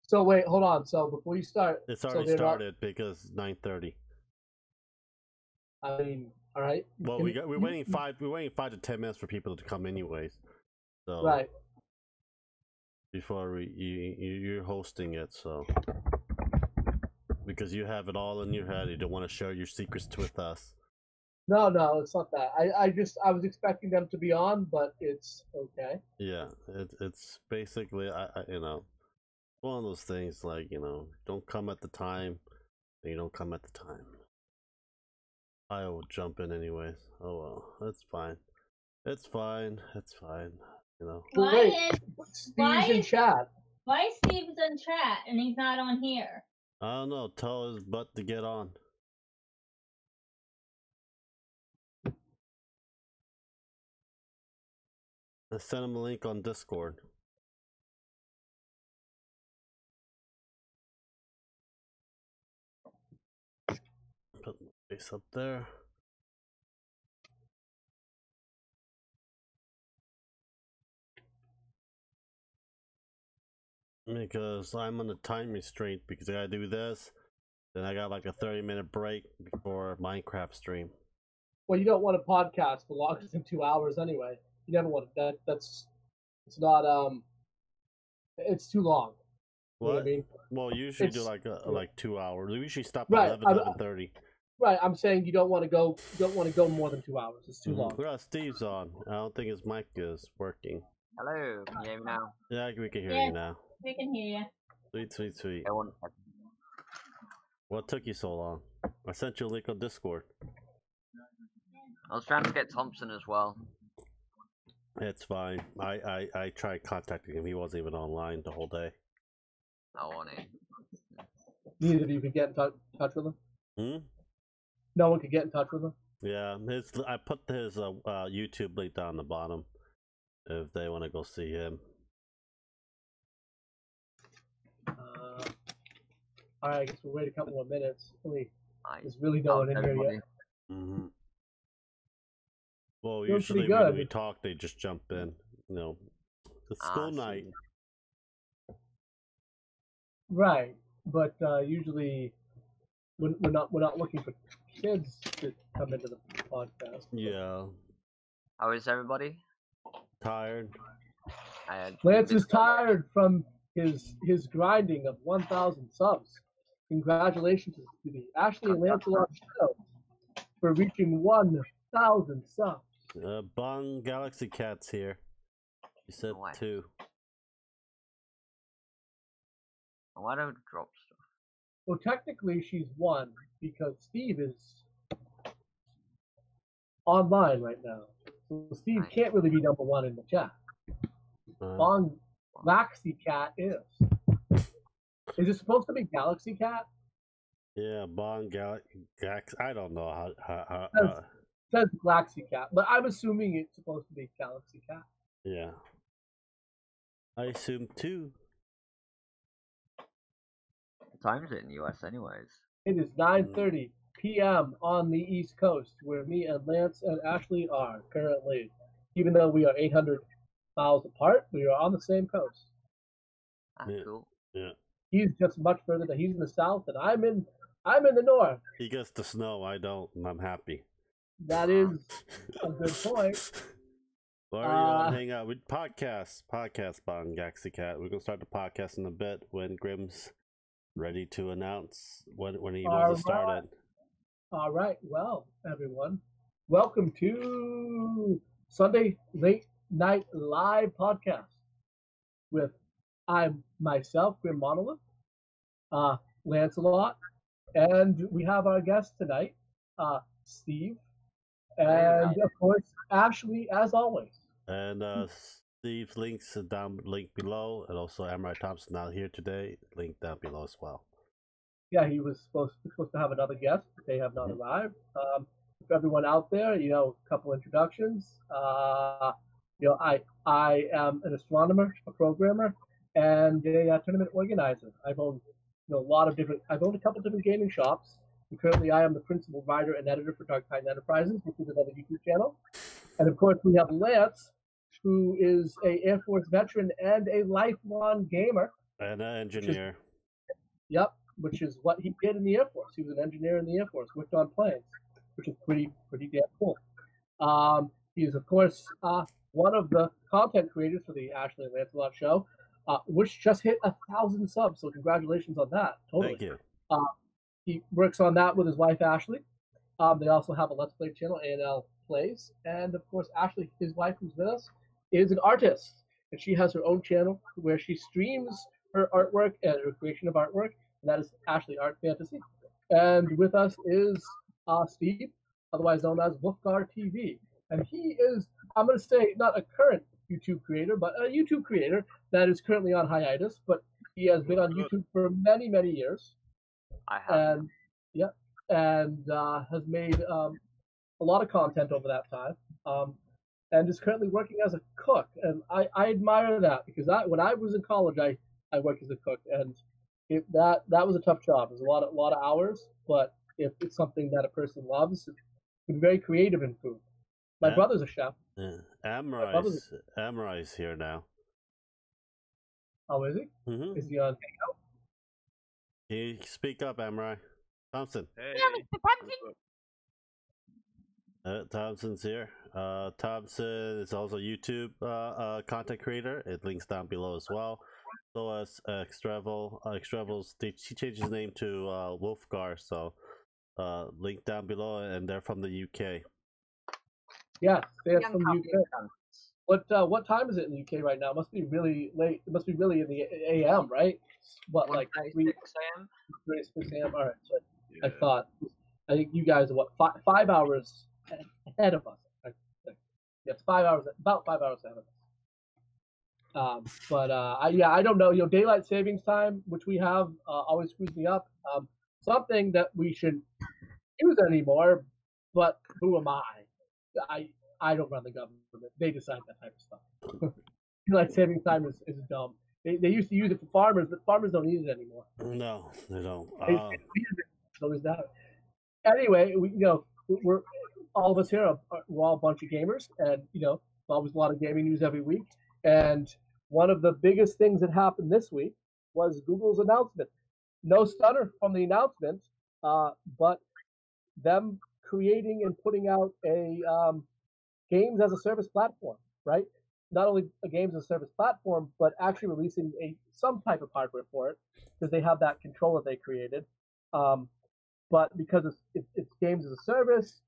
So wait, hold on. So before you start, It's already started because 9:30. I mean, all right. Well, we're waiting 5 to 10 minutes for people to come anyways. So right. Before you're hosting it, so because you have it all in your head, you don't want to share your secrets with us. No, it's not that. I was expecting them to be on, but it's okay. Yeah, it's basically one of those things like don't come at the time, and you don't come at the time. I will jump in anyways. Oh well, that's fine. It's fine. It's fine. Steve's in chat. Why is Steve's in chat and he's not on here? I don't know. Tell his butt to get on. Let's send him a link on Discord. Put my face up there. Because I'm on a time restraint because I gotta do this. Then I got like a 30-minute break before Minecraft stream. Well, you don't want a podcast for longer than 2 hours anyway. You never want that. It's not it's too long. What? You know what I mean? Well, usually do like 2 hours. We usually stop right, at 11:30. Right, I'm saying you don't want to go more than 2 hours. It's too long. Well, Steve's on. I don't think his mic is working. Hello, can you hear me now? Yeah, we can hear you now. We can hear you. Sweet. I want. What took you so long? I sent you a link on Discord. I was trying to get Thompson as well. It's fine. I tried contacting him. He wasn't even online the whole day. No one in. Neither of you could get in touch with him? No one could get in touch with him? Yeah, I put his YouTube link down the bottom if they want to go see him. Alright, I guess we'll wait a couple more minutes. There's really no one in here yet. Well, usually when we talk, they just jump in. It's school night. Right, but usually we're not looking for kids to come into the podcast. Yeah. How is everybody? Tired. Lance is tired from his grinding of 1,000 subs. Congratulations to the Ashley and Lancelot show for reaching 1,000 subs. Bong Galaxy Cat's here. She said 2. Why don't drop stuff? Well, technically she's 1 because Steve is online right now. So Steve can't really be number 1 in the chat. Bong Galaxy Cat is. Is it supposed to be Galaxy Cat? Yeah, Bong Galaxy. I don't know how. It says Galaxy Cat, but I'm assuming it's supposed to be Galaxy Cat. Yeah. I assume 2. What time is it in the US anyways? It is 9:30 p.m. on the East Coast, where me and Lance and Ashley are currently. Even though we are 800 miles apart, we are on the same coast. Cool. Yeah. He's just much further. He's in the south, and I'm in the north. He gets the snow. I don't, and I'm happy. That is a good point. Why are you on hang out with podcast, Bong Galaxy Cat? We're gonna start the podcast in a bit when Grim's ready to announce when he wants to start it. All right, well, everyone, welcome to Sunday Late Night Live podcast with I'm myself, Grim Monolith, Lancelot, and we have our guest tonight, Steve, and of course Ashley, as always. And Steve's links down link below, and also Amariah Thompson not here today, link down below as well. Yeah, he was supposed to have another guest, but they have not arrived. For everyone out there, a couple introductions. I am an astronomer, a programmer, and a tournament organizer. I've owned I've owned a couple different gaming shops. And currently, I am the principal writer and editor for Dark Titan Enterprises, which is another YouTube channel. And of course, we have Lance, who is a Air Force veteran and a lifelong gamer. And an engineer. Yep, which is what he did in the Air Force. He was an engineer in the Air Force, worked on planes, which is pretty damn cool. He is, of course, one of the content creators for the Ashley and Lancelot show, which just hit 1,000 subs. So congratulations on that. Totally. Thank you. He works on that with his wife Ashley. They also have a Let's Play channel, A&L Plays, and of course Ashley, his wife, who's with us, is an artist, and she has her own channel where she streams her artwork and her creation of artwork, and that is Ashley Art Fantasy. And with us is Steve, otherwise known as Wulfgar TV, and he is, I'm going to say, not a current YouTube creator, but a YouTube creator that is currently on hiatus, but he has been on YouTube for many, many years. I have. And yeah, and has made a lot of content over that time, and is currently working as a cook. And I admire that because when I was in college, I worked as a cook, and that was a tough job. It was a lot of hours, but if it's something that a person loves, it's very creative in food. My brother's a chef. Yeah. Amariah's here now. Oh, is he? Mm-hmm. Is he on Hangout? Can you speak up, Amariah Thompson? Hey. Yeah, Mr. Thompson. Thompson's here. Thompson is also a YouTube content creator. It links down below as well. So as Extravel. She changed his name to Wulfgar, so link down below, and they're from the UK. Yeah, they're Young from the copy UK. of Guns. What time is it in the UK right now? It must be really late. It must be really in the AM, right? What, like 3, 1:36 a.m.? 6 a.m.? All right. So I think you guys are what 5 hours ahead of us. I think. Yeah, it's 5 hours, about 5 hours ahead of us. I don't know. Daylight savings time, which we have, always screws me up. Something that we should use anymore, but who am I? I don't run the government. They decide that type of stuff. Daylight savings time is dumb. They used to use it for farmers, but farmers don't use it anymore. No, they don't. So is that. Anyway, we're all of us here. We're all a bunch of gamers, and always a lot of gaming news every week. And one of the biggest things that happened this week was Google's announcement. No stunner from the announcement, but them creating and putting out a games as a service platform, right? Not only a games as a service platform, but actually releasing some type of hardware for it because they have that controller they created. But because it's games as a service,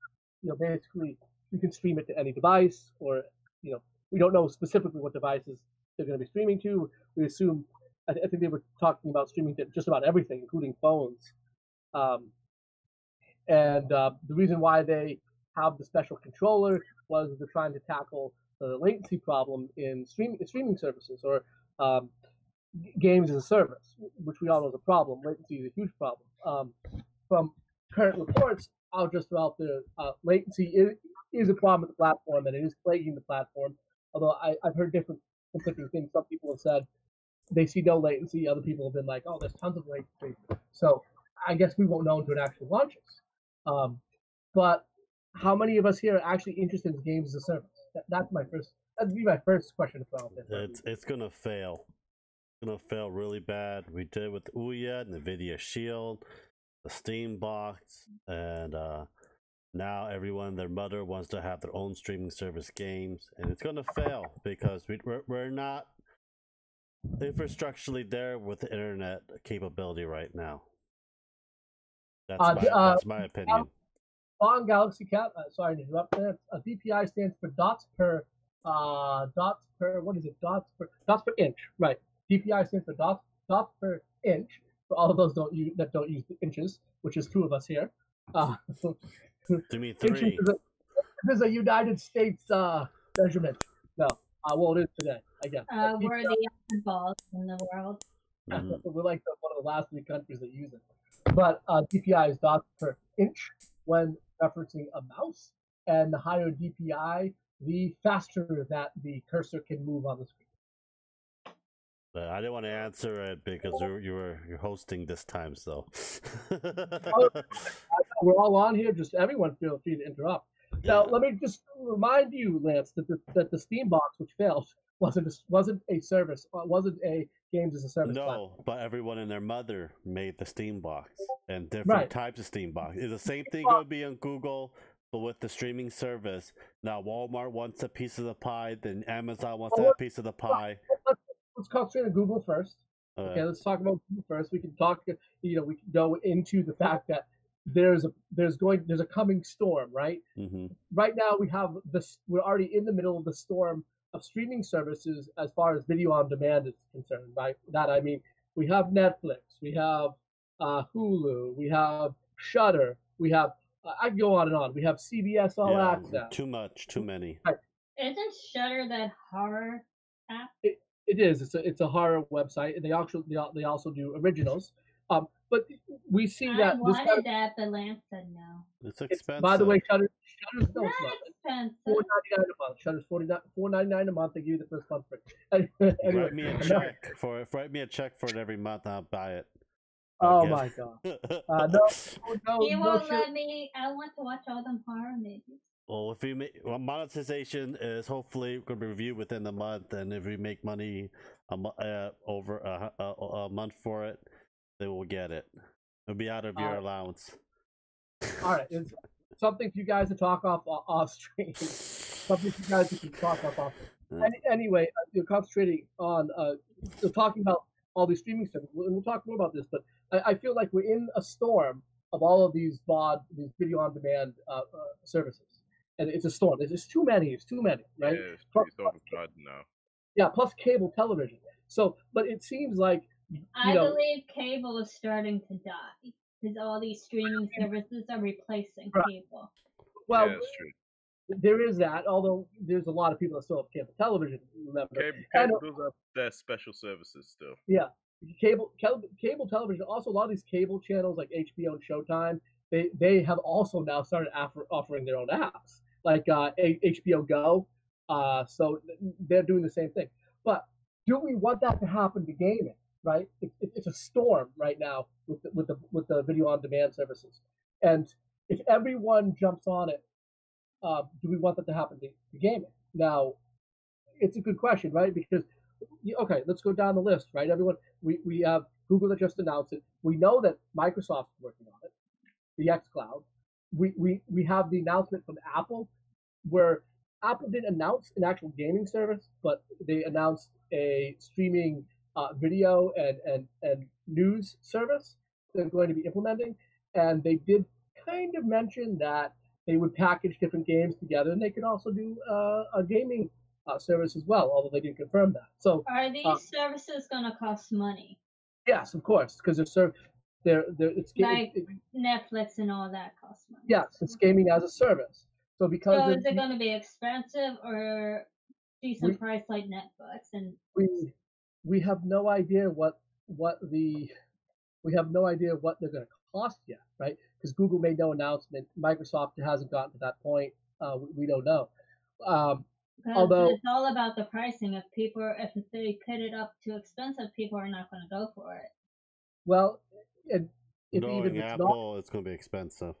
basically you can stream it to any device, or we don't know specifically what devices they're going to be streaming to. We assume, I think they were talking about streaming to just about everything, including phones. The reason why they have the special controller was they're trying to tackle the latency problem in streaming services or games as a service, which we all know is a problem. Latency is a huge problem. From current reports out just about the latency is a problem with the platform, and it is plaguing the platform. Although I've heard different conflicting things. Some people have said they see no latency. Other people have been like, oh, there's tons of latency. So I guess we won't know until it actually launches. But how many of us here are actually interested in games as a service? That'd be my first question to throw out there. It's gonna fail. It's gonna fail really bad. We did it with the Ouya and the NVIDIA Shield, the Steam box, and now everyone, their mother wants to have their own streaming service games, and it's gonna fail because we're not infrastructurally there with the internet capability right now. That's my opinion. On Galaxy Cat, sorry to interrupt there. DPI stands for dots per what is it? Dots per inch, right? DPI stands for dots per inch. For all of those that don't use the inches, which is 2 of us here. To me, 3. This is a United States measurement. No, well, it is today, I guess. We're the balls in the world. We're like one of the last 3 countries that use it. But DPI is dots per inch when referencing a mouse, and the higher DPI, the faster that the cursor can move on the screen. I didn't want to answer it because you're hosting this time, so. We're all on here. Just everyone feel free to interrupt. Now, let me just remind you, Lance, that the Steam box, which failed, wasn't a service, wasn't a games as a service platform. No, but everyone and their mother made the Steam box and different Right. types of Steam box. It's the same thing going to be on Google, but with the streaming service. Now Walmart wants a piece of the pie, then Amazon wants that piece of the pie. Let's concentrate on Google first. Okay, let's talk about Google first. We can talk. We can go into the fact that there's a coming storm, right? Mm-hmm. Right now we have this. We're already in the middle of the storm of streaming services as far as video on demand is concerned. By that I mean we have Netflix, we have Hulu, we have Shudder, we have I can go on and on. We have CBS All Access. Too much, too many. Right. Isn't Shudder that horror app? It is. It's a horror website, and they also do originals. But we see that I wanted that, but Lance said no. It's expensive. By the way, Shudder's no, it's not. Expensive. $4.99 a month. Shudder's $4.99 a month. They give you the first month free. Anyway, Write me a check for it. Write me a check for it every month. I'll buy it. Oh my god. No, He won't let me. I want to watch all them horror movies. Well, if we make monetization is hopefully going to be reviewed within the month, and if we make money over a month for it, they will get it. It'll be out of your allowance. All right, it's something for you guys to talk off stream. Something for you guys to talk off. Anyway, you're concentrating on talking about all these streaming services, and we'll talk more about this. But I feel like we're in a storm of all of these these video on demand services. And it's a storm. There's just too many. It's too many, right? Yeah, it's overcrowded now. Yeah, plus cable television. So, but it seems like I believe cable is starting to die because all these streaming services are replacing cable. Well, yeah, that's true. There is that. Although there's a lot of people that still have cable television. Remember, cable does have their special services still. Yeah, cable television. Also, a lot of these cable channels like HBO and Showtime, they have also now started offering their own apps, like HBO Go. So they're doing the same thing. But do we want that to happen to gaming? Right? It's a storm right now with the video on demand services, and if everyone jumps on it, do we want that to happen to gaming? Now, it's a good question, right? Because okay, let's go down the list, right? Everyone, we have Google that just announced it. We know that Microsoft's working on it, the xCloud. We have the announcement from Apple, where Apple didn't announce an actual gaming service, but they announced a streaming video and news service they're going to be implementing, and they did kind of mention that they would package different games together, and they could also do a gaming service as well, although they didn't confirm that. So, are these services going to cost money? Yes, of course, because it's like Netflix and all that costs money. Yes, it's gaming as a service. So because is it going to be expensive or decent price like Netflix? And we have no idea what they're going to cost yet, right? Because Google made no announcement. Microsoft hasn't gotten to that point. We don't know. Although it's all about the pricing. If they put it up too expensive, people are not going to go for it. Well, knowing Apple, it's going to be expensive.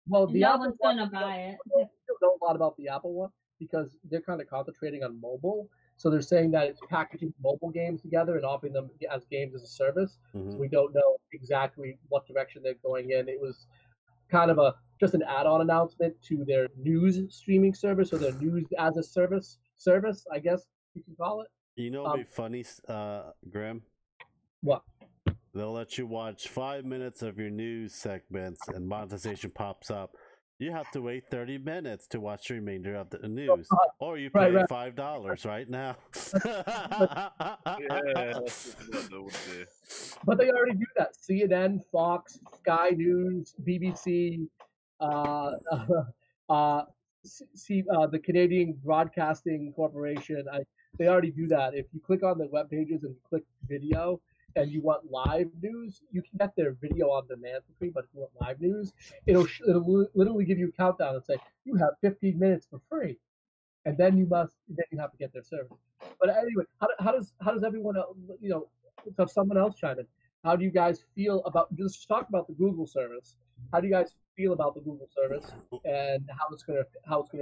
Well, no one's going to buy it. I don't know a lot about the Apple one because they're kind of concentrating on mobile. So they're saying that it's packaging mobile games together and offering them as games as a service. Mm-hmm. So we don't know exactly what direction they're going in. It was kind of just an add-on announcement to their news streaming service or their news as a service, I guess you can call it. You know what'd be funny, Graham? What? They'll let you watch 5 minutes of your news segments and monetization pops up. You have to wait 30 minutes to watch the remainder of the news. Or you pay $5 right now. Yeah. But they already do that. CNN, Fox, Sky News, BBC, the Canadian Broadcasting Corporation. They already do that. If you click on the web pages and click video, and you want live news, you can get their video on demand for free. But if you want live news, it'll literally give you a countdown and say you have 15 minutes for free, and then you have to get their service. But anyway, how does everyone else, have someone else chime in? How do you guys feel about? Just talk about the Google service. How do you guys feel about the Google service and how it's gonna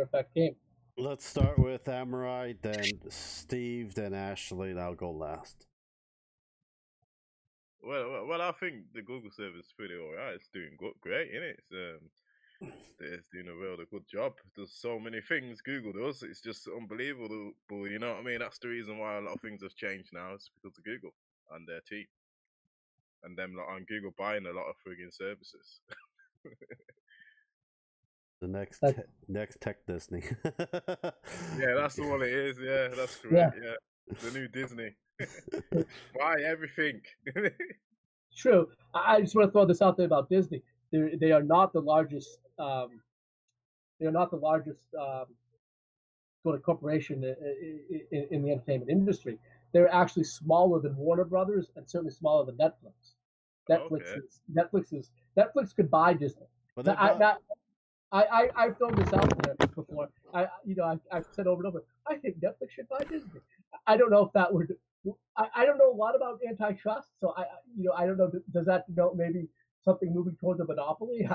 affect gaming? Let's start with Amariah, then Steve, then Ashley, and I'll go last. Well, I think the Google service is pretty alright. It's doing great, isn't it? It's doing a really good job. There's so many things Google does. It's just unbelievable. You know what I mean? That's the reason why a lot of things have changed now. It's because of Google and their team, and them lot on Google buying a lot of frigging services. The next tech Disney. Yeah, that's the one it is. Yeah, that's correct. Yeah, the new Disney. Why everything? True. I just want to throw this out there about Disney. They are not the largest. They are not the largest sort of corporation in the entertainment industry. They're actually smaller than Warner Brothers and certainly smaller than Netflix. Netflix could buy Disney. I've thrown this out there before. I've said over and over. I think Netflix should buy Disney. I don't know if that would. I don't know a lot about antitrust, so I don't know. Does that denote maybe something moving towards a monopoly?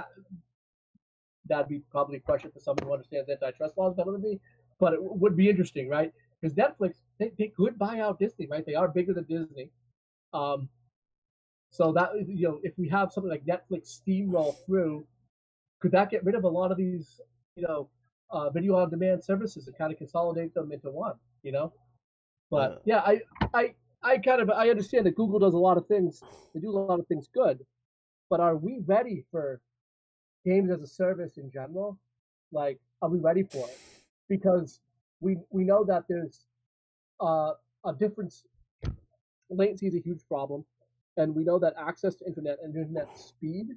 That'd be probably a question for someone who understands antitrust laws better than me. But it would be interesting, right? Because Netflix, they could buy out Disney, right? They are bigger than Disney. So that if we have something like Netflix steamroll through, could that get rid of a lot of these video on demand services and kind of consolidate them into one? But yeah, I understand that Google does a lot of things. They do a lot of things good, but are we ready for games as a service in general? Like, are we ready for it? Because we know that there's a difference. Latency is a huge problem, and we know that access to internet and internet speed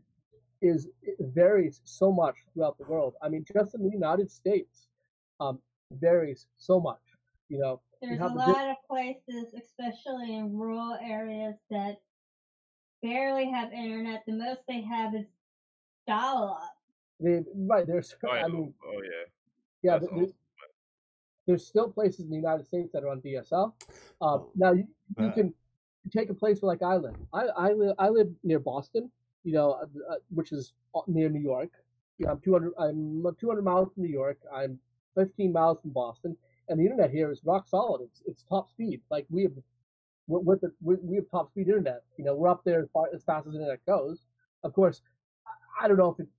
it varies so much throughout the world. I mean, just in the United States, varies so much. There's a lot of places, especially in rural areas, that barely have internet. The most they have is dial-up. Right, there's. There's still places in the United States that are on DSL. Now you can take a place where, like, I live. I live near Boston, which is near New York. I'm 200 miles from New York. I'm 15 miles from Boston, and the internet here is rock solid. It's top speed. Like, we have top speed internet. We're up there as fast as the internet goes. Of course, I don't know if it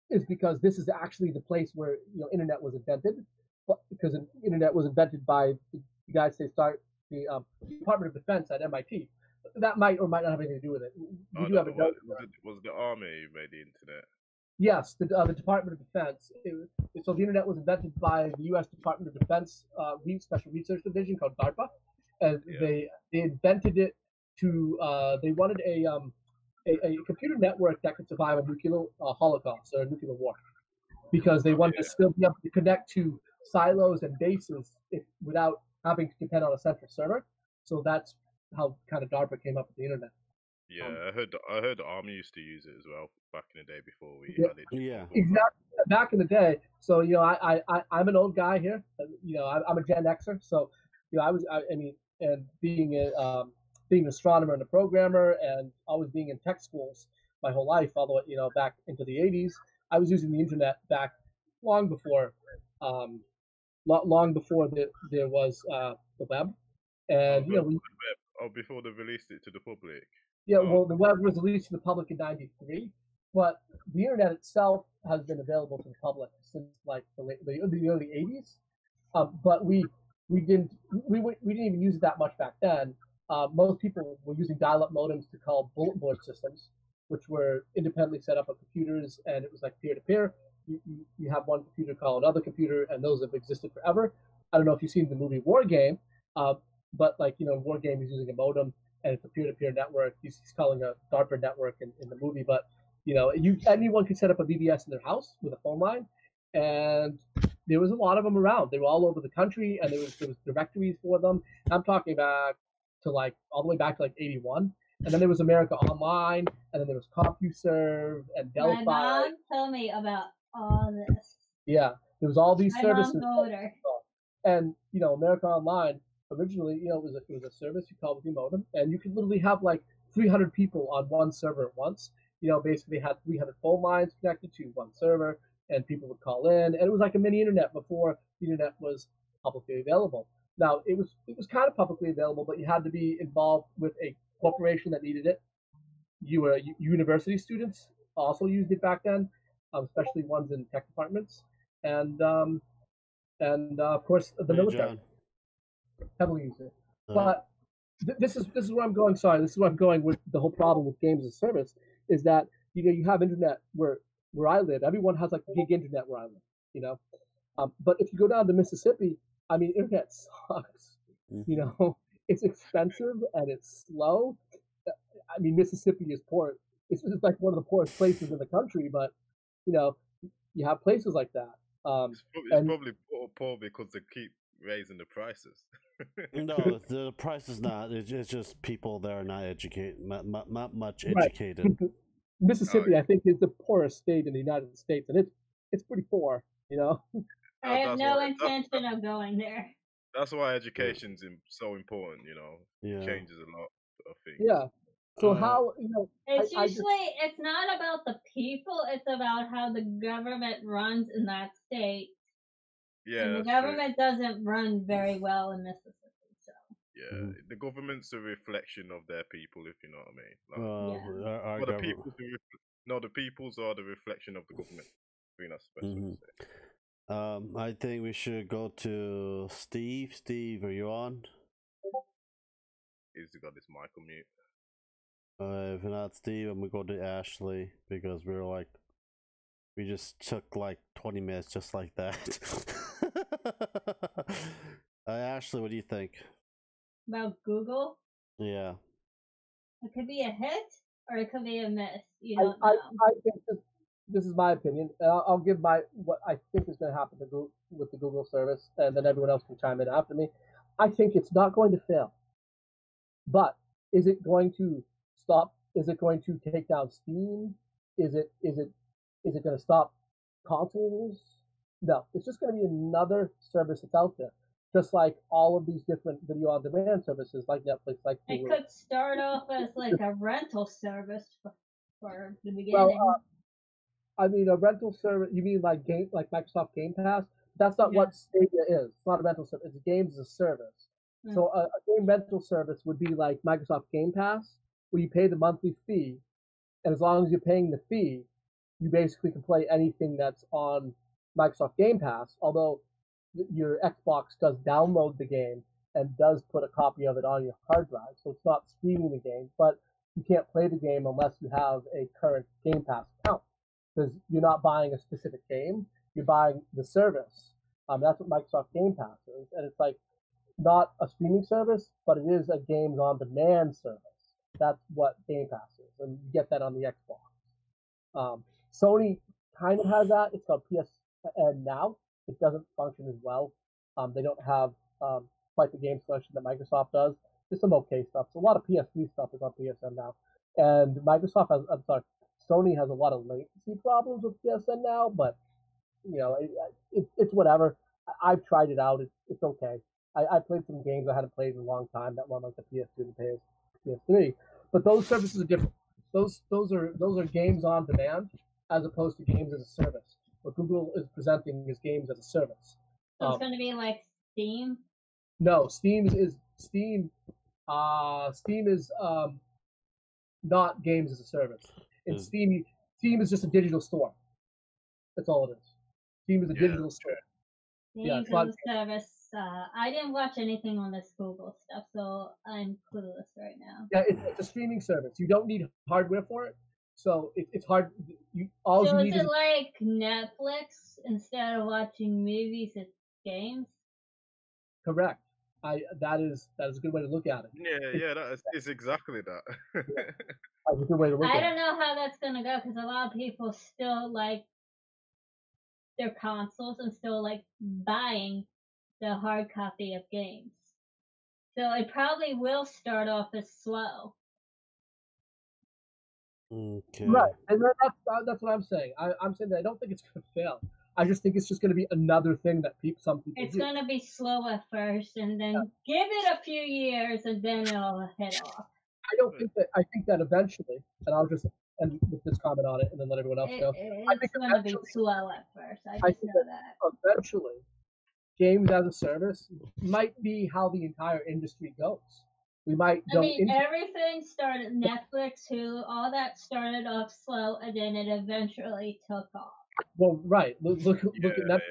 is because this is actually the place where internet was invented, but because the internet was invented by the United States the Department of Defense at MIT. That might or might not have anything to do with it. We do have a note. Was the army who made the internet? Yes, the Department of Defense. So the internet was invented by the U.S. Department of Defense Special Research Division called DARPA, and they invented it to. They wanted a computer network that could survive a nuclear holocaust or a nuclear war, because they wanted to still be able to connect to silos and bases without having to depend on a central server. So that's how kind of DARPA came up with the internet. Yeah, I heard the army used to use it as well back in the day before we had it. Yeah, exactly. Back in the day. So I'm an old guy here. I'm a Gen Xer. So and being an astronomer and a programmer, and always being in tech schools my whole life, all the way back into the 80s, I was using the internet back long before there was the web, and before they released it to the public. Yeah, well, the web was released to the public in '93, but the internet itself has been available to the public since like the early '80s. But we didn't even use it that much back then. Most people were using dial-up modems to call bulletin board systems, which were independently set up on computers, and it was like peer-to-peer. You have one computer call another computer, and those have existed forever. I don't know if you've seen the movie War Game, but War Game is using a modem, and it's a peer-to-peer network. He's calling a DARPA network in the movie, but anyone could set up a BBS in their house with a phone line, and there was a lot of them around. They were all over the country, and there was directories for them. I'm talking about all the way back to like '81, and then there was America Online, and then there was CompuServe and Delphi. My mom told me about all this. Yeah, there was all these services. And America Online originally, it was a service you called with your modem, and you could literally have like 300 people on one server at once. Basically had 300 phone lines connected to one server, and people would call in, and it was like a mini internet before the internet was publicly available. Now it was kind of publicly available, but you had to be involved with a corporation that needed it, university students also used it back then, especially ones in tech departments, and of course the Hey, military John. heavily used it. But this is where I'm going. Sorry, this is where I'm going with the whole problem with games as a service is that you have internet where I live. Everyone has like gig internet where I live. You know, but if you go down to Mississippi, I mean, internet sucks. You know, it's expensive and it's slow. I mean, Mississippi is poor. It's like one of the poorest places in the country, but you know, you have places like that. It's probably poor because they keep raising the prices. No, the price is not. It's just people that are not educated, not much Right. educated. Mississippi, I think, is the poorest state in the United States, and it's pretty poor. You know. I have no intention of going there. That's why education's so important. You know, Yeah. It changes a lot of things. Yeah. So how It's usually it's not about the people; it's about how the government runs in that state. Yeah, and the government doesn't run very well in Mississippi. So yeah, the government's a reflection of their people, if you know what I mean. Like, our the people's the people's are the reflection of the government. I think that's the best way to say. I think we should go to Steve. Steve, are you on? He's got this mic on mute. If not Steve, I'm gonna go to Ashley because we just took like 20 minutes just like that. Ashley, what do you think? about Google? Yeah. It could be a hit or it could be a miss. You I don't know. I think this is my opinion. I'll give what I think is going to happen with the Google service, and then everyone else can chime in after me. I think it's not going to fail. But is it going to stop? Is it going to take down Steam? Is it going to stop consoles? No, it's just going to be another service that's out there, just like all of these different video on demand services, like Netflix, like It Hulu. could start off as like a rental service for the beginning. Well, I mean, a rental service. You mean like Microsoft Game Pass? That's not what Stadia is. It's not a rental service. It's games as a service. So a game rental service would be like Microsoft Game Pass, where you pay the monthly fee, and as long as you're paying the fee, you basically can play anything that's on Microsoft Game Pass. Although your Xbox does download the game and does put a copy of it on your hard drive, so it's not streaming the game, but you can't play the game unless you have a current Game Pass account, because you're not buying a specific game, you're buying the service. That's what Microsoft Game Pass is, and it's like not a streaming service, but it is a games on demand service. That's what Game Pass is, and you get that on the Xbox. Sony kind of has that. It's called PSN Now. It doesn't function as well. They don't have quite the game selection that Microsoft does. There's some okay stuff. So a lot of PS3 stuff is on PSN Now, and Sony has a lot of latency problems with PSN Now, but it's whatever. I've tried it out. It's okay. I played some games I hadn't played in a long time that won like the PS2 and PS3, but those services are different. Those are games on demand as opposed to games as a service. What Google is presenting is games as a service. So it's going to be like Steam. No, Steam is not games as a service. In Steam is just a digital store. That's all it is. Steam is a digital store. Games as a service. I didn't watch anything on this Google stuff, so I'm clueless right now. Yeah, it's a streaming service. You don't need hardware for it, so it's hard. Is it like Netflix? Instead of watching movies, it's games? Correct. That is a good way to look at it. Yeah, it's exactly that. That's a good way to look at it. I don't know how that's gonna go because a lot of people still like their consoles and still like buying the hard copy of games. So it probably will start off as slow. Okay. Right, and that's what I'm saying. I'm saying that I don't think it's going to fail. I just think it's just going to be another thing that some people It's do. going to be slow at first, and then give it a few years, and then it'll hit off. I think that eventually, and I'll just end with this comment on it, and then let everyone else go. It's going to be slow at first. I just know that. Eventually, games as a service might be how the entire industry goes. We might I go mean, into everything started Netflix, Hulu, all that started off slow, and then it eventually took off. well, right. Look at Yeah, Netflix.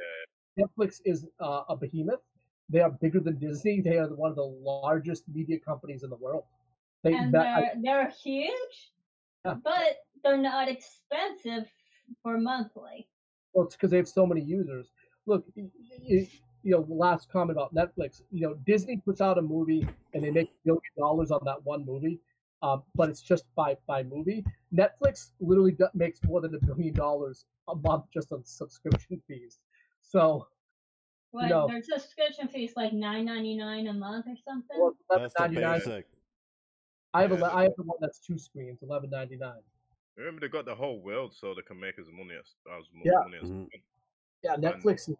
Netflix is a behemoth. They are bigger than Disney. They are one of the largest media companies in the world. And they're huge, Yeah. but they're not expensive for monthly. Well, it's because they have so many users. Look, last comment about Netflix. Disney puts out a movie and they make $1 billion on that one movie, but it's just by movie. Netflix literally makes more than $1 billion a month just on subscription fees. So, What, their subscription fee is like $9.99 a month or something? well, That's the $11.99. basic. I have the one that's 2 screens, $11.99. Remember, they got the whole world so they can make as much money as Mhm. Yeah, Netflix is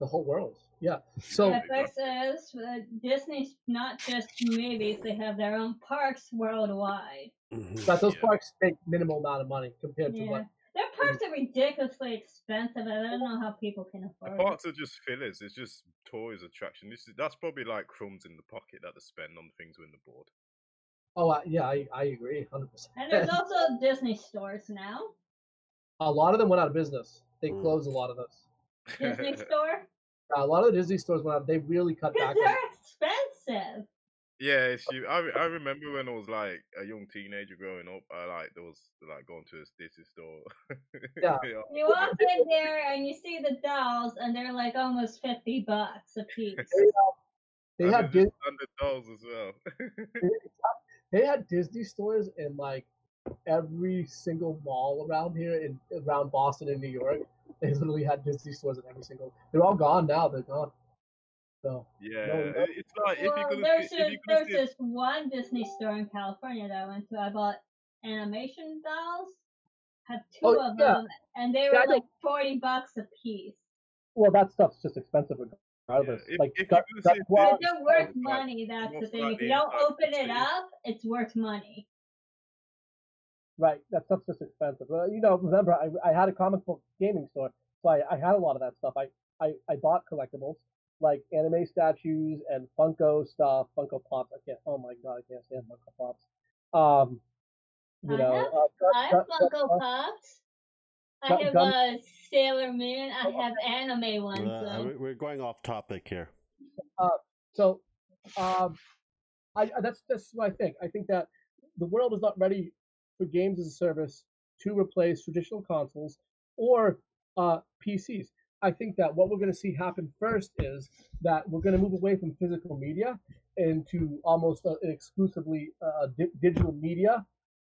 the whole world. Yeah. So Netflix is Disney's not just movies; they have their own parks worldwide. but those parks make minimal amount of money compared to Yeah, what. their parks are ridiculously expensive. I don't know how people can The afford it. parks are just fillers. It's just toys, attraction. That's probably like crumbs in the pocket that they spend on things when they're bored. Oh yeah, I agree, 100%. And there's also Disney stores now. A lot of them went out of business. They closed a lot of those. Disney store? A lot of the Disney stores went out. They really cut back. Because they're expensive. Yeah, it's you. I remember when I was like a young teenager growing up. There was like going to a Disney store. Yeah. You walk in there and you see the dolls, and they're like almost $50 a piece. They had standard dolls as well. they had Disney stores in like every single mall around here, around Boston and New York. They literally had Disney stores in every single. They're all gone now. They're gone. So Yeah, it's like there's this one Disney store in California that I went to. I bought animation dolls. Had two of them, and they were like $40 a piece. Well, that stuff's just expensive regardless. Yeah. But they're worth money. That's the thing. If you don't open it up, it's worth money. Right, that stuff's just expensive. Remember, I had a comic book gaming store, so I had a lot of that stuff. I bought collectibles like anime statues and Funko stuff, Funko Pops. Oh my god, I can't stand Funko Pops. I have Funko Pops. I have Sailor Moon. I have anime ones. We're going off topic here. That's what I think. I think that the world is not ready for games as a service to replace traditional consoles or PCs. I think that what we're going to see happen first is that we're going to move away from physical media into almost exclusively digital media,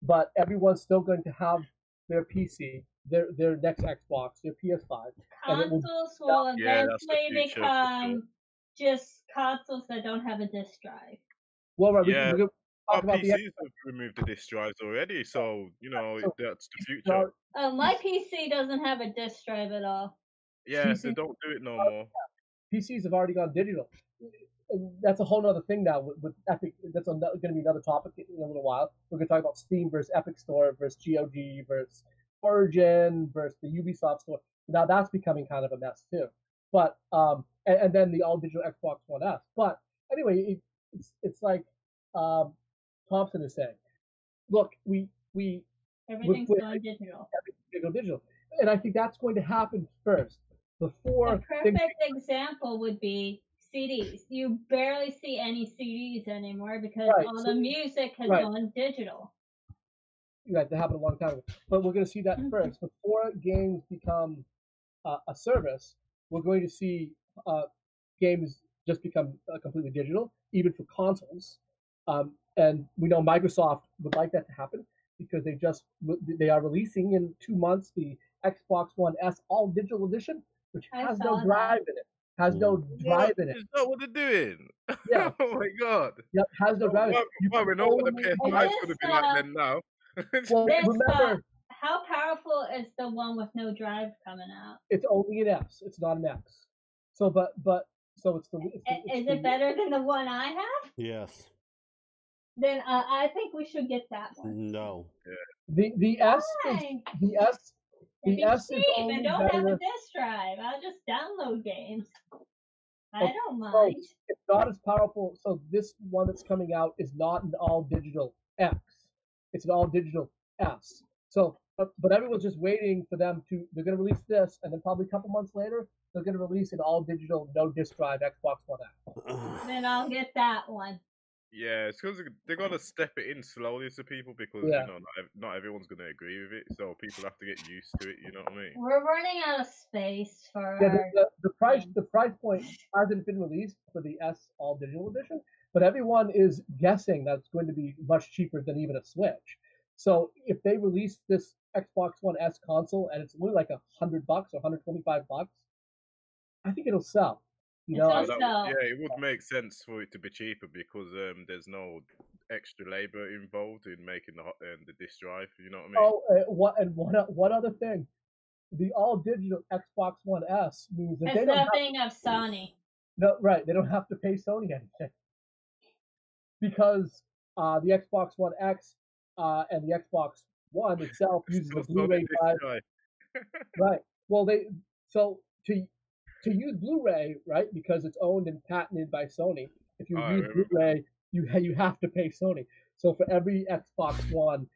but everyone's still going to have their PC, their next Xbox, their PS5. Consoles will eventually become just consoles that don't have a disk drive. Well, right, yeah. Our PCs have removed the disk drives already, so that's the future. Oh, my PC doesn't have a disk drive at all. Yeah, they don't do it no more. PCs have already gone digital. And that's a whole other thing now with Epic. That's going to be another topic in a little while. We're going to talk about Steam versus Epic Store versus GOG versus Origin versus the Ubisoft Store. Now that's becoming kind of a mess too. But and then the all digital Xbox One S. But anyway, it's like Thompson is saying, look, everything's going digital. Everything's digital, and I think that's going to happen first. Before the perfect example would be CDs. You barely see any CDs anymore because all the music has gone digital. Right, that happened a long time ago. But we're going to see that first. Before games become a service, we're going to see games just become completely digital, even for consoles. And we know Microsoft would like that to happen because they are releasing in 2 months the Xbox One S All Digital Edition, which has no drive in it. Has no drive in it. Is that what they're doing? Yeah. Oh my god. Yep, has no drive in it. We know what the PS5 is going to be like then now. Well, remember, how powerful is the one with no drive coming out? It's only an S. It's not an X. So, so it's the. Is it better than the one I have? Yes. Then I think we should get that one. No. Yeah. The S. The S is only and don't have a disk drive. I'll just download games. I don't So mind. it's not as powerful. So this one that's coming out is not an all digital X. It's an all digital S. So, but everyone's just waiting for them to. They're going to release this, and then probably a couple months later, they're going to release an all digital, no disk drive Xbox One X. Then I'll get that one. Yeah, it's because they're gonna step it in slowly to people because Yeah. you know not everyone's gonna agree with it, so people have to get used to it. You know what I mean? We're running out of space for Yeah, our. the price point hasn't been released for the S all digital edition, but everyone is guessing that it's going to be much cheaper than even a Switch. So if they release this Xbox One S console and it's only like $100 or $125, I think it'll sell. You know, It's also- yeah, it would make sense for it to be cheaper because there's no extra labor involved in making the disk drive. You know what I mean? Oh, one other thing, the all digital Xbox One S means that It's they don't nothing of Sony. no right, they don't have to pay Sony anything because the Xbox One X and the Xbox One itself uses Still a Blu-ray disk drive. drive. Right. Well, so to use Blu-ray, right, because it's owned and patented by Sony. If you use Blu-ray, you have to pay Sony. So for every Xbox One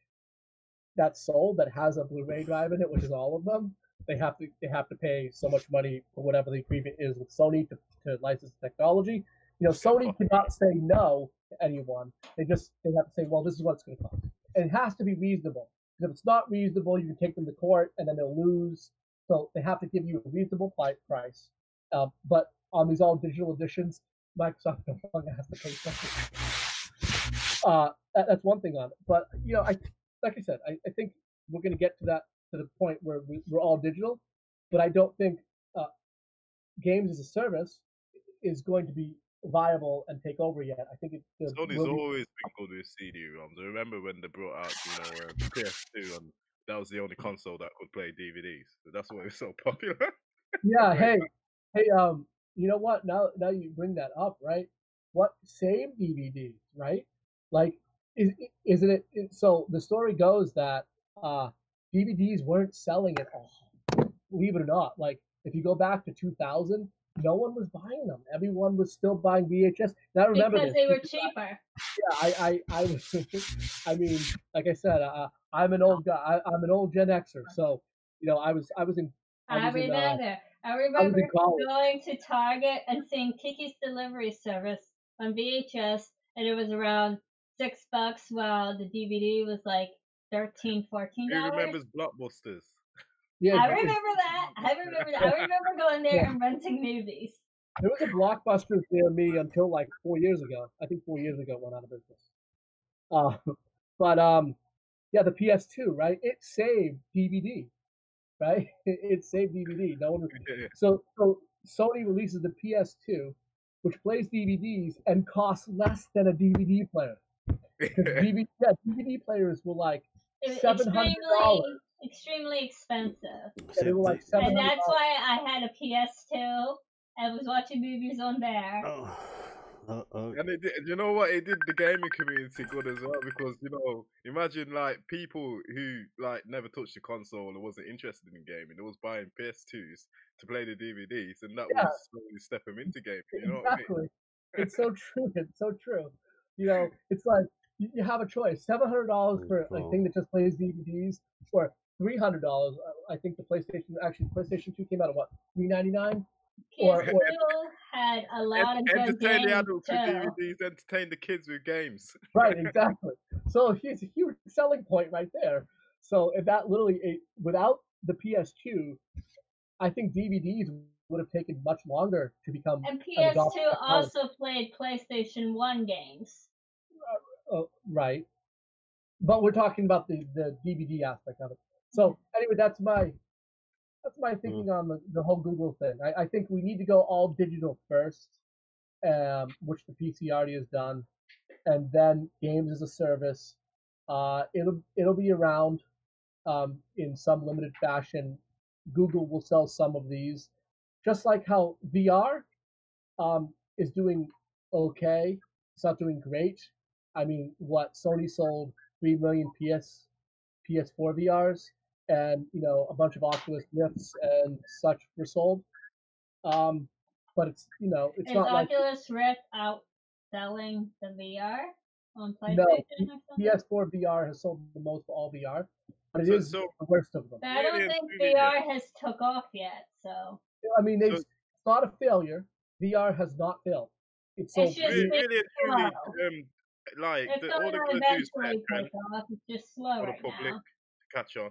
that's sold that has a Blu-ray drive in it, which is all of them, they have to pay so much money for whatever the agreement is with Sony to license the technology. You know, Sony cannot say no to anyone. They have to say, well, this is what it's going to cost, and it has to be reasonable. Because if it's not reasonable, you can take them to court, and then they'll lose. So they have to give you a reasonable price. But on these all digital editions, Microsoft no longer has to pay something. That's one thing on it. But you know, like I said, I think we're going to get to the point where we're all digital. But I don't think games as a service is going to be viable and take over yet. I think Sony's always been good with CD-ROMs. I remember when they brought out, the PS2, and that was the only console that could play DVDs. So that's why it's so popular. Yeah. Hey, you know what? Now you bring that up, right? What saved DVDs, right? Like, isn't it? So the story goes that DVDs weren't selling at all. Believe it or not, like if you go back to 2000, no one was buying them. Everyone was still buying VHS. Now remember because this. they were cheaper. Yeah, I mean, like I said, I'm an old guy. I'm an old Gen Xer, so you know, I was in. I remember going to Target and seeing Kiki's Delivery Service on VHS, and it was around $6, while the DVD was like $13, $14. Who remembers Blockbusters? Yeah, I remember that. I remember going there and renting movies. There was a Blockbuster near me until like 4 years ago. I think 4 years ago it went out of business. But yeah, the PS2, right? It saved DVD, right? It saved DVD. No one was, so Sony releases the PS2, which plays DVDs and costs less than a DVD player. DVD players were like $700. Extremely expensive. Yeah, they were like $700. And that's why I had a PS2 and was watching movies on there. And you know what? It did the gaming community good as well because imagine like people who like never touched the console or wasn't interested in gaming. They was buying PS2s to play the DVDs, and that would slowly step them into gaming. You know what I mean? It's so true. It's so true. You know, it's like you have a choice: $700 for a thing that just plays DVDs, or $300. I think the PlayStation 2 came out at what, $399. PS2 had a lot of good entertain games the adults too. with DVDs, entertain the kids with games. Right, exactly. So it's a huge selling point right there. So if that literally, without the PS2, I think DVDs would have taken much longer to become. And PS2 also played PlayStation 1 games. Right. But we're talking about the DVD aspect of it. So anyway, that's my thinking on the whole Google thing. I think we need to go all digital first, which the PC already has done, and then games as a service. It'll be around in some limited fashion. Google will sell some of these, just like how VR is doing okay. It's not doing great. I mean, what Sony sold 3 million PS4 VRs, and a bunch of Oculus Rifts and such were sold. But but it's it's Is not like Oculus Rift outselling the VR on PlayStation no. or something? PS4 VR has sold the most of all VR, but it So- is so- the worst of them. But I don't Really and think truly, VR has took off yet, so I mean, So- it's not a failure. VR has not failed. It's sold. It's just Really, been really and slow. truly, like It's all going they're to gonna do is put a eventually trend take off. It's just slow for the right public now. to catch on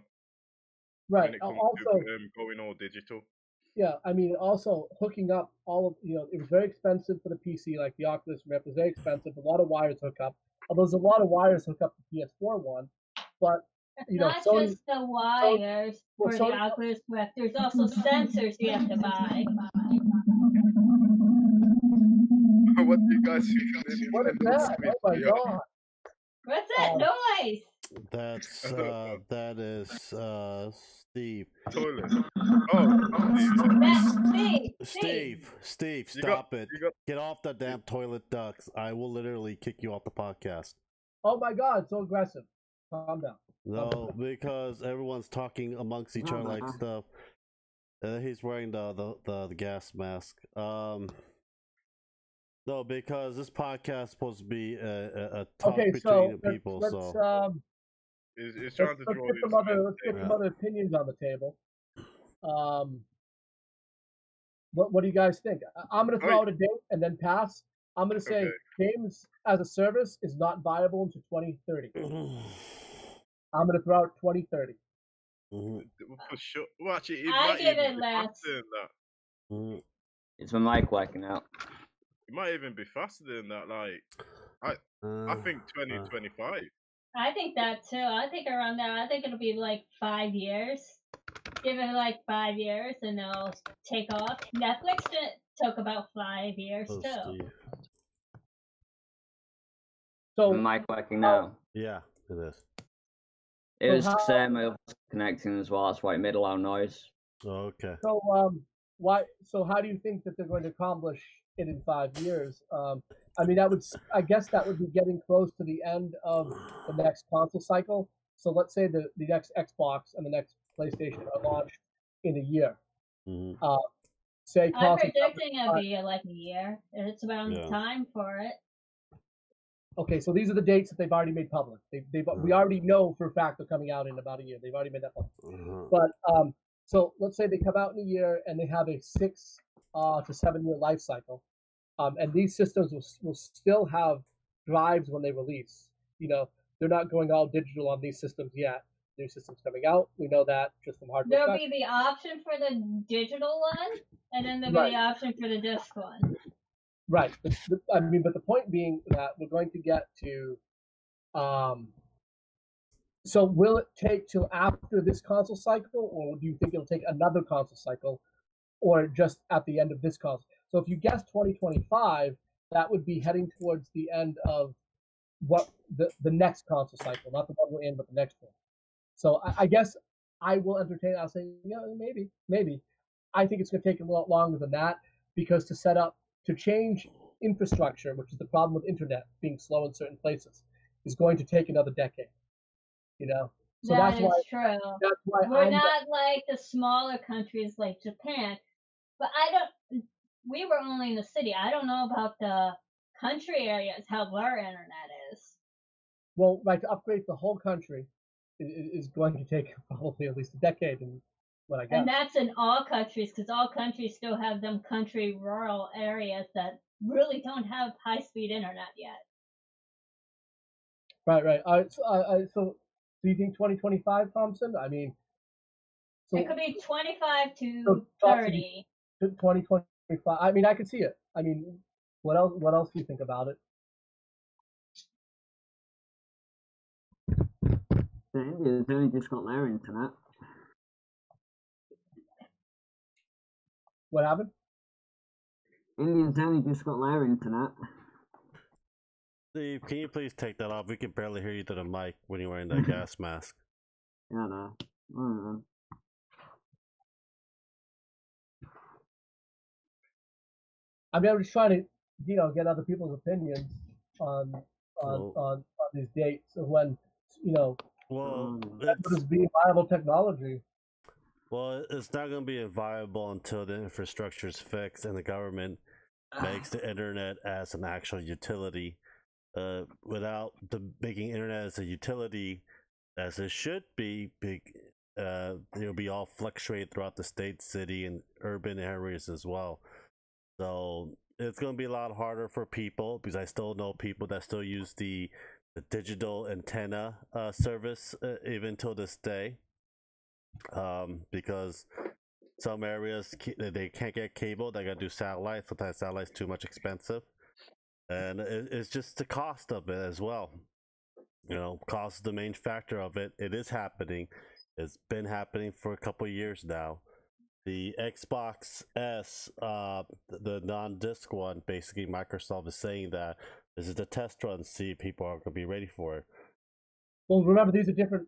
right. when it comes Also, to going all digital. yeah, I mean, also hooking up all of it was very expensive for the PC, like the Oculus Rift was very expensive. A lot of wires hook up. Although there's a lot of wires hook up the PS4 one, but It's you know, not Sony, just the wires well, for the Sony- Oculus Rift. There's also sensors you have to buy. What do you guys think of the what is Nintendo that? Switch Oh my VR? god! What's that noise? That is Steve. Toilet. Oh, That's Steve, You stop got- it. you got- Get off the damn toilet ducks. I will literally kick you off the podcast. Oh my god! So aggressive. Calm down. No, because everyone's talking amongst each other like stuff. He's wearing the gas mask. No, because this podcast is supposed to be a talk Okay, between so the people. let's It's trying to let's draw get this. let's get some other opinions on the table. What do you guys think? I'm going to throw out a date and then pass. I'm going to say Okay. games as a service is not viable until 2030. I'm going to throw out 2030. For sure. Well, actually, it I might give even it be less. faster than that. Is my mic working out? It might even be faster than that. Like, I think 2025. I think that too. I think around that. I think it'll be like 5 years. Give it like 5 years and it'll take off. Netflix took about 5 years too. Steve. So Is my mic working now? Yeah, it is. It So was how- saying my other connecting as well. That's why it made a loud noise. Okay. So why? So how do you think that they're going to accomplish it in 5 years? I mean, I guess that would be getting close to the end of the next console cycle. So let's say the next Xbox and the next PlayStation are launched in a year. Mhm. Say I'm console. predicting it'll be like a year. It's around Yeah. the time for it. Okay, so these are the dates that they've already made public. We already know for a fact they're coming out in about a year. They've already made that public. But so let's say they come out in a year and they have a 6 to 7 year life cycle, and these systems will still have drives when they release. They're not going all digital on these systems yet. New systems coming out. We know that just from hardware. There'll specs. be the option for the digital one, and then there'll be the option for the disc one. Right. But the point being that we're going to get to. So will it take till after this console cycle, or do you think it'll take another console cycle, or just at the end of this console? So if you guess 2025, that would be heading towards the end of what the next console cycle, not the one we're in, but the next one. So I guess I will entertain. I'll say, yeah, maybe. I think it's going to take a lot longer than that because to change infrastructure, which is the problem with internet being slow in certain places, is going to take another decade. So That that's is why. true. That's why We're I'm not like the smaller countries like Japan, but we were only in the city. I don't know about the country areas how their internet is. well, right, to upgrade the whole country is going to take probably at least a decade, and what I guess. And that's in all countries, because all countries still have them country rural areas that really don't have high-speed internet yet. Right. All right. So do you think 2025, Thompson? I mean, so It could be 25 So, to Thompson, 30. 2025. I mean, I can see it. I mean, what else? What else do you think about it? The Indians only just got their internet. What happened? Indians only just got their internet. Steve, can you please take that off? We can barely hear you through the mic when you're wearing that gas mask. Yeah, no. Mm. I mean, I'm just trying to, get other people's opinions on these dates of when, Well, that would be viable technology. Well, it's not going to be viable until the infrastructure is fixed and the government makes the internet as an actual utility. Without making internet as a utility, as it should be, it'll be all fluctuate throughout the state, city, and urban areas as well. So it's going to be a lot harder for people, because I still know people that still use the digital antenna service even till this day, because some areas they can't get cable, they got to do satellite. Sometimes satellite's too much expensive, and it's just the cost of it as well. Cost is the main factor of it. It is happening. It's been happening for a couple of years now. The Xbox S, the non-disc one, basically Microsoft is saying that this is the test run, see if people are going to be ready for it. Well, remember, these are different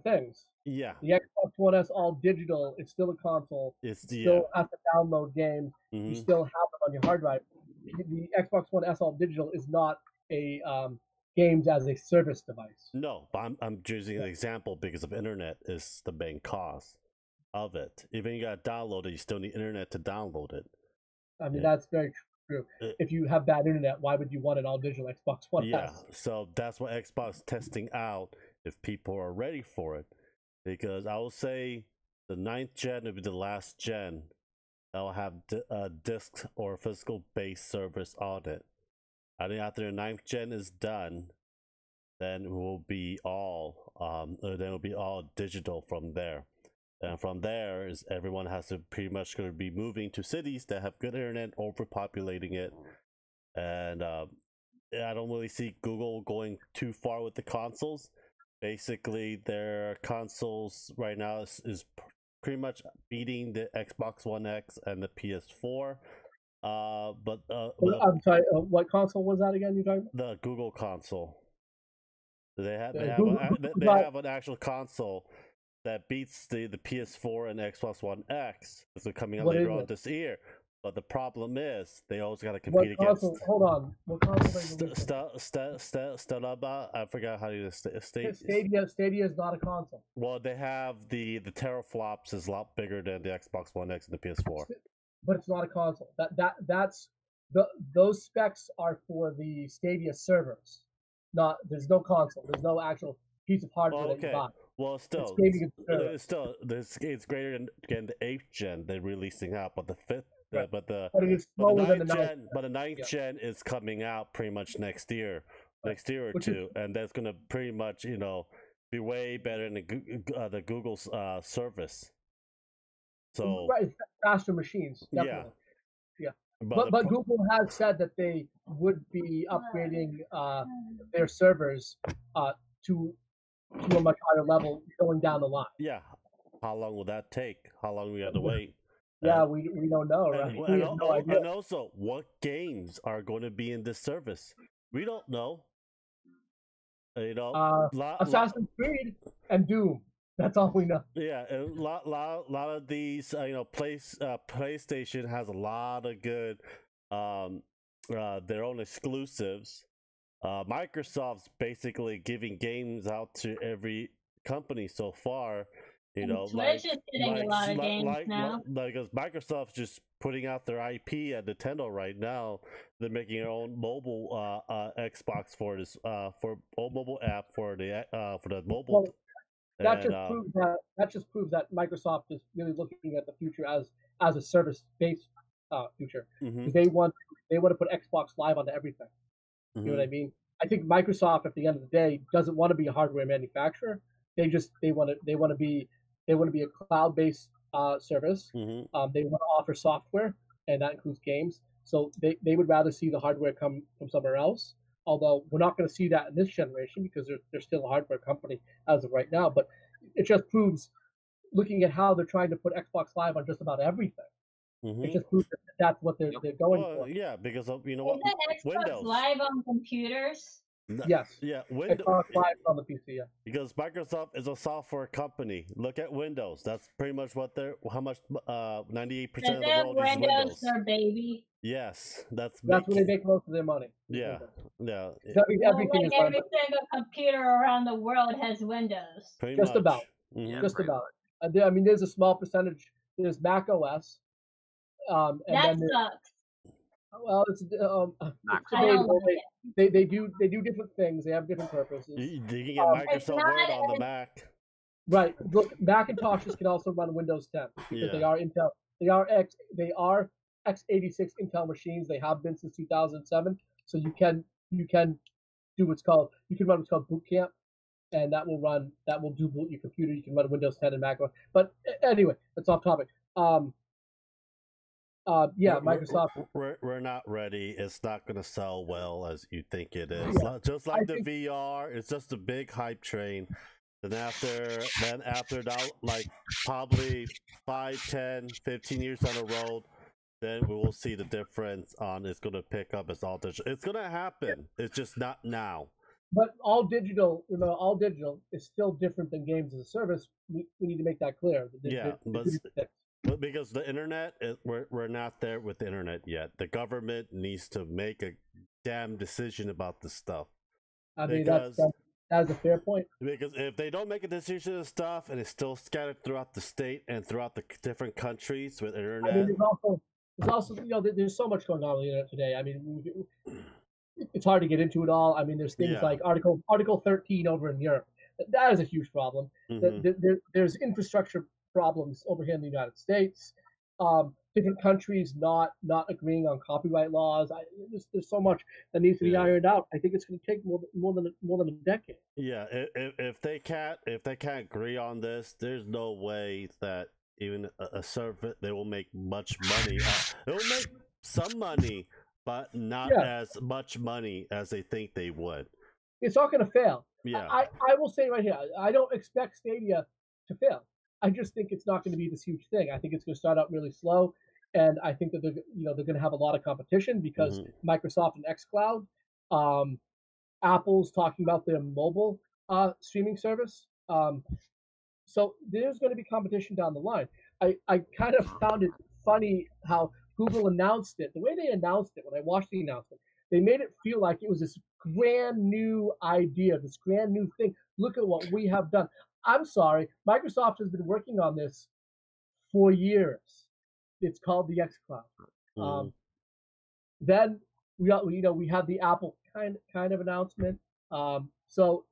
things. Yeah. The Xbox One S all digital. It's still a console. It's still have to download games. Mm-hmm. You still have them on your hard drive. The Xbox One S all digital is not a games as a service device. No, but I'm using an example because of internet is the main cause of it. Even you got to download it, you still need internet to download it. I mean, that's very true. If you have bad internet, why would you want an all digital Xbox One S? Yeah, so that's what Xbox is testing out, if people are ready for it. Because I will say the 9th gen will be the last gen that will have disc or physical based service on it. I think after the 9th gen is done, then it will be all digital from there. And from there is everyone has to pretty much going to be moving to cities that have good internet, overpopulating it. And I don't really see Google going too far with the consoles. Basically, their consoles right now is pretty much beating the Xbox One X and the PS4. I'm sorry, what console was that again? You talking about? The Google console. They have an actual console that beats the PS4 and Xbox One X. This is coming out later on this year. But the problem is they always got to compete against. Hold on. What console I forgot how you Stadia. Stadia is not a console. Well, they have the teraflops is a lot bigger than the Xbox One X and the PS4. But it's not a console. Those specs are for the Stadia servers. There's no console. There's no actual piece of hardware that you buy. Well, it's greater than the 8th gen they're releasing out, but the 5th. Right. But the 9th gen is coming out pretty much next year or two, and that's gonna pretty much be way better than the Google's service. So right, faster machines, definitely. Yeah. But Google has said that they would be upgrading their servers to a much higher level going down the line. Yeah. How long will that take? How long we have to wait? Yeah, we don't know, right? We have no idea. And also, what games are going to be in this service? We don't know. Assassin's Creed and Doom. That's all we know. Yeah, and a lot of these, PlayStation has a lot of good, their own exclusives. Microsoft's basically giving games out to every company so far. Switch is getting a lot of games now. Because Microsoft's just putting out their IP at Nintendo right now. They're making their own mobile Xbox for this mobile app for the mobile. Well, that just proves that Microsoft is really looking at the future as a service-based future. Mm-hmm. They want to put Xbox Live onto everything. Mm-hmm. You know what I mean? I think Microsoft, at the end of the day, doesn't want to be a hardware manufacturer. They want to be a cloud-based service. Mm-hmm. They want to offer software, and that includes games. So they would rather see the hardware come from somewhere else. Although we're not going to see that in this generation because they're still a hardware company as of right now. But it just proves, looking at how they're trying to put Xbox Live on just about everything, mm-hmm. it just proves that that's what they're going for. Yeah, because of Isn't what Xbox Windows Live on computers? Yes. Yeah, Windows. Xbox Live on the PC. Yeah. Because Microsoft is a software company. Look at Windows. That's pretty much what 98% of the world is Windows. Their baby. Yes, that's where they make most of their money. Yeah. Everything is every single computer around the world has Windows. Pretty just much. about. Mm-hmm. Just about. I mean, there's a small percentage. There's Mac OS, and That then sucks. well, it's Mac I don't debatable. like it. They do different things. They have different purposes. You can get It's Microsoft not Word on the as- Mac. Right. Look, Macintoshes can also run Windows 10 because they Yeah. are Intel. They are x86 Intel machines. They have been since 2007. So you can do what's called run what's called Boot Camp, and that will do boot your computer. You can run Windows 10 and Mac. But anyway, that's off topic. Yeah, Microsoft. We're not ready. It's not going to sell well as you think it is. Yeah, Just like I the think- VR, it's just a big hype train. Then after that, like probably 5, 10, 15 years down the road, then we will see the difference on it's going to pick up. It's all digital. It's going to happen. It's just not now. But all digital, all digital is still different than games as a service. We need to make that clear. But because the internet, we're not there with the internet yet. The government needs to make a damn decision about this stuff. I mean, that's a fair point. Because if they don't make a decision and stuff, and it's still scattered throughout the state and throughout the different countries with internet. I mean, there's also there's so much going on the internet today. I mean, it's hard to get into it all. I mean, there's things like Article 13 over in Europe. That is a huge problem. There's infrastructure problems over here in the United States. Different countries not agreeing on copyright laws. There's so much that needs to be ironed out. I think it's going to take more than a decade. Yeah, if they can't agree on this, there's no way that even a server they will make much money. It will make some money, but not as much money as they think they would. It's all going to fail. Yeah, I will say right here, I don't expect Stadia to fail. I just think it's not going to be this huge thing. I think it's going to start out really slow, and I think that they're going to have a lot of competition because Microsoft and xCloud, Apple's talking about their mobile streaming service. So there's going to be competition down the line. I kind of found it funny how Google announced it. The way they announced it, when I watched the announcement, they made it feel like it was this grand new idea, this grand new thing. Look at what we have done. I'm sorry, Microsoft has been working on this for years. It's called the xCloud. Then we had the Apple kind of announcement. So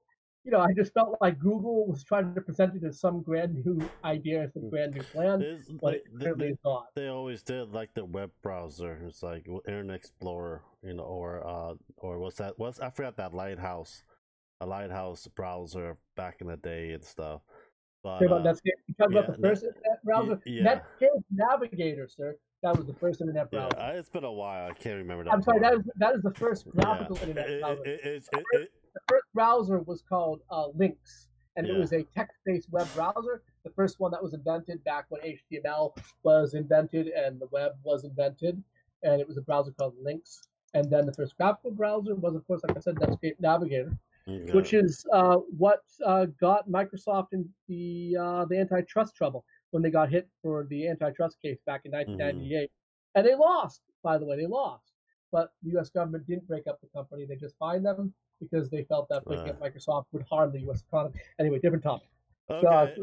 I just felt like Google was trying to present it as some grand new idea, some grand new plan, but it clearly is not. They always did like the web browser. It's like Internet Explorer, or what's that? I forgot that Lighthouse. A Lighthouse browser back in the day and stuff. But you talking about the first internet browser? Netscape Navigator, sir. That was the first internet browser. Yeah, it's been a while. I can't remember that. I'm sorry. That is the first graphical internet browser. The first browser was called Lynx, and it was a text-based web browser. The first one that was invented back when HTML was invented and the web was invented, and it was a browser called Lynx. And then the first graphical browser was, of course, like I said, Netscape Navigator. Which is what got Microsoft in the antitrust trouble when they got hit for the antitrust case back in 1998. And they lost, by the way, But the U.S. government didn't break up the company. They just fined them because they felt that breaking up Microsoft would harm the U.S. economy. Anyway, different topic. Okay,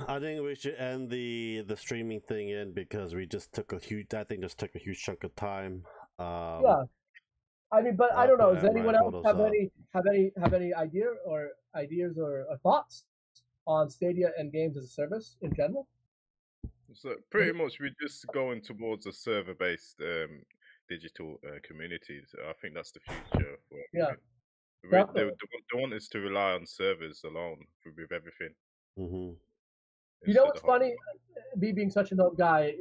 I think we should end the streaming thing in because we just took a huge chunk of time. I mean, but I don't know. Does anyone else have any ideas or thoughts on Stadia and games as a service in general? So pretty much we're just going towards a server-based digital community. So I think that's the future. They want us to rely on servers alone with everything. You know what's funny? Me being such an old guy,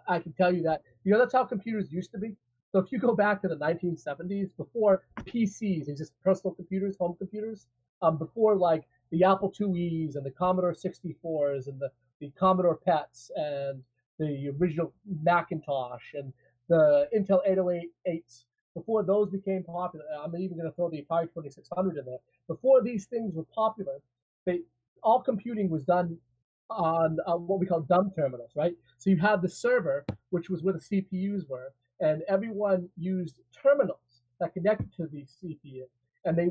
I can tell you that. That's how computers used to be. So if you go back to the 1970s, before PCs, these just personal computers, home computers, before like the Apple IIes and the Commodore 64s and the Commodore PETs and the original Macintosh and the Intel 808s, before those became popular, I'm even going to throw the Atari 2600 in there. Before these things were popular, all computing was done on what we call dumb terminals, right? So you had the server, which was where the CPUs were, and everyone used terminals that connected to the CPU. And they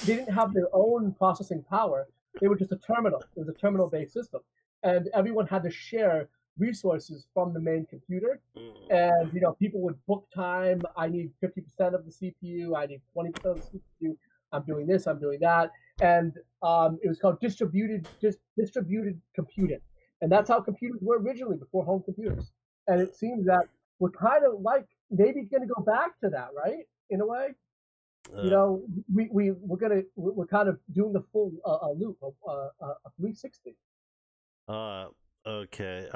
didn't have their own processing power. They were just a terminal. It was a terminal-based system. and everyone had to share resources from the main computer. And people would book time. I need 50% of the CPU. I need 20% of the CPU. I'm doing this. I'm doing that. And it was called distributed computing. And that's how computers were originally before home computers. And it seems that we're kind of like maybe going to go back to that, right? In a way, we're kind of doing the full loop of a 360. Okay.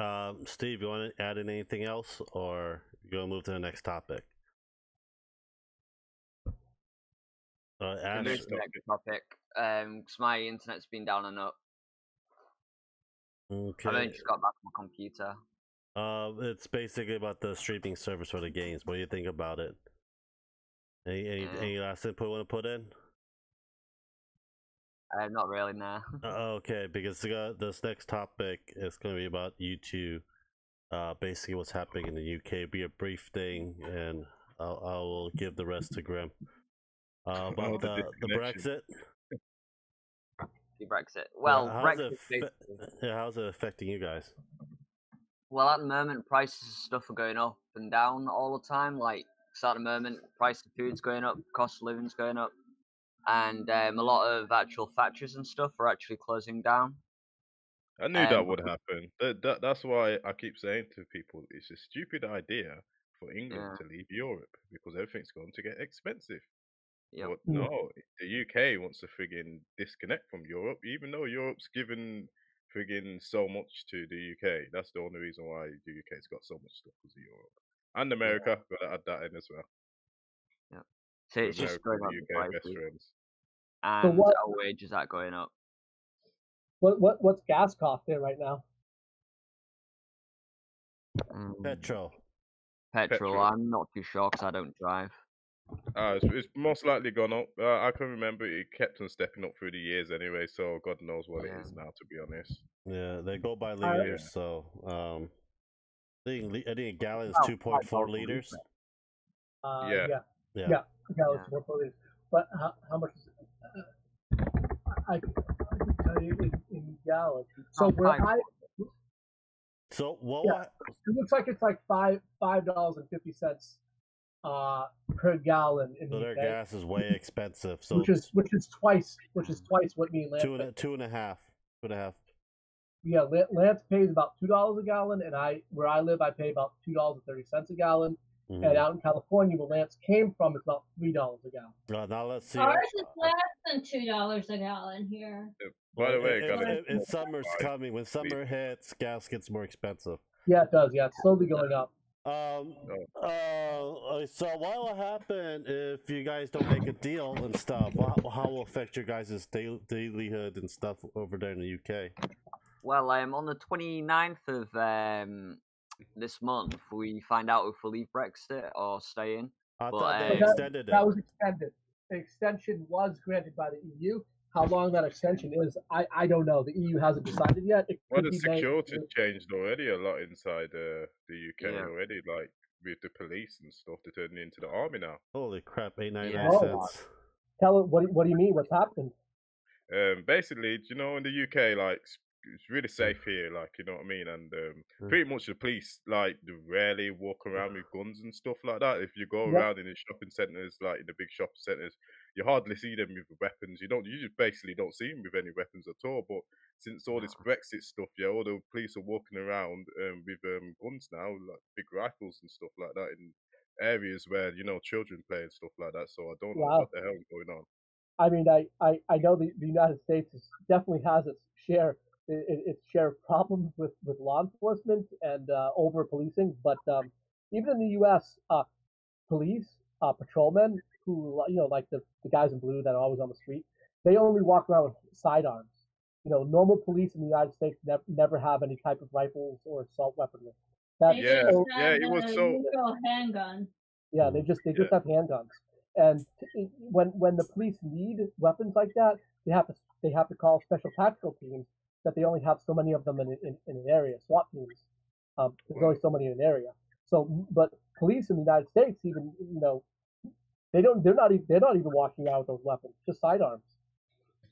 Steve, you want to add in anything else, or you gonna move to the next topic? Ash. Move to the next topic. Because my internet's been down and up. Okay. I've only just got back to my computer. It's basically about the streaming service for the games. What do you think about it? Any last input you want to put in? Not really, nah. Okay, because this next topic is going to be about YouTube. Basically, what's happening in the UK. Be a brief thing, and I will give the rest to Grim. About the Brexit. The Brexit. Well, how's it affecting you guys? Well, at the moment, prices of stuff are going up and down all the time. Like, so at the moment, price of food's going up, cost of living's going up, and a lot of actual factories and stuff are actually closing down. I knew that would happen. That's why I keep saying to people, it's a stupid idea for England to leave Europe because everything's going to get expensive. Yep. But no, the UK wants to friggin' disconnect from Europe, even though Europe's given friggin' so much to the UK. That's the only reason why the UK's got so much stuff because of Europe. And America, gotta add that in as well. Yeah. So it's just going up the UK best friends. And so our wages are going up. What's gas cost there right now? Petrol. I'm not too sure because I don't drive. It's most likely gone up. I can remember it kept on stepping up through the years anyway, so God knows what it is now, to be honest. Yeah, they go by liters, so I think a gallon is 2.4 liters. Yeah. Gallon is 2.4 liters. But how much is it? I can tell you in gallons. So it looks like it's like $5.50 per gallon in the UK. Their gas is way expensive. So which is twice what me and Lance two and a half. Yeah, Lance pays about $2 a gallon, and where I live, I pay about $2.30 a gallon. Mm-hmm. And out in California, where Lance came from, it's about $3 a gallon. Now let's see. Ours is less than $2 a gallon here. By the way, if summer's coming, when summer hits, gas gets more expensive. Yeah, it does. Yeah, it's slowly going up. So what will happen if you guys don't make a deal and stuff? How will it affect your guys' dailyhood and stuff over there in the UK? Well, on the 29th of this month, we find out if we'll leave Brexit or stay in. I thought they extended it. That was extended. The extension was granted by the EU. How long that extension is, I don't know. The EU hasn't decided yet. The security's changed already a lot inside the UK already, like with the police and stuff. They're turning into the army now. Holy crap, 8.99 cents. Tell it. What do you mean? What's happened? Basically, in the UK, like it's really safe here, like you know what I mean, and pretty much the police they rarely walk around with guns and stuff like that. If you go around in the shopping centres, like in the big shopping centres, you hardly see them with weapons. You just basically don't see them with any weapons at all. But since all this Brexit stuff, all the police are walking around with guns now, like big rifles and stuff like that in areas where children play and stuff like that. So I don't know what the hell is going on. I mean, I know the United States definitely has its share of problems with law enforcement and over policing, but even in the U.S., police patrolmen who like the guys in blue that are always on the street, they only walk around with sidearms. Normal police in the United States never have any type of rifles or assault weaponry. It was so handgun. Yeah, they just have handguns, and when the police need weapons like that, they have to call special tactical teams. That they only have so many of them in an area, SWAT teams. There's only so many in an area. So, but police in the United States, even they're not even walking out with those weapons, just sidearms.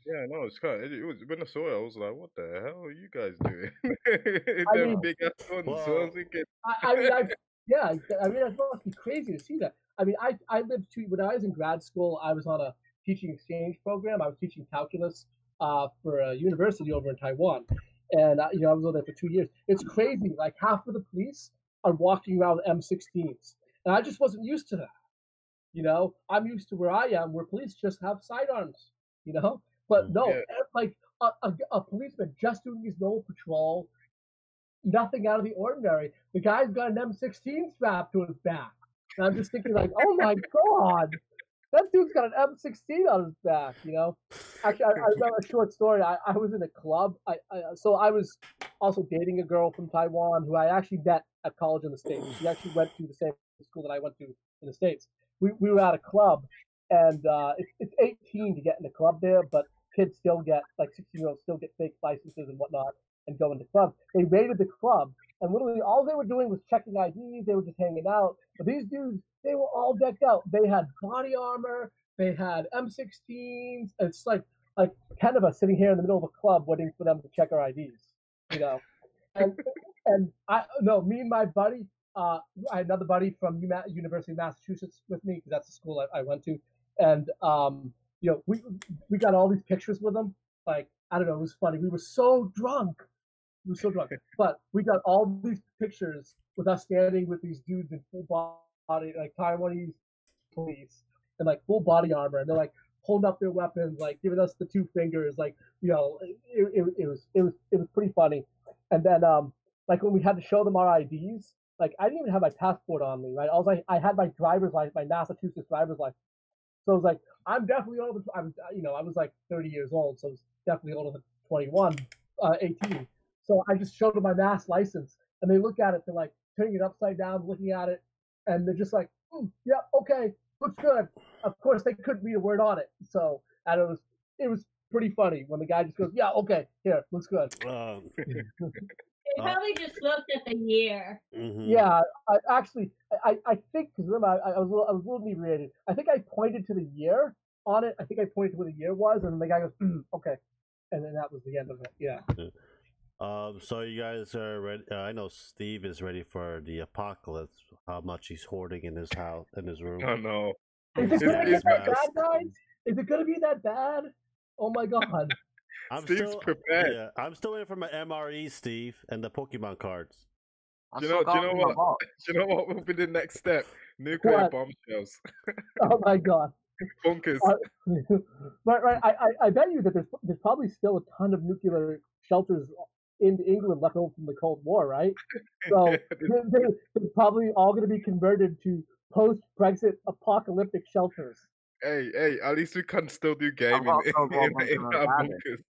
Yeah, no, it's kind of, it was when I saw it, I was like, "What the hell are you guys doing?" I Them mean, big ass guns. So I was Well, thinking, I mean, yeah, I mean, it must be crazy to see that. I mean, I lived when I was in grad school. I was on a teaching exchange program. I was teaching calculus for a university over in Taiwan, and I was over there for 2 years. It's crazy. Like half of the police are walking around with M16s, and I just wasn't used to that. I'm used to where I am, where police just have sidearms. But no, yeah, like a policeman just doing his normal patrol, nothing out of the ordinary. The guy's got an M16 strapped to his back. And I'm just thinking, like, oh my God, that dude's got an M16 on his back, Actually, I remember a short story. I was in a club. So I was also dating a girl from Taiwan who I actually met at college in the States. She actually went to the same school that I went to in the States. We were at a club, and it's 18 to get in the club there, but kids still get, like 16-year-olds still get fake licenses and whatnot and go into clubs. They raided the club, and literally all they were doing was checking IDs. They were just hanging out. But these dudes, they were all decked out. They had body armor. They had M16s. It's like 10 of us sitting here in the middle of a club waiting for them to check our IDs. And me and my buddy, I had another buddy from University of Massachusetts with me because that's the school I went to, and we got all these pictures with them. Like, I don't know, it was funny. We were so drunk. But we got all these pictures with us standing with these dudes in full body, like Taiwanese police, and like full body armor, and they're like holding up their weapons, like giving us the two fingers, like it was pretty funny. And then like when we had to show them our IDs, like I didn't even have my passport on me, right? I had my driver's license, my Massachusetts driver's license. So I was like, I'm definitely older. I was like 30 years old, so I was definitely older than 21, 18. So I just showed them my mass license, and they look at it. They're like turning it upside down, looking at it, and they're just like, "Yeah, okay, looks good." Of course, they couldn't read a word on it, so and it was pretty funny when the guy just goes, "Yeah, okay, here, looks good." They probably just looked at the year. Mm-hmm. Yeah, I think, because remember I was a little inebriated. I think I pointed to the year on it. I think I pointed to what the year was, and the guy goes, "Okay," and then that was the end of it. Yeah. So you guys are ready. I know Steve is ready for the apocalypse. How much he's hoarding in his house, in his room. I know. Is it gonna It's get that bad, guys? Is it gonna be that bad? Oh my God! Steve's prepared. Yeah, I'm still waiting for my MRE, Steve, and the Pokemon cards. Do you know what? Do you know what will be the next step? Nuclear bombshells. Oh my God! Bunkers. Right. I bet you that there's probably still a ton of nuclear shelters in England left over from the Cold War, right? So they're probably all going to be converted to post-Brexit apocalyptic shelters. Hey, at least we can still do gaming in our bunkers.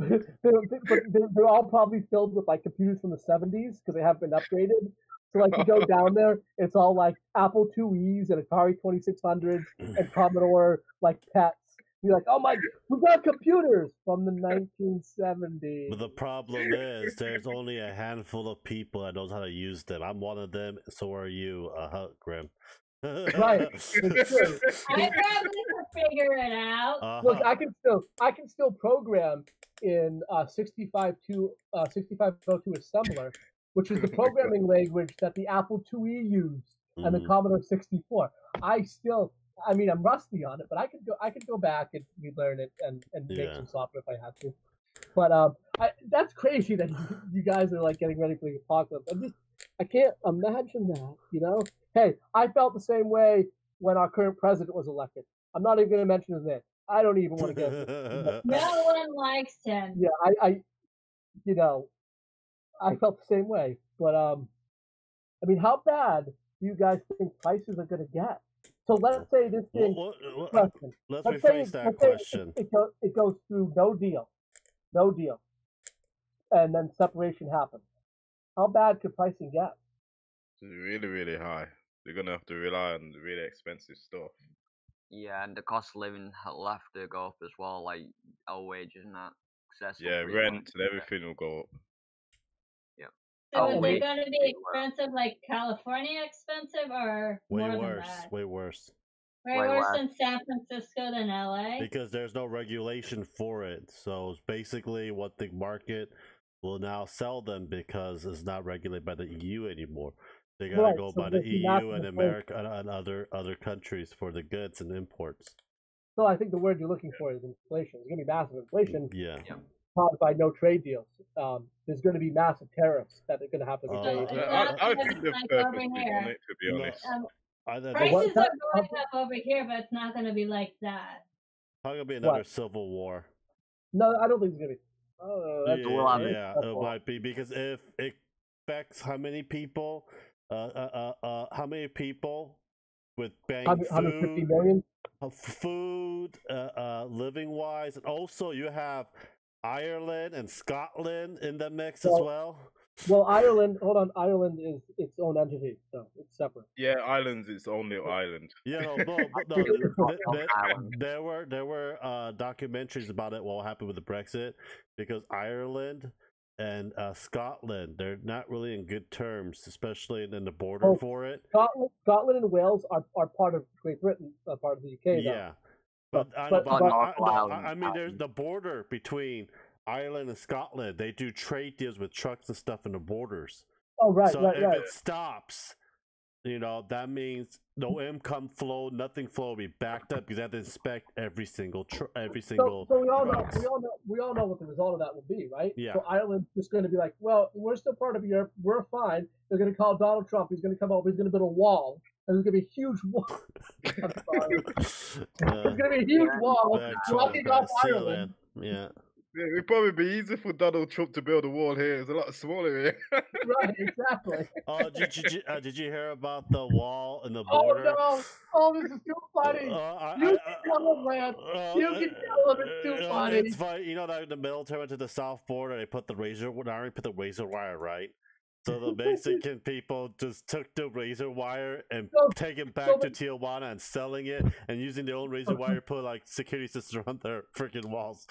They're all probably filled with like computers from the 70s because they haven't been upgraded. So like you go down there, it's all like Apple IIe's and Atari 2600s and Commodore like pets. You're like, oh my, we got computers from the 1970s. But the problem is, there's only a handful of people that knows how to use them. I'm one of them. So are you, Grim. Right. I probably could figure it out. Look, I can still program in 6502 assembler, which is the programming language that the Apple IIe used and the Commodore 64. I'm rusty on it, but I could go back and relearn it and make some software if I had to. But that's crazy that you guys are like getting ready for the apocalypse. I can't imagine that. Hey, I felt the same way when our current president was elected. I'm not even going to mention his name. I don't even want to get it. No one likes him. Yeah, I felt the same way. But how bad do you guys think prices are going to get? So let's say this thing. Let's rephrase that question. It goes through no deal, and then separation happens. How bad could pricing get? It's really, really high. They're gonna have to rely on really expensive stuff. Yeah, and the cost of living will have to go up as well, like our wages and that. Yeah, rent and everything will go up. Yeah. So is it going to be expensive, like California expensive, or way more worse? than that? Way worse. Way Way worse worse. than San Francisco than LA. because there's no regulation for it. So it's basically what the market will now sell them because it's not regulated by the EU anymore. They gotta Right, go so by the there's the EU massive and inflation. America and other countries for the goods and imports. So I think the word you're looking for is inflation. There's going to be massive inflation Yeah. caused by no trade deals. There's going to be massive tariffs that are going to have to be Oh, paid. It's okay. not I gonna think be they've like over purposely here. done it, to be No. honest. Prices that- are going up over here, but it's not gonna be like that. Probably gonna be another What? civil war. No, I don't think it's going to be. Oh, that's, Well, I mean, Yeah, it might be because if it affects how many people, how many people with bang 150 food, million. living wise, and also you have Ireland and Scotland in the mix as So- well. Well, Ireland. Hold on, Ireland is its own entity, so it's separate. Yeah, Ireland's its own little island. Yeah, no, there were documentaries about it. What happened with the Brexit because Ireland and Scotland, they're not really in good terms, especially in the border Oh, for it. Scotland and Wales are part of Great Britain, part of the UK. Though. Yeah, but I, but- know, but- I mean, there's the border between Ireland and Scotland. They do trade deals with trucks and stuff in the borders. Oh, right, So right, if right. it stops, that means no income flow, nothing flow will be backed up because they have to inspect every single So we all know what the result of that will be, right? Yeah. So Ireland's just going to be like, well, we're still part of Europe, we're fine. They're going to call Donald Trump. He's going to come over. He's going to build a wall, and there's going to be a huge wall. I'm sorry. There's going to be a huge wall blocking off Ireland. Yeah. Yeah, it'd probably be easier for Donald Trump to build a wall here. It's a lot smaller here. Right, exactly. Oh, did you hear about the wall and the Oh border? no! Oh, this is too funny. You can tell him, Lance. You can tell him it's too funny. It's funny. You know that the military went to the south border. They put the razor wire, right? So the Mexican people just took the razor wire and take it back to Tijuana and selling it and using their own razor wire, put like security systems around their freaking walls.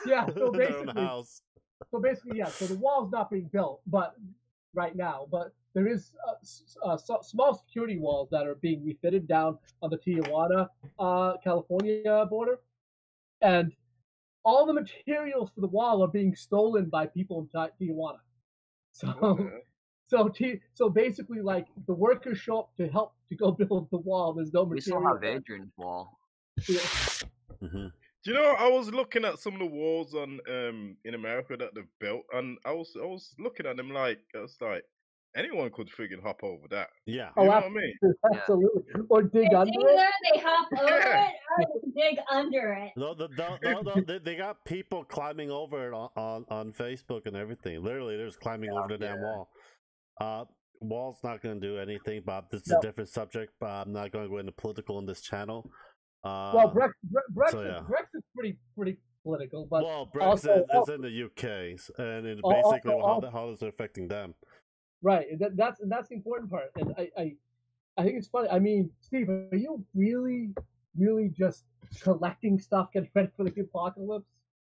Yeah, so their own basically, house. So the wall's not being built, but right now, but there is small security walls that are being refitted down on the Tijuana, California border, and all the materials for the wall are being stolen by people in Tijuana. So basically, like the workers show up to help to go build the wall. There's no We still material. have Adrian's wall. Yeah. Mm-hmm. Do you know? I was looking at some of the walls on in America that they've built, and I was looking at them like I was like, anyone could friggin' hop over that. Yeah. You know what I mean? Absolutely. Or dig It's under either it. they hop over it or they dig under it. No, they got people climbing over it on Facebook and everything. Literally, they're just climbing over the damn wall. Wall's not going to do anything, Bob. This is a different subject, but I'm not going to go into political on this channel. Well, Brexit's pretty political, but Brexit is in the UK, and it's basically how is it affecting them? Right, that's the important part, and I think it's funny. I mean, Steve, are you really just collecting stuff, getting ready for the apocalypse?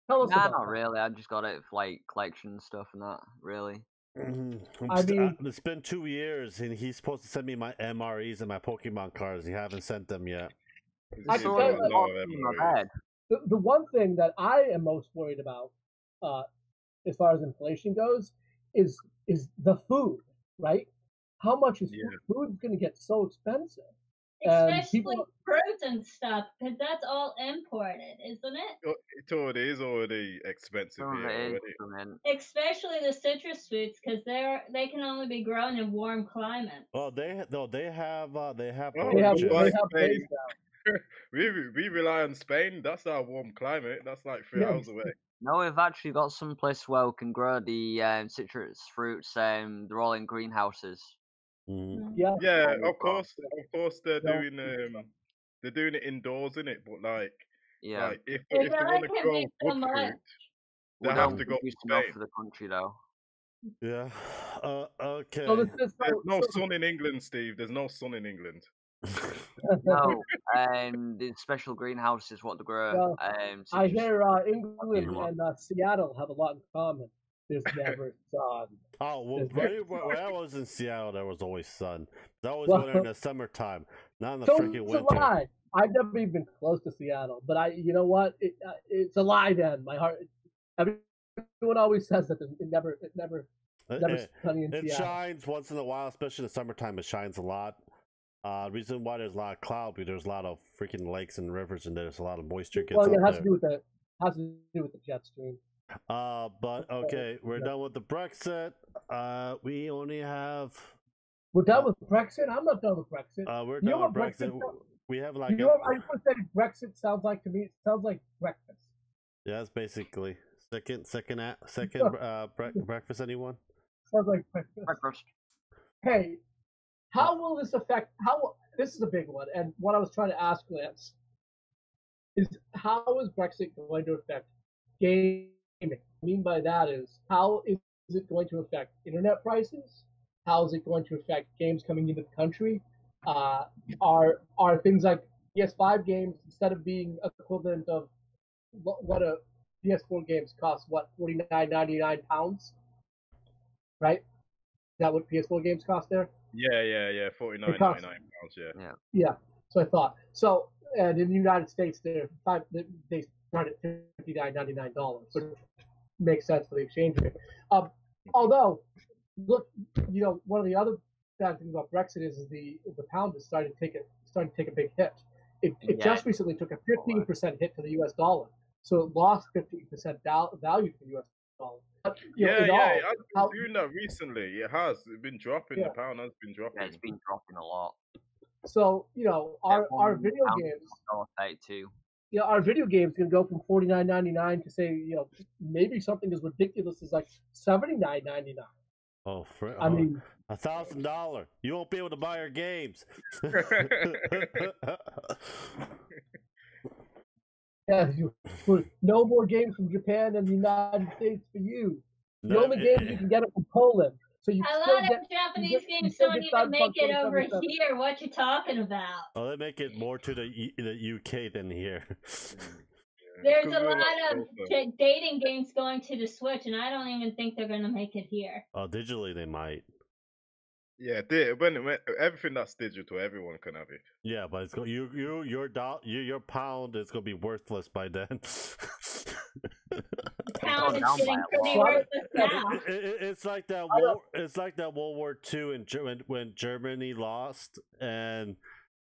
Tell us about Not that. really. I just got it for like collection stuff and that. Really. I mean, it's been 2 years, and he's supposed to send me my MREs and my Pokemon cards. He haven't sent them yet. I can tell you, the one thing that I am most worried about, as far as inflation goes, is the food. Right? How much is food's going to get so expensive? Especially fruits and stuff, because that's all imported, isn't it? It is already expensive here already. Especially the citrus fruits, because they can only be grown in warm climates. Oh, they have Spain. We rely on Spain. That's our warm climate. That's like 3 hours away. No, we've actually got some place where we can grow the citrus fruits. They're all in greenhouses. Mm-hmm. Yeah, of course they're doing it indoors, innit? But like if they want to grow good fruit, they have to go to Spain. For the country though. Yeah. Okay. So there's no sun in England, Steve. There's no sun in England. No, the special greenhouses what to grow. I hear England and Seattle have a lot in common. there's never sun. Oh, well, when I was in Seattle, there was always sun. I always Well, go there in the summertime, not in the so freaking it's a winter. lie. I've never even been close to Seattle, but you know what? It's a lie. Then my heart. Everyone always says that it never sunny in It Seattle. shines once in a while, especially in the summertime. It shines a lot. Reason why there's a lot of cloud because there's a lot of freaking lakes and rivers, and there's a lot of moisture gets Well, up it has there. to do with the jet stream. But okay, we're done with the Brexit. We only have. We're done with Brexit. I'm not done with Brexit. We're You know done with what Brexit. We have like. You know what I just want to say Brexit sounds like to me? It sounds like breakfast. Yeah, it's basically second breakfast. Anyone? Sounds like breakfast. Hey, how will this affect? This is a big one, and what I was trying to ask Lance is how is Brexit going to affect gaming? What I mean by that is how is it going to affect internet prices? How is it going to affect games coming into the country? Are things like PS5 games, instead of being equivalent of what a PS4 games cost, what, £49.99, right? Is that what PS4 games cost there? Yeah, £49.99. Yeah. So I thought. So, and in the United States, they start at $59.99, which makes sense for the exchange rate. Although, look, one of the other bad things about Brexit is the pound is starting to take a big hit. It just recently took a 15% hit to the U.S. dollar, so it lost 15% value to the U.S. dollar. But, I've been doing that recently. It has. It's been dropping. Yeah. The pound has been dropping. Yeah, it's been dropping a lot. So our video games. $32. Yeah, our video games can go from $49.99 to say maybe something as ridiculous as like $79.99. Oh, I mean, $1,000. You won't be able to buy our games. Yeah, no more games from Japan and the United States for you. The only games you can get it from Poland. So you a still lot get of Japanese you games still don't get even make it Cyberpunk over 2077. here. What you talking about? Oh, they make it more to the UK than here. There's a lot of dating games going to the Switch, and I don't even think they're gonna make it here. Oh, digitally they might. Yeah, when everything that's digital, everyone can have it. Yeah, but it's your pound is gonna be worthless by then. Pound is getting pretty worthless now. It's like that. It's like that World War II when Germany lost and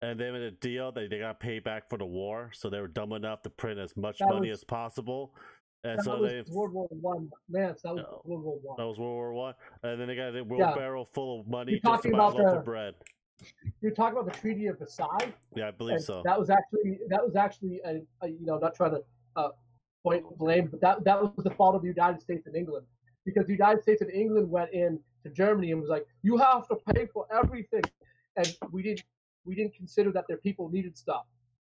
they made a deal they got paid back for the war, so they were dumb enough to print as much money as possible. And that was World War One, Lance. That was World War One. That was World War One, and then they got a barrel full of money You're just to buy a loaf of bread. You're talking about the Treaty of Versailles. Yeah, I believe so. That was actually a not trying to point blame, but that was the fault of the United States and England, because the United States and England went in to Germany and was like, you have to pay for everything, and we didn't consider that their people needed stuff,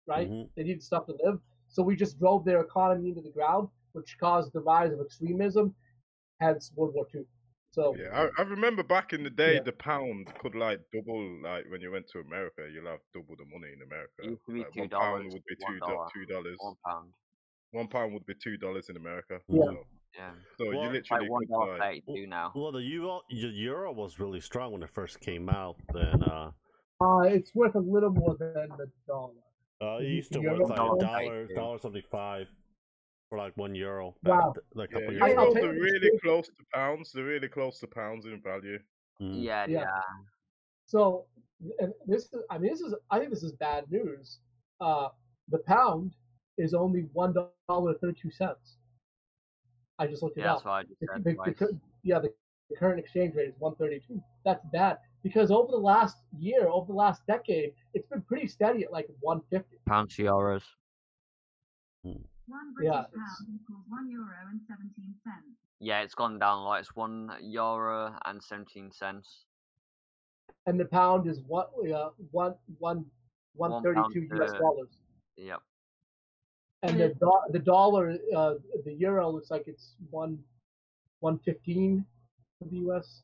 right? Mm-hmm. They needed stuff to live, so we just drove their economy into the ground, which caused the rise of extremism, hence World War II. So yeah, I remember back in the day, the pound could like double. Like when you went to America, you'll have double the money in America. It used to be like $2. £1 would be $2. £1 would be $2 in America. Yeah. So you literally like $1.32 now. Well, the euro was really strong when it first came out. Then it's worth a little more than the dollar. It used to worth like $1.75 for like €1. Wow. Like a couple years ago. They're really close to pounds. They're really close to pounds in value. Mm. Yeah. So, and I think this is bad news. The pound is only $1.32. I just looked it up. That's what I just said. The current exchange rate is 132. That's bad because over the last decade, it's been pretty steady at like 150. Pounds to euros. One British pound equals €1.17. Yeah, it's gone down a lot. It's €1.17. And the pound is $132 US dollars. Yep. And the dollar, the euro looks like it's 115 for the US.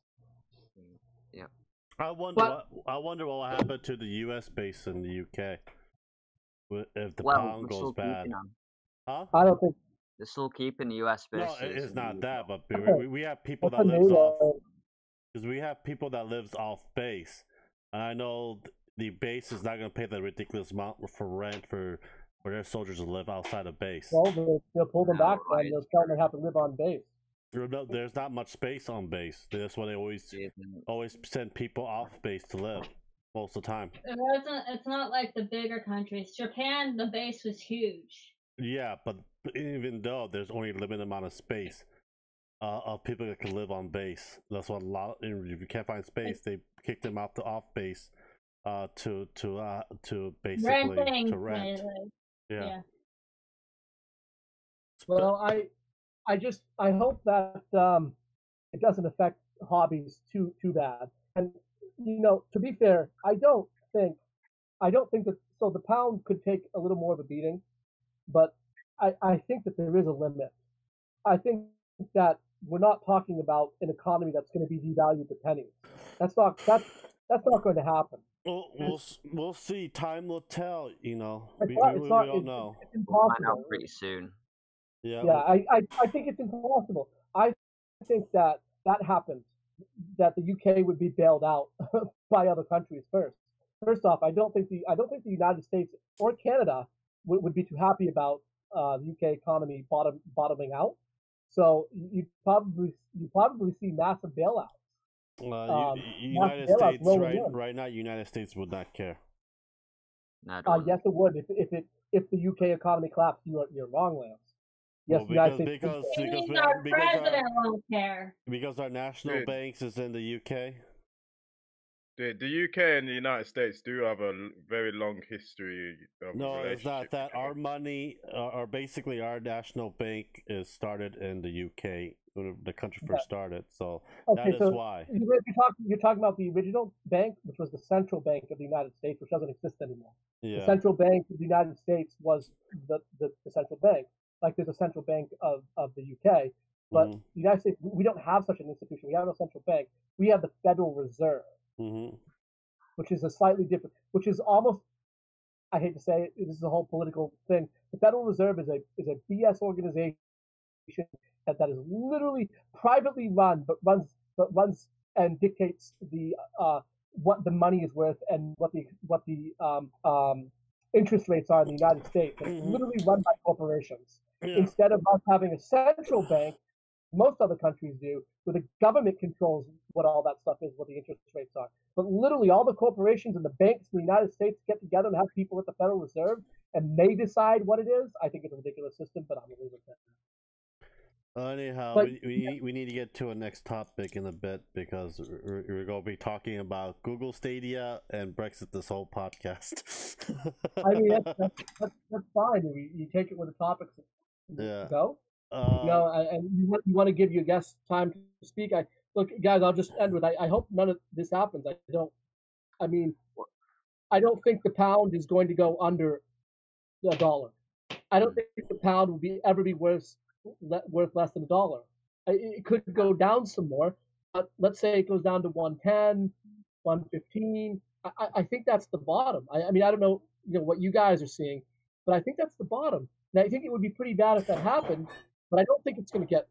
Yeah. I wonder what will happen to the US base in the UK if the pound goes bad. Huh? I don't think They're still keeping the US No, bases. it's not in that, the but we have people What's that the lives name off, of because we have people that lives off base, and I know the base is not going to pay the ridiculous amount for rent for their soldiers to live outside of base. Well, they'll pull them back and they'll tell them they have to live on base. There's not much space on base. That's why they always send people off base to live most of the time. It's not like the bigger countries. Japan, the base was huge. Yeah, but even though there's only a limited amount of space of people that can live on base, that's what a lot. If you can't find space, they kick them out to off base to basically to rent. Yeah. Well, I hope that it doesn't affect hobbies too bad. And to be fair, I don't think that. So the pound could take a little more of a beating, but I think that there is a limit. I think that we're not talking about an economy that's going to be devalued to pennies. That's not going to happen. Well, we'll see. Time will tell. We all know. It's impossible. Find out pretty soon. Yeah. Yeah, I think it's impossible. I think that happens, that the UK would be bailed out by other countries first. First off, I don't think the United States or Canada would be too happy about the UK economy bottoming out. So you probably see massive bailouts. United States right now. United States would not care. Yes, it would. If the UK economy collapsed, you're wrong, Lance. Yes, because our president won't care. Because our national banks is in the UK. The UK and the United States do have a very long history of No, it's not that. together. Our money, basically our national bank is started in the UK when the country first started. So that is why. You're talking about the original bank, which was the central bank of the United States, which doesn't exist anymore. Yeah. The central bank of the United States was the central bank. Like there's a central bank of the UK, but the United States, we don't have such an institution. We have no central bank. We have the Federal Reserve, which is a slightly different, which is almost, I hate to say it, this is a whole political thing. The Federal Reserve is a BS organization that is literally privately run, but runs and dictates the what the money is worth and what the interest rates are in the United States. It's literally run by corporations. Yeah. Instead of us having a central bank, most other countries do, where the government controls what all that stuff is, what the interest rates are. But literally all the corporations and the banks in the United States get together and have people at the Federal Reserve, and they decide what it is. I think it's a ridiculous system, but I'm going to leave it at that. Anyhow, we need to get to a next topic in a bit, because we're going to be talking about Google Stadia and Brexit this whole podcast. I mean, that's fine. You take it with the topics go. And you want to give your guests time to speak. Look, guys, I'll just end with I hope none of this happens. I don't think the pound is going to go under the dollar. I don't think the pound will ever be worth less than $1. It could go down some more, but let's say it goes down to 110, 115. I think that's the bottom. I mean, I don't know, what you guys are seeing, but I think that's the bottom. Now, I think it would be pretty bad if that happened, but I don't think it's going to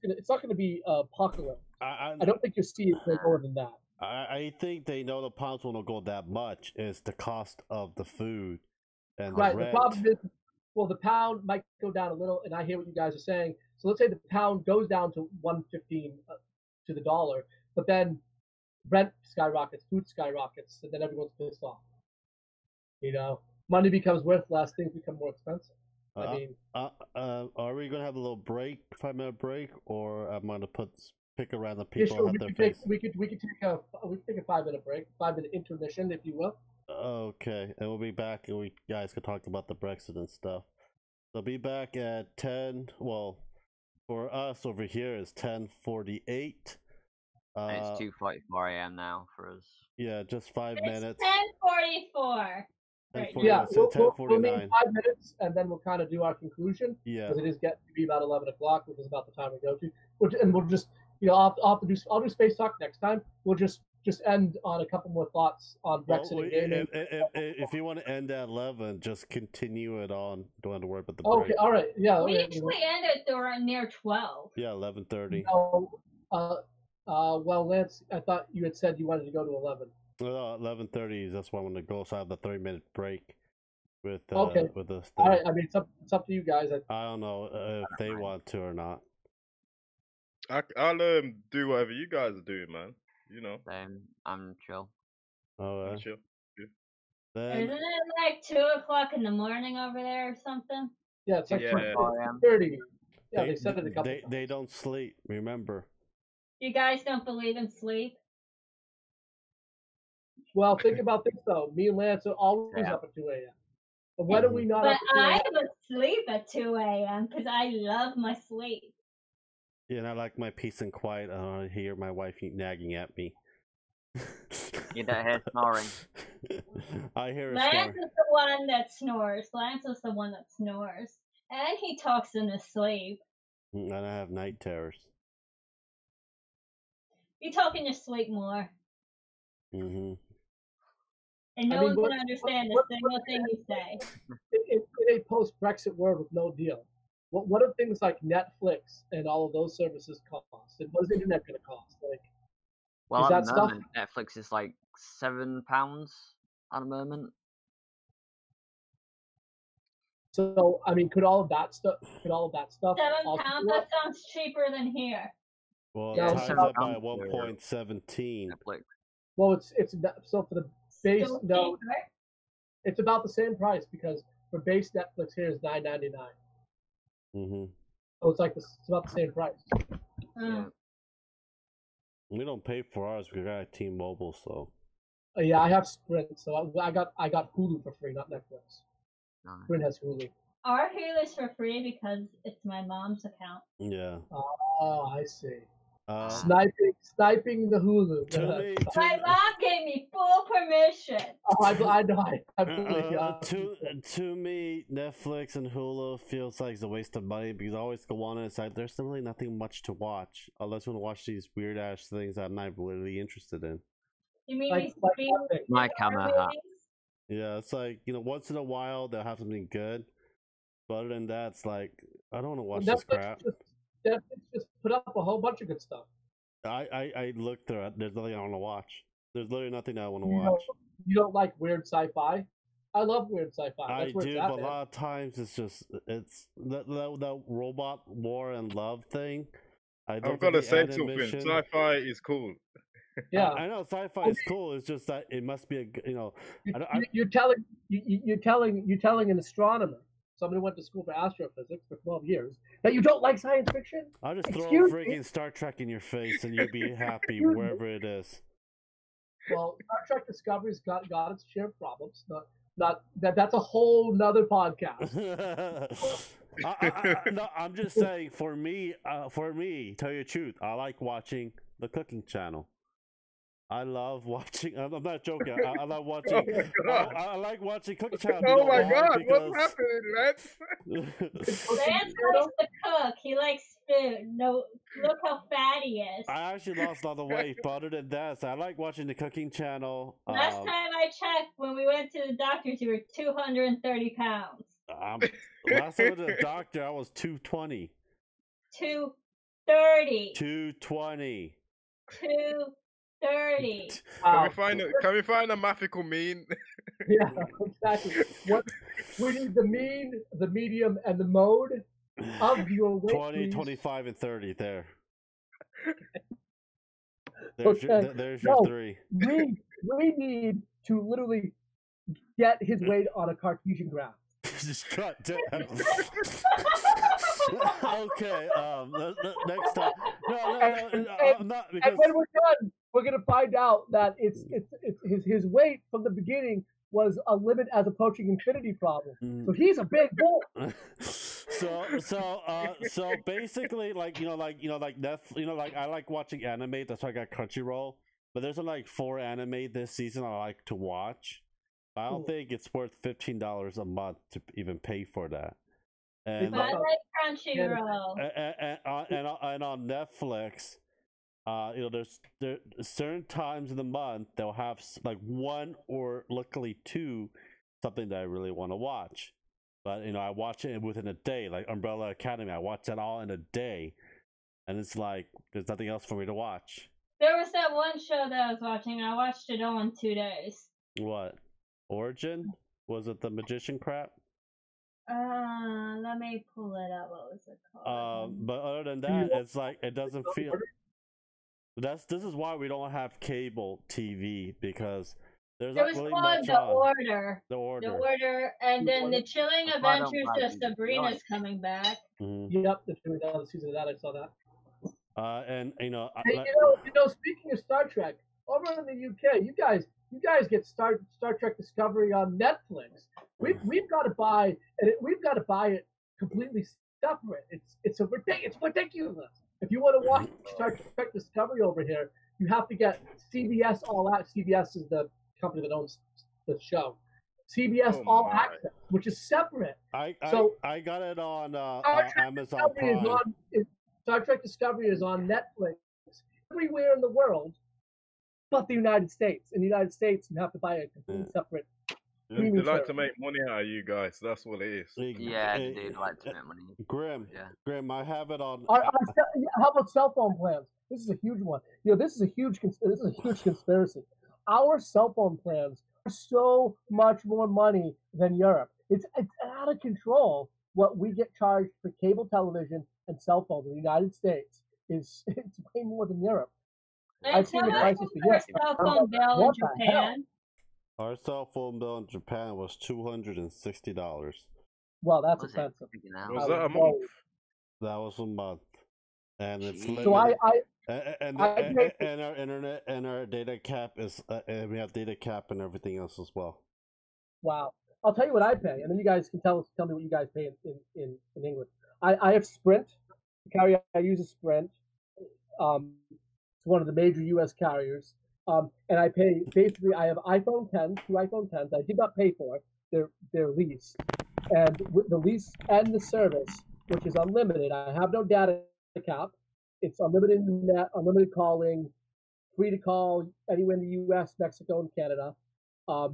it's not going to be popular. I don't think you'll see it go lower than that. I think they know the pounds won't go that much. Is the cost of the food and right. The rent. The problem is, well, the pound might go down a little, and I hear what you guys are saying. So let's say the pound goes down to 115 to the dollar, but then rent skyrockets, food skyrockets, and then everyone's pissed off. Money becomes worth less, things become more expensive. I mean, are we gonna have a little break, 5-minute break, or am I gonna pick around the people? Yeah, sure. We could take a 5-minute break, 5-minute intermission, if you will. Okay, and we'll be back, and we guys can talk about the Brexit and stuff. So be back at 10. Well, for us over here is 10:48. It's 2:44 a.m. now for us. Yeah, just 5 minutes. 10:44. Yeah, we'll need 5 minutes, and then we'll kind of do our conclusion. Yeah, because it is getting to be about 11 o'clock, which is about the time we go to. And we'll just, I'll do Space Talk next time. We'll just just end on a couple more thoughts on Brexit and gaming. If you want to end at 11, just continue it on. Don't have to worry about the Okay, break. all right, yeah. We okay, usually end at near 12. Yeah, 11:30. No, well, Lance, I thought you had said you wanted to go to 11. No, 11:30 is that's why I want to go. So I have the 3-minute break with Okay. with this All thing. right, I mean, it's up to you guys. I don't know if they want to or not. I'll do whatever you guys are doing, man. You know, I'm chill. All I'm right. chill. Then Isn't it like 2:00 in the morning over there or something? Yeah, it's like Yeah. 2:30. Yeah, they said it a couple times. they don't sleep. Remember. You guys don't believe in sleep? Well, think about this though. Me and Lance are always up at 2 a.m. But when are we not But up at 2 I a.m.? would sleep at 2 a.m. because I love my sleep. Yeah, and I like my peace and quiet. I don't hear my wife nagging at me. You don't hear snoring. I hear her Lance snore. is the one that snores. Lance is the one that snores. And he talks in his sleep. And I have night terrors. You talk in your sleep more. Mm-hmm. And no I mean, one what- can understand a what- single thing you say. In a post-Brexit world with no deal, what do things like Netflix and all of those services cost? And what is the internet going to cost? Like, Well, Is at that the stuff- moment, Netflix is like £7 at the moment. so I mean, could all of that stuff? £7, also go that up? sounds cheaper than here. Well, Yeah, times so- that by £7 for 1.17. Netflix. Well, it's so for the base Still no, cheaper. it's about the same price because for base Netflix here is $9.99. Mm-hmm. So it's about the same price. Mm. We don't pay for ours. We got T-Mobile, so. Yeah, I have Sprint, so I got Hulu for free, not Netflix. Nice. Sprint has Hulu. Our Hulu is for free because it's my mom's account. Yeah. Oh, I see. Uh, Sniping the Hulu. My mom gave me full permission. Oh, I know. I believe you. to me, Netflix and Hulu feels like it's a waste of money because I always go on and it's like there's really nothing much to watch unless you want to watch these weird ass things I'm not really interested in. You mean Like these what big thing? My horror camera hat. movies? Yeah, it's like once in a while they'll have something good, but other than that, it's like I don't want to watch this crap. Netflix just put up a whole bunch of good stuff. I looked through it. There's nothing I want to watch. There's literally nothing I want to watch. You don't like weird sci-fi? I love weird sci-fi. I That's where do, it's at, but a man. lot of times it's the robot war and love thing. I've got to say something. Sci-fi is cool. Yeah, I know sci-fi is cool. It's just that it must be you're telling an astronomer, somebody who went to school for astrophysics for 12 years, that you don't like science fiction? I'll just throw Excuse freaking me? Star Trek in your face and you'll be happy Excuse me? wherever it is. Well, Star Trek Discovery's got its share of problems. Not that's a whole nother podcast. No, I'm just saying. For me, tell you the truth, I like watching the cooking channel. I love watching. I'm not joking. I love watching. I like watching cooking channel. Oh my god, what's happening, Lance? Lance likes to cook. He likes food. No, look how fat he is. I actually lost all the weight, but other than that, so I like watching the cooking channel. Last time I checked, when we went to the doctors, you were 230 pounds. Last time I went to the doctor, I was 220. 230. 220. 230. Can we find a mathical mean? Yeah, exactly. We need the mean, the medium, and the mode of your weight. 20, please. 25, and 30. There. Okay. There's No. your three. We need to literally get his weight on a Cartesian graph. Just cut down. Okay. Next time. No. I'm not because. And when we're done, we're gonna find out that it's his weight from the beginning was a limit as approaching infinity problem. So he's a big boy. So basically, like Netflix, like I like watching anime. That's why I got Crunchyroll. But there's like 4 anime this season I like to watch. I don't think it's worth $15 a month to even pay for that. And But I like Crunchyroll. and on Netflix, There certain times in the month they'll have like one or luckily two something that I really want to watch. But I watch it within a day, like Umbrella Academy. I watch that all in a day, and it's like there's nothing else for me to watch. There was that one show that I was watching. I watched it all in 2 days. What? Origin? Was it the magician crap? Let me pull it up. What was it called? But other than that, it's like it doesn't feel. This is why we don't have cable TV, because there's not really much The on. Order. The Order. The Order, and then the Chilling Adventures of Sabrina's coming back. Yep, there's another season of that. I saw that. And speaking of Star Trek, over in the UK, you guys get Star Trek Discovery on Netflix. We've got to buy it. We've got to buy it completely separate. It's ridiculous. If you want to watch Star Trek Discovery over here, you have to get CBS All Access. CBS is the company that owns the show. CBS All Access, which is separate. I got it on Amazon Prime. Star Trek Discovery is on Netflix everywhere in the world, but the United States. In the United States, you have to buy a completely separate. They like to make money out of you guys. That's what it is. Yeah, they do like to make money. Grim, I have it on. How about cell phone plans? This is a huge one. This is a huge conspiracy. Our cell phone plans are so much more money than Europe. It's out of control. What we get charged for cable television and cell phones in the United States it's way more than Europe. I've seen the prices for Europe. Cell phone bill in Japan. Our cell phone bill in Japan was $260. Well, that's expensive. Was that a month? That was a month, and it's limited. So and our internet and our data cap is and we have data cap and everything else as well. Wow. I'll tell you what I pay, and then you guys can tell me what you guys pay in England. I have Sprint. I use a Sprint. It's one of the major U.S. carriers. And I pay, basically, I have iPhone 10, 2 iPhone 10s. I did not pay for it. They're leased. And with the lease and the service, which is unlimited, I have no data cap. It's unlimited net, unlimited calling, free to call anywhere in the U.S., Mexico, and Canada.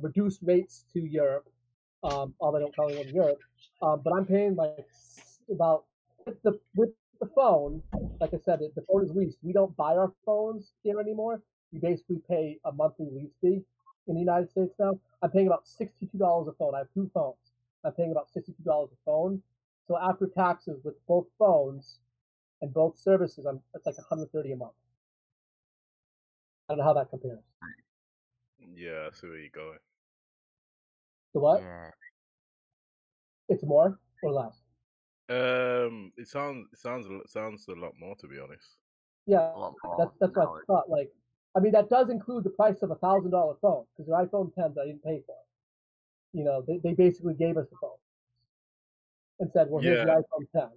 Reduced rates to Europe, although I don't call anyone in Europe. But I'm paying like about, with the phone, like I said, the phone is leased. We don't buy our phones here anymore. You basically pay a monthly lease fee in the United States now. I'm paying about $62 a phone. I have 2 phones. I'm paying about $62 a phone. So after taxes with both phones and both services, it's like $130 a month. I don't know how that compares. Yeah, I see where you're going. So what? Yeah. It's more or less? It sounds a lot more, to be honest. Yeah, that's what I thought. Like, I mean, that does include the price of $1,000 phone, because the iPhone 10s I didn't pay for. They basically gave us the phone and said, "Well, here's the iPhone 10,"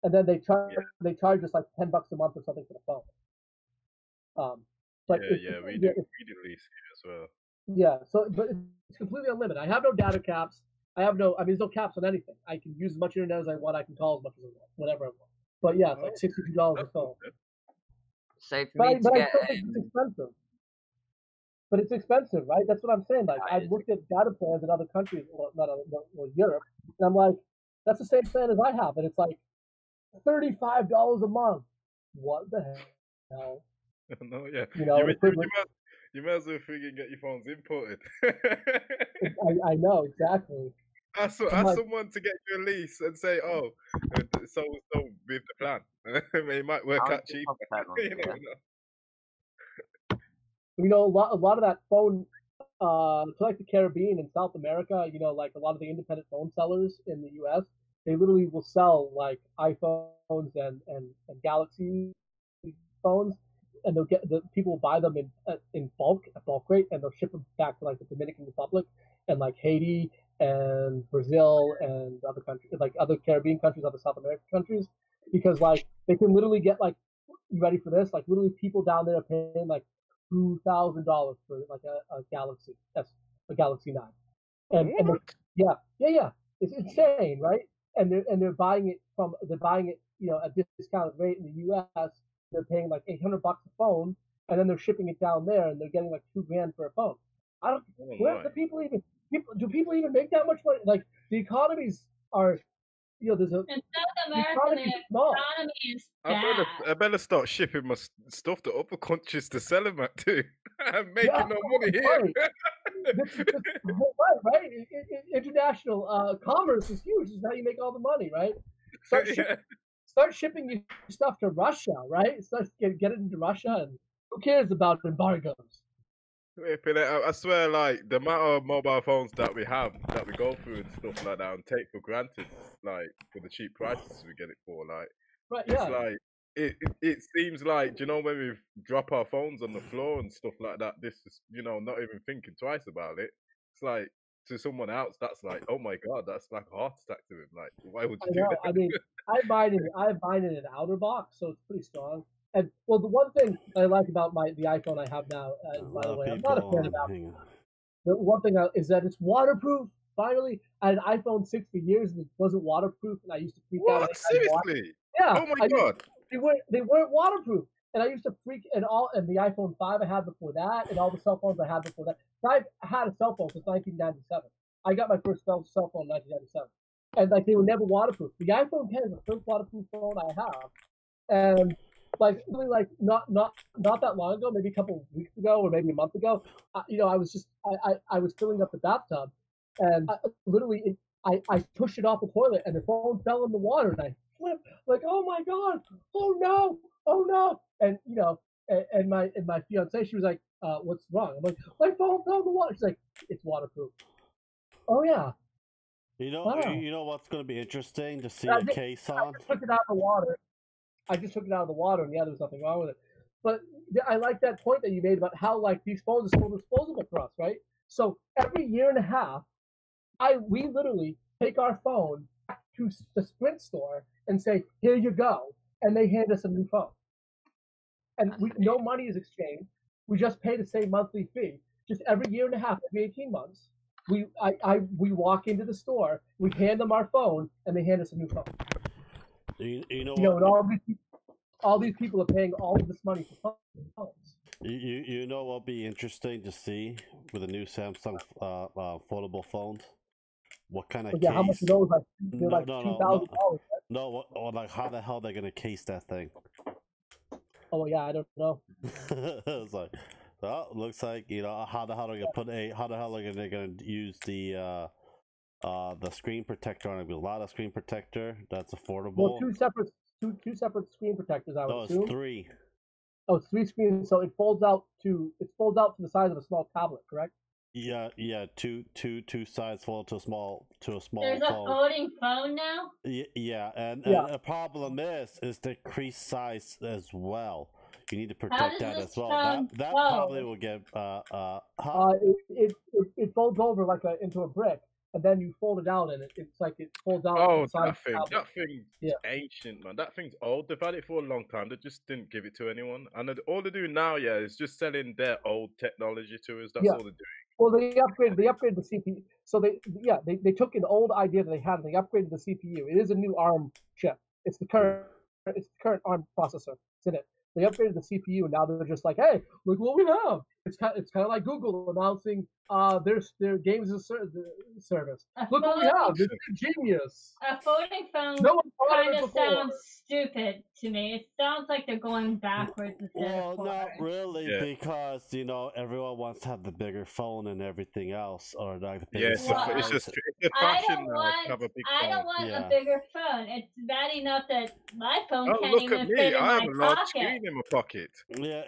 and then they charge us like $10 a month or something for the phone. But we did lease here as well. Yeah, but it's completely unlimited. I have no data caps. There's no caps on anything. I can use as much internet as I want. I can call as much as I want, whatever I want. But yeah, it's like $62 a phone. Save me to get. It's expensive. But it's expensive, right? That's what I'm saying. Like, I've looked at data plans in other countries, Europe, and I'm like, that's the same plan as I have, and it's like $35 a month. What the hell? No, yeah. You might as well freaking get your phones imported. I know, exactly. Ask someone to get you a lease and say, "Oh, so with the plan." It might work out cheaper. A lot of that phone, like the Caribbean and South America, like a lot of the independent phone sellers in the U.S., they literally will sell like iPhones and Galaxy phones, and they'll get the people will buy them in bulk at bulk rate, and they'll ship them back to like the Dominican Republic and like Haiti and Brazil and other countries, like other Caribbean countries, other South American countries, because like they can literally get like, you ready for this? Like literally people down there are paying like $2,000 for like a Galaxy, a Galaxy 9, and yeah, it's insane, right? And they're buying it a discounted rate in the U.S. they're paying like $800 a phone, and then they're shipping it down there, and they're getting like $2,000 for a phone. I don't. Oh Where my. do people even make that much money? Like the economies are, there's a In South the America, economy the is small. economy is I bad. better start shipping my stuff to other countries to sell them at too. I'm making Yeah, no money here. right. This right? International commerce is huge. This is how you make all the money, right? Yeah. Start shipping your stuff to Russia, right? Get it into Russia, and who cares about embargoes? I swear, like the amount of mobile phones that we have, that we go through and stuff like that, and take for granted, like for the cheap prices we get it for, like Right? it's Yeah. like it seems like, do you know, when we drop our phones on the floor and stuff like that, this is, not even thinking twice about it. It's like to someone else, that's like, oh my god, that's like a heart attack to him. Like, why would I you do know. that? I mean, I buy it in an outer box, so it's pretty strong. And well, the one thing I like about the iPhone I have now, A by lot the of way, I'm not a people fan of Apple. hang on. The one thing is that it's waterproof. Finally, I had an iPhone 6 for years and it wasn't waterproof, and I used to freak out. What? Seriously? Yeah. Oh my god. They weren't waterproof, and I used to freak and the iPhone 5 I had before that, and all the cell phones I had before that. I've had a cell phone since 1997. I got my first cell phone in 1997, and like they were never waterproof. The iPhone 10 is the first waterproof phone I have, and like really like not that long ago, maybe a couple of weeks ago or maybe a month ago, I was just I was filling up the bathtub, and I pushed it off the toilet, and the phone fell in the water, and I flipped like, oh my god, oh no, and and my fiance, she was like, what's wrong? I'm like, my phone fell in the water. She's like, it's waterproof. Oh yeah. Wow. You know what's going to be interesting to see I a just- case I on? just took it out of the water. And yeah, there was nothing wrong with it. But I like that point that you made about how like these phones are so disposable for us, right? So every year and a half, we literally take our phone back to the Sprint store and say, "Here you go," and they hand us a new phone. And no money is exchanged. We just pay the same monthly fee. Just every year and a half, every 18 months, we walk into the store, we hand them our phone, and they hand us a new phone. You know And what? all these people are paying all of this money for phones. You know what'll be interesting to see with the new Samsung foldable phones? What kind of But yeah, case? how much are those? Like they're No, like no, $2,000. No, or like how the hell they're gonna case that thing? Oh yeah, I don't know. It's like, well, looks like how the hell are they gonna use the screen protector on it? A lot of screen protector that's affordable. Well, two separate screen protectors, I would No, it's assume. 3. Oh, it's 3 screens, so it folds out to the size of a small tablet, correct? Yeah, two sides fold to a small There's a phone. folding phone now? Yeah, and the problem is the crease size as well. You need to protect that as well. That probably will get It folds over into a brick, and then you fold it out, and it's like it folds out. Oh, the size that thing's ancient, man. That thing's old. They've had it for a long time. They just didn't give it to anyone. And all they do now, is just selling their old technology to us. That's all they're doing. Well, they upgraded the CPU. So they took an old idea that they had, and they upgraded the CPU. It is a new ARM chip. It's the current ARM processor. It's in it. They upgraded the CPU, and now they're just like, hey, look what we have. It's kind of like Google announcing their games as a service. Look what we have. This is genius. A folding phone kind of sounds stupid to me. It sounds like they're going backwards instead of forward. Not really, because everyone wants to have the bigger phone and everything else, or like the bigger it's just it's fashion now to have a big phone. I don't want a bigger phone. It's bad enough that my phone can't look even at me. fit in I my have a large pocket. screen in my pocket. Yeah,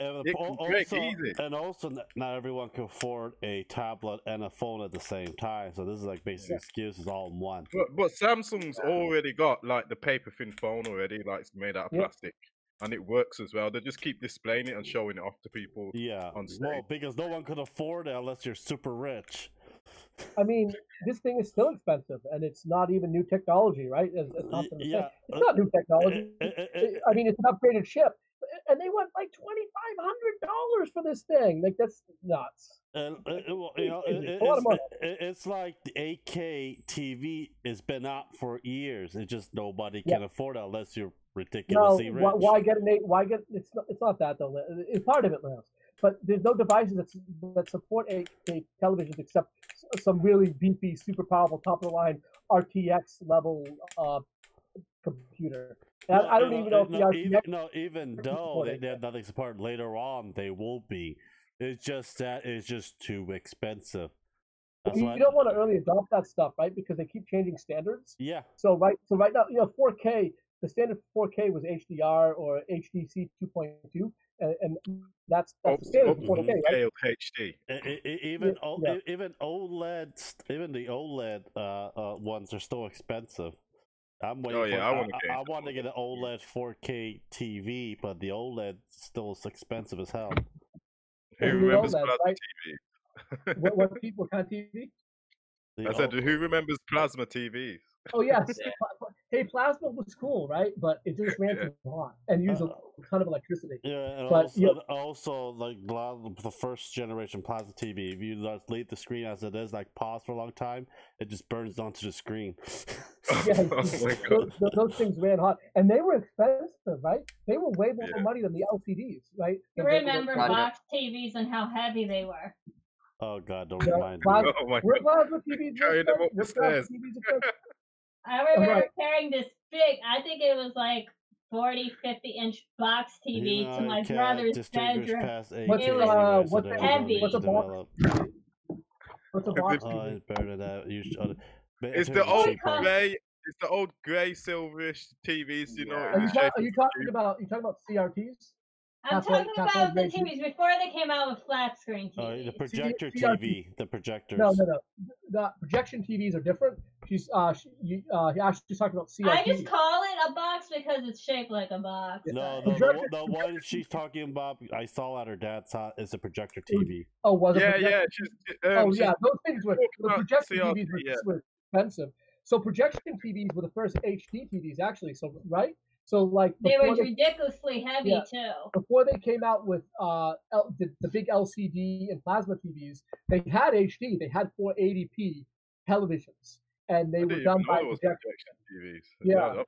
and also not everyone can afford a tablet and a phone at the same time. So this is like basically excuses all in one. But Samsung's already got like the paper thin phone already, like it's made out of plastic, and it works as well. They just keep displaying it and showing it off to people. On stage. Well, because no one could afford it unless you're super rich. I mean, this thing is still expensive, and it's not even new technology, right? It's not new technology. I mean, it's an upgraded chip. and they want like $2,500 for this thing. Like that's nuts. And well, A lot of money. it's like the 8K TV has been out for years. It's just nobody can afford it unless you're ridiculously rich. Why get an 8? Why get it's not that though. It's part of it, Lance. But there's no devices that support 8K televisions except some really beefy, super powerful, top of the line RTX level computer. And I don't even know if the RTX. Even though they have nothing supported later on, they will be. It's just that it's just too expensive. You don't want to early adopt that stuff, right? Because they keep changing standards. Yeah. So right now, 4K. The standard 4K was HDR or HDC 2.2, and that's the standard for 4K, right? HD. Even OLED, even the OLED ones are still expensive. I'm waiting. I want to get an OLED 4K TV, but the OLED still is expensive as hell. Who remembers OLED, plasma right? TV? What kind of TV? I said, who remembers plasma TVs? Oh yes. Hey, plasma was cool, right? But it just ran too hot and used a ton of electricity. Yeah, and but, also like a lot of the first generation plasma TV, if you just leave the screen as it is, like pause for a long time, it just burns onto the screen. Yeah, those things ran hot, and they were expensive, right? They were way more money than the LCDs, right? You remember box TVs and how heavy they were. Oh God, don't remind me. Oh my God. Plasma TVs Carrying them up the stairs. I remember carrying this big, I think it was like 40, 50-inch box TV to my brother's bedroom. What's heavy? What's a box? What's a box TV? It's the old grey. It's the old grey silverish TVs, you know. Are you talking about CRTs? I'm talking about the TVs before they came out with flat screen TVs. The projector TV, the projectors. No. The projection TVs are different. She's talking about CRTs. I just call it a box because it's shaped like a box. No, the one she's talking about, I saw at her dad's house, is a projector TV. Oh, was it? Yeah. Those things were the projection TVs were expensive. So projection TVs were the first HD TVs, actually. So right. So like they were ridiculously heavy too. Before they came out with the big LCD and plasma TVs, they had HD. They had 480p televisions, and they were done by projection TVs. Yeah,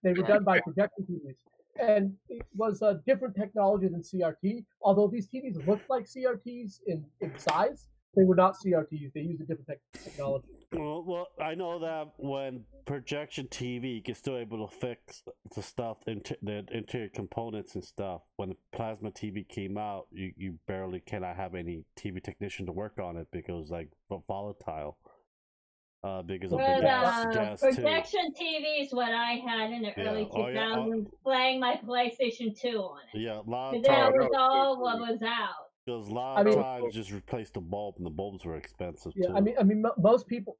they were done by projection TVs, and it was a different technology than CRT. Although these TVs looked like CRTs in size, they were not CRTs. They used a different technology. Well, I know that when projection TV, you're still able to fix the stuff, the interior components and stuff. When the plasma TV came out, you barely cannot have any TV technician to work on it because it was like volatile. Because of the gas projection TV is what I had in the early 2000s, playing my PlayStation 2 on it. Yeah, a lot of that was all what was out. Because a lot of times just replaced the bulb, and the bulbs were expensive too. I mean, most people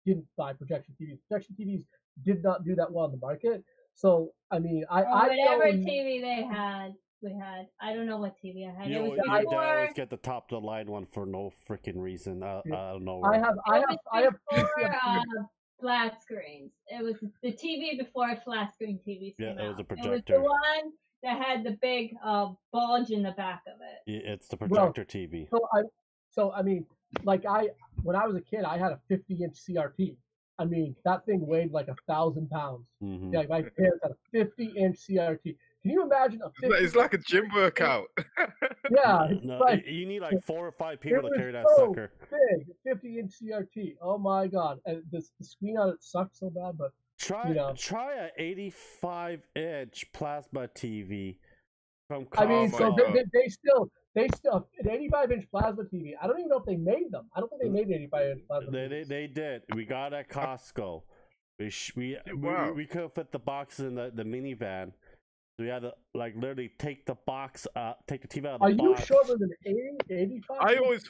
didn't buy projection TVs. Projection TVs did not do that well in the market. So I mean, whatever TV they had, we had. I don't know what TV I had. You it was before... always get the top of the line one for no freaking reason. I don't know. I have flat screens. It was the TV before flat screen TVs came out. It was a projector. It was the one that had the big bulge in the back of it. It's the projector TV. So I mean, like when I was a kid, I had a 50-inch CRT. I mean, that thing weighed like 1,000 pounds. Mm-hmm. Yeah, my parents had a 50-inch CRT. Can you imagine a 50? It's like a gym workout. Yeah, you need like 4 or 5 people to carry that sucker. Big 50-inch CRT. Oh my God! And the screen on it sucked so bad, but. Try an 85-inch plasma TV from. I mean, they still an 85-inch plasma TV. I don't even know if they made them. I don't think they made an 85-inch plasma. They did. We got it at Costco. We couldn't fit the boxes in the minivan. So we had to like literally take the box, take the TV out of the box. Are you sure it was an 85? I always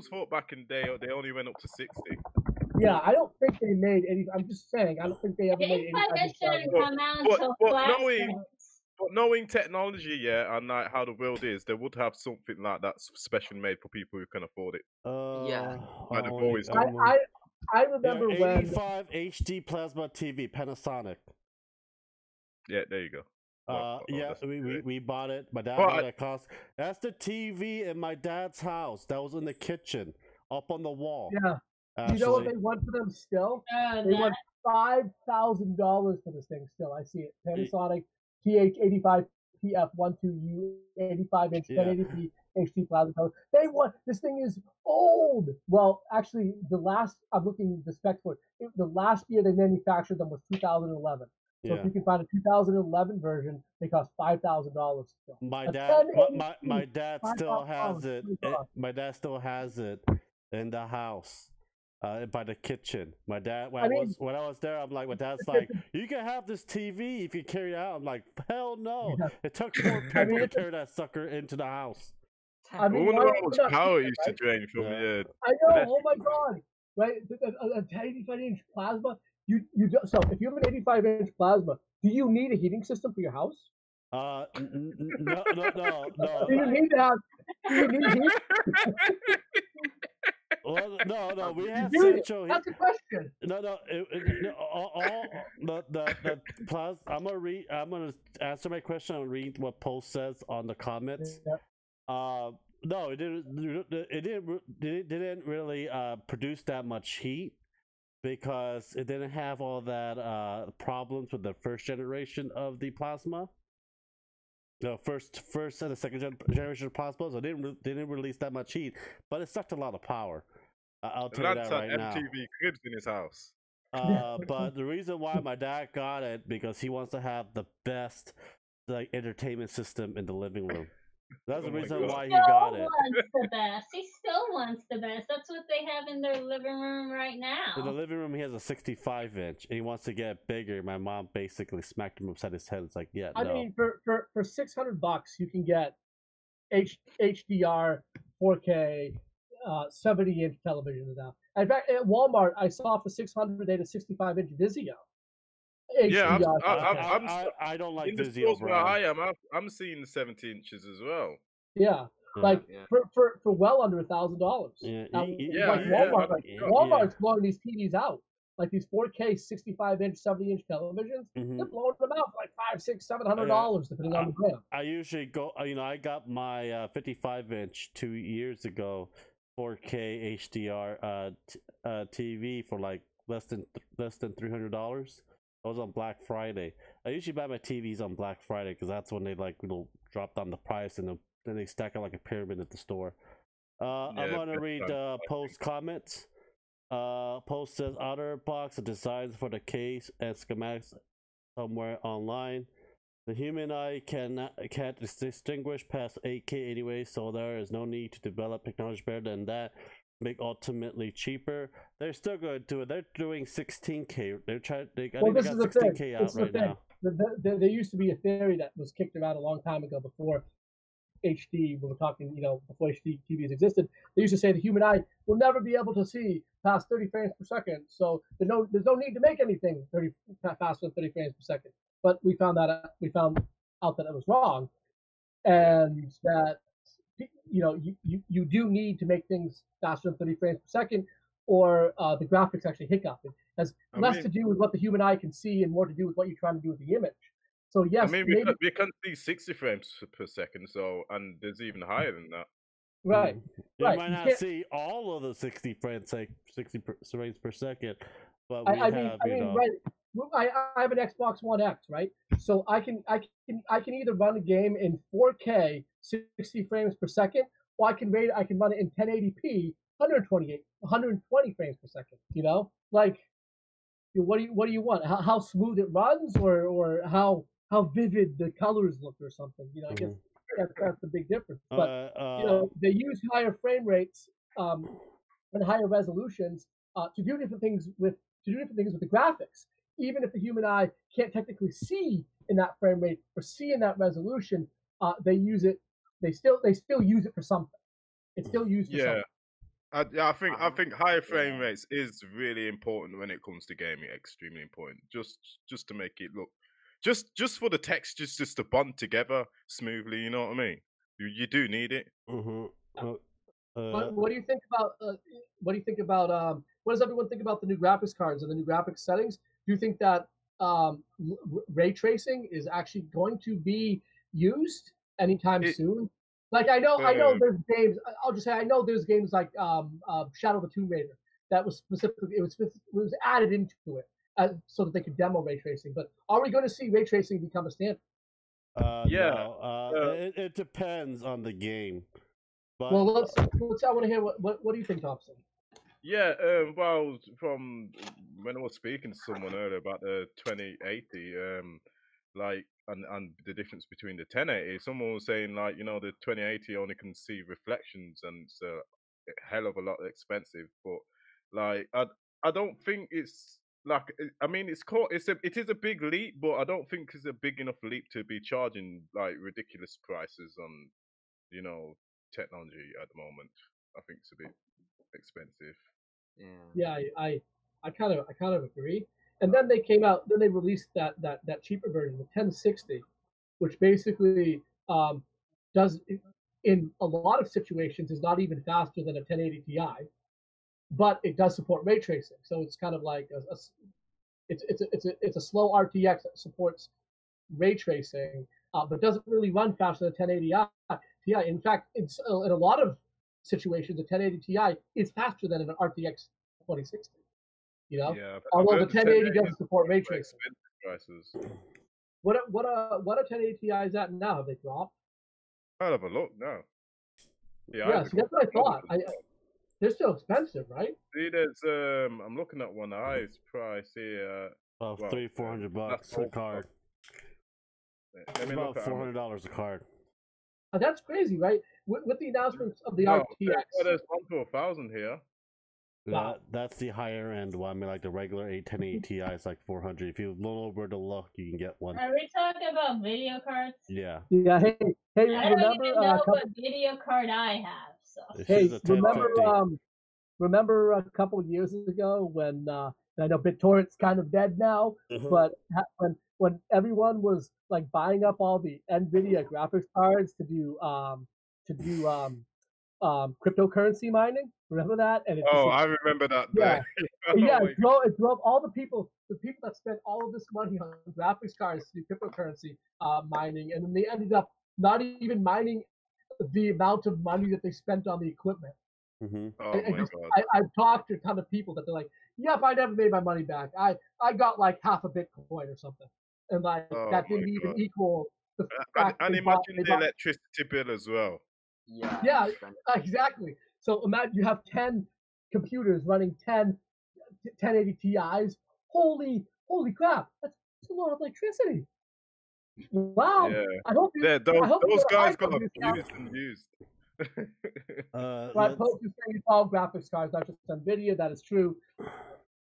thought back in the day they only went up to 60. Yeah, I don't think they made 80. I'm just saying, I don't think they ever made 85. But knowing technology, and like how the world is, they would have something like that special made for people who can afford it. Like they've always done. I remember 85 HD plasma TV, Panasonic. Yeah, there you go. Yeah, that's we great. bought it. My dad But bought it. Cost. That's the TV in my dad's house. That was in the kitchen, up on the wall. Yeah. You know what Actually, they want for them still? Oh, They that. want $5,000 for this thing still. I see it. Panasonic TH85 PF12U 85-inch Yeah. 1080p HD plasma color. They want this thing is old. Well, actually, I'm looking at the specs for it. The last year they manufactured them was 2011. So if Yeah. you can find a 2011 version, they cost $5,000 still. My A dad, 1080p, my dad still has $5,000. it. My dad still has it in the house, by the kitchen. My dad, when I was there, I'm like, my dad's like, you can have this TV if you carry it out. I'm like, hell no! Yeah. It took 4 people to carry that sucker into the house. I wonder why how much not power cheaper, it used to right? drain from Yeah. I know. Oh my god! Right, a 85-inch plasma. So if you have an 85-inch plasma, do you need a heating system for your house? No. Do you need to have? Do you need heat? Well, no. We have Do you? central heat. That's the question. No. All the plus. I'm gonna answer my question and read what Post says on the comments. Yeah. No, it didn't really produce that much heat because it didn't have all that problems with the first generation of the plasma. The first and the second generation of plasma, so they didn't release that much heat, but it sucked a lot of power. I'll tell you that right now. MTV cribs in his house. But the reason why my dad got it because he wants to have the best entertainment system in the living room. That's the reason why he got it. Wants the best. He still wants the best. That's what they have in their living room right now. In the living room, he has a 65-inch, and he wants to get it bigger. My mom basically smacked him upside his head. It's like, yeah, I mean, for $600, you can get HDR 4K 70-inch televisions now. In fact, at Walmart, I saw for $600 they had a 65-inch Vizio. Yeah, I don't like in the Vizio stores where brand. I am. I'm seeing the 70 inches as well. Yeah, like for well under $1,000. Walmart's blowing these TVs out. Like these 4K 65-inch, 70-inch televisions, they're blowing them out for like $500, $600, $700 depending on the brand. I usually go. I got my 55-inch 2 years ago, 4K HDR TV for like less than $300. I was on Black Friday. I usually buy my TVs on Black Friday because that's when they drop down the price and then they stack it like a pyramid at the store. I'm gonna read Post comments. Post says OtterBox and designs for the case and schematics somewhere online. The human eye can't distinguish past 8K anyway, so there is no need to develop technology better than that. Make ultimately cheaper. They're still going to do it. They're doing 16K. They're trying. I think they got 16K out right now. There used to be a theory that was kicked around a long time ago before HD. We were talking, before HD TVs existed. They used to say the human eye will never be able to see past 30 frames per second. So there's no need to make anything faster than 30 frames per second. But we found out that it was wrong, and that you do need to make things faster than 30 frames per second, or the graphics actually hiccup. It has less to do with what the human eye can see and more to do with what you're trying to do with the image. So yes, we can see 60 frames per second, and there's even higher than that. Right. You might not see all of the 60 frames per second, but we I have an Xbox One X, right? So I can either run a game in 4K 60 frames per second, or I can run it in 1080p 120 frames per second. What do you want? How smooth it runs, or how vivid the colors look, or something? I guess that's the big difference. But they use higher frame rates and higher resolutions to do different things with the graphics. Even if the human eye can't technically see in that frame rate or see in that resolution, they use it. They still use it for something. It's still used for something. I think higher frame rates is really important when it comes to gaming. Extremely important. Just to make it look, just for the textures just to bond together smoothly. You know what I mean? You do need it. What do you think about? What does everyone think about the new graphics cards and the new graphics settings? Do you think that ray tracing is actually going to be used anytime soon. Like I know there's games. I'll just say I know there's games like Shadow of the Tomb Raider that was specifically it was added into it so that they could demo ray tracing. But are we going to see ray tracing become a standard? No. It depends on the game. But Well, let's. I want to hear what do you think, Thompson? Yeah, well, from when I was speaking to someone earlier about the 2080, like, and the difference between the 1080, someone was saying, like, the 2080 only can see reflections and it's a hell of a lot expensive. But, like, I don't think it's, like, I mean, it is a big leap, but I don't think it's a big enough leap to be charging, like, ridiculous prices on, technology at the moment. I think it's a bit expensive. Yeah, I kind of agree. And then they came out. Then they released that cheaper version, the 1060, which basically does in a lot of situations is not even faster than a 1080 Ti, but it does support ray tracing. So it's kind of like it's a slow RTX that supports ray tracing, but doesn't really run faster than 1080 Ti. In fact, it's in a lot of situations, a 1080 Ti is faster than an RTX 2060. Yeah, although the 1080 doesn't support ray tracing. Prices. What a 1080 Ti is at now? Have they dropped? I'll have a look now. Yeah, see, that's what I thought. They're still expensive, right? See, there's I'm looking at one highest price here. About $300-400 a card. Let me about look at $400 a card. That's crazy, right? With the announcements of the RTX. There's 1 to 1,000 here. Wow. That's the higher end one. I mean, like the regular 1080 Ti is like 400. If you look over the luck, you can get one. Are we talking about video cards? Yeah. Yeah. Hey, I remember? don't even know what video card I have. So. Hey, remember a couple of years ago when I know BitTorrent's kind of dead now, but when everyone was like buying up all the NVIDIA graphics cards to do cryptocurrency mining. Remember that? And I remember that. Yeah, yeah. It drove all the people that spent all of this money on graphics cards to do cryptocurrency mining, and then they ended up not even mining the amount of money that they spent on the equipment. Mm-hmm. Oh my God! I've talked to a ton of people that they're like, "Yep, I never made my money back. I got like half a Bitcoin or something, and like that didn't even equal the fact." And imagine the electricity bill as well. Yeah, exactly. So imagine you have 10 computers running 10 1080 Ti's. Holy crap! That's a lot of electricity. Wow. Yeah. I hope those guys got abused and used. Right, Pope is saying it's all graphics cards, not just NVIDIA. That is true.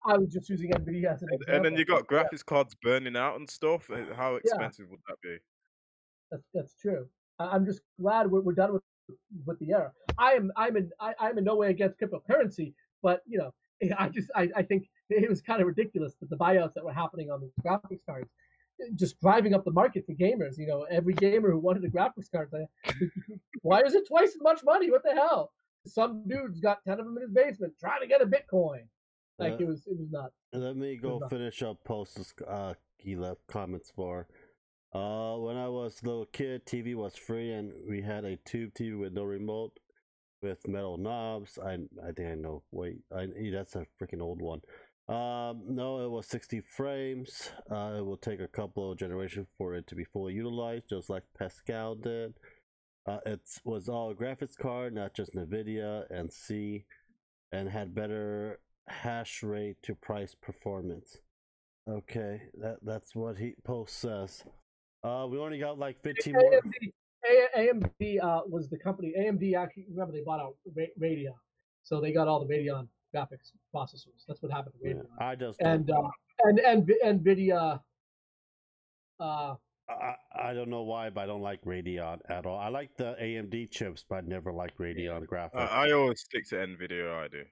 I was just using NVIDIA as an example. And then you got graphics cards burning out and stuff. How expensive would that be? That's true. I'm just glad we're done with the era. I'm in no way against cryptocurrency, but I think it was kind of ridiculous that the buyouts that were happening on the graphics cards just driving up the market for gamers. Every gamer who wanted a graphics card, why is it twice as much money? What the hell? Some dude's got 10 of them in his basement trying to get a Bitcoin. It was nuts. Let me go finish up posts he left comments for. When I was a little kid, TV was free and we had a tube TV with no remote with metal knobs. I think I know. Wait, that's a freaking old one. No, it was 60 frames. It will take a couple of generations for it to be fully utilized, just like Pascal did. It was all graphics card, not just NVIDIA and C, and had better hash rate to price performance. Okay, that's what he post says. We only got like 15 more. AMD was the company. AMD actually, remember, they bought out Radeon, so they got all the Radeon graphics processors. That's what happened to Radeon. Yeah, I just and NVIDIA. I don't know why, but I don't like Radeon at all. I like the AMD chips, but I never like Radeon graphics. I always stick to NVIDIA. I do.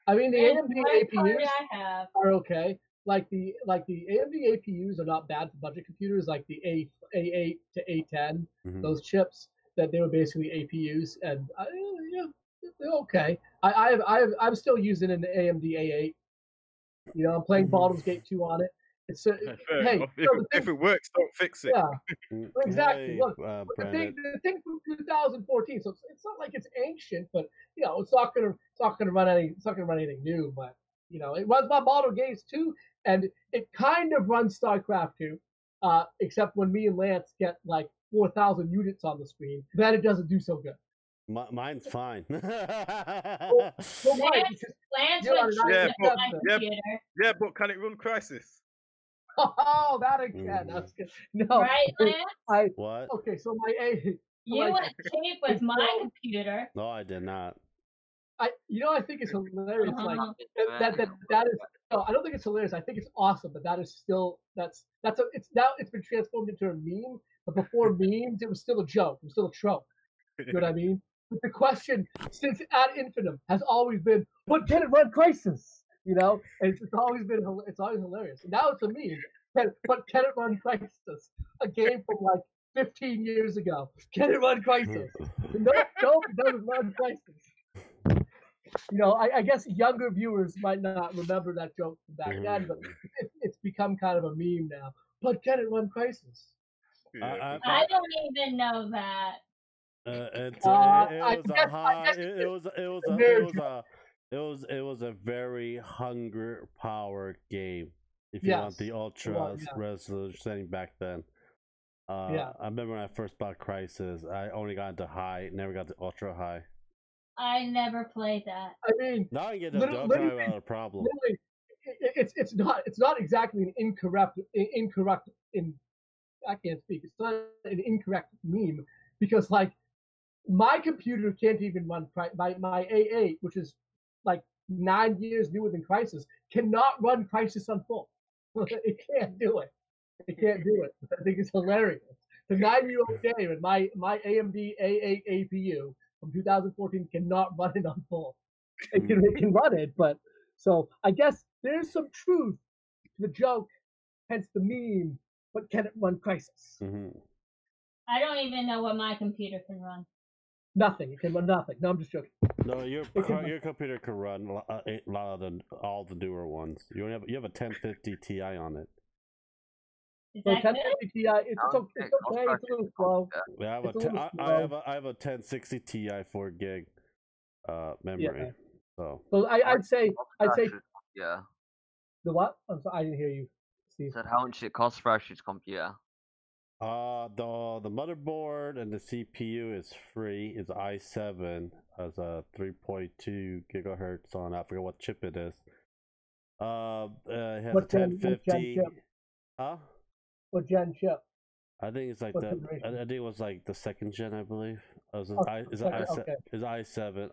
I mean, the AMD APUs are okay. Like the AMD APUs are not bad for budget computers, like the A8 to A10. Those chips that they were basically APUs, and they're okay. I'm still using an AMD A8. I'm playing Baldur's Gate 2 on it. It's Fair hey, enough. so the If thing, it works, don't fix it. yeah, exactly. Hey, Look, the Brandon. thing from 2014. So it's not like it's ancient, but it's not gonna run anything new. But it runs my model games too, and it kind of runs StarCraft 2, except when me and Lance get like 4,000 units on the screen, then it doesn't do so good. Mine's fine. Well, Lance, right, Lance you're on would an choose Yeah, it but on my yeah, computer. yeah, but can it run Crisis? Oh, that again. That's good. No, Right, Lance? What? Okay, so my A. You went cheap with my computer. No, I did not. I think it's hilarious. Like Uh-huh. that is. No, I don't think it's hilarious. I think it's awesome, but that is still it's been transformed into a meme. But before memes, it was still a joke. It was still a trope. You know what I mean? But the question since ad infinitum has always been, "But can it run Crisis?" And it's always hilarious. And now it's a meme. But can it run Crisis? A game from like 15 years ago. Can it run Crisis? No, it doesn't run Crisis. I guess younger viewers might not remember that joke from back then, but it's become kind of a meme now. But can it run Crisis? Yeah, I don't even know that. It was a very hunger power game. If you want the ultra resolution setting back then. I remember when I first bought Crisis, I only got into high, never got to ultra high. I never played that. I mean, now I get the ultra high without a problem. It's not exactly an incorrect I can't speak. It's not an incorrect meme because like my computer can't even run my A8, which is like 9 years newer than Crisis, cannot run Crisis on full. It can't do it. It can't do it. I think it's hilarious. The 9-year-old game and my AMD A8 APU from 2014 cannot run it on full. It can run it, but so I guess there's some truth to the joke, hence the meme. But can it run Crisis? Mm-hmm. I don't even know what my computer can run. Nothing. It can run nothing. No, I'm just joking. No, your computer can run a lot of all the newer ones. You have a 1050 Ti on it. Is that 1050 Ti. It's okay. It's a little slow. Yeah, I have a 1060 Ti 4 gig memory. Yeah. So I'd say yeah. The what? I'm sorry, I didn't hear you, Steve. Said how much it costs for Ash's computer? The motherboard and the CPU is free. It's i7 as a 3.2 gigahertz on. I forget what chip it is. It has a 1050. Huh? What gen chip? I think it's like I think it was like the second gen, I believe. It's i7.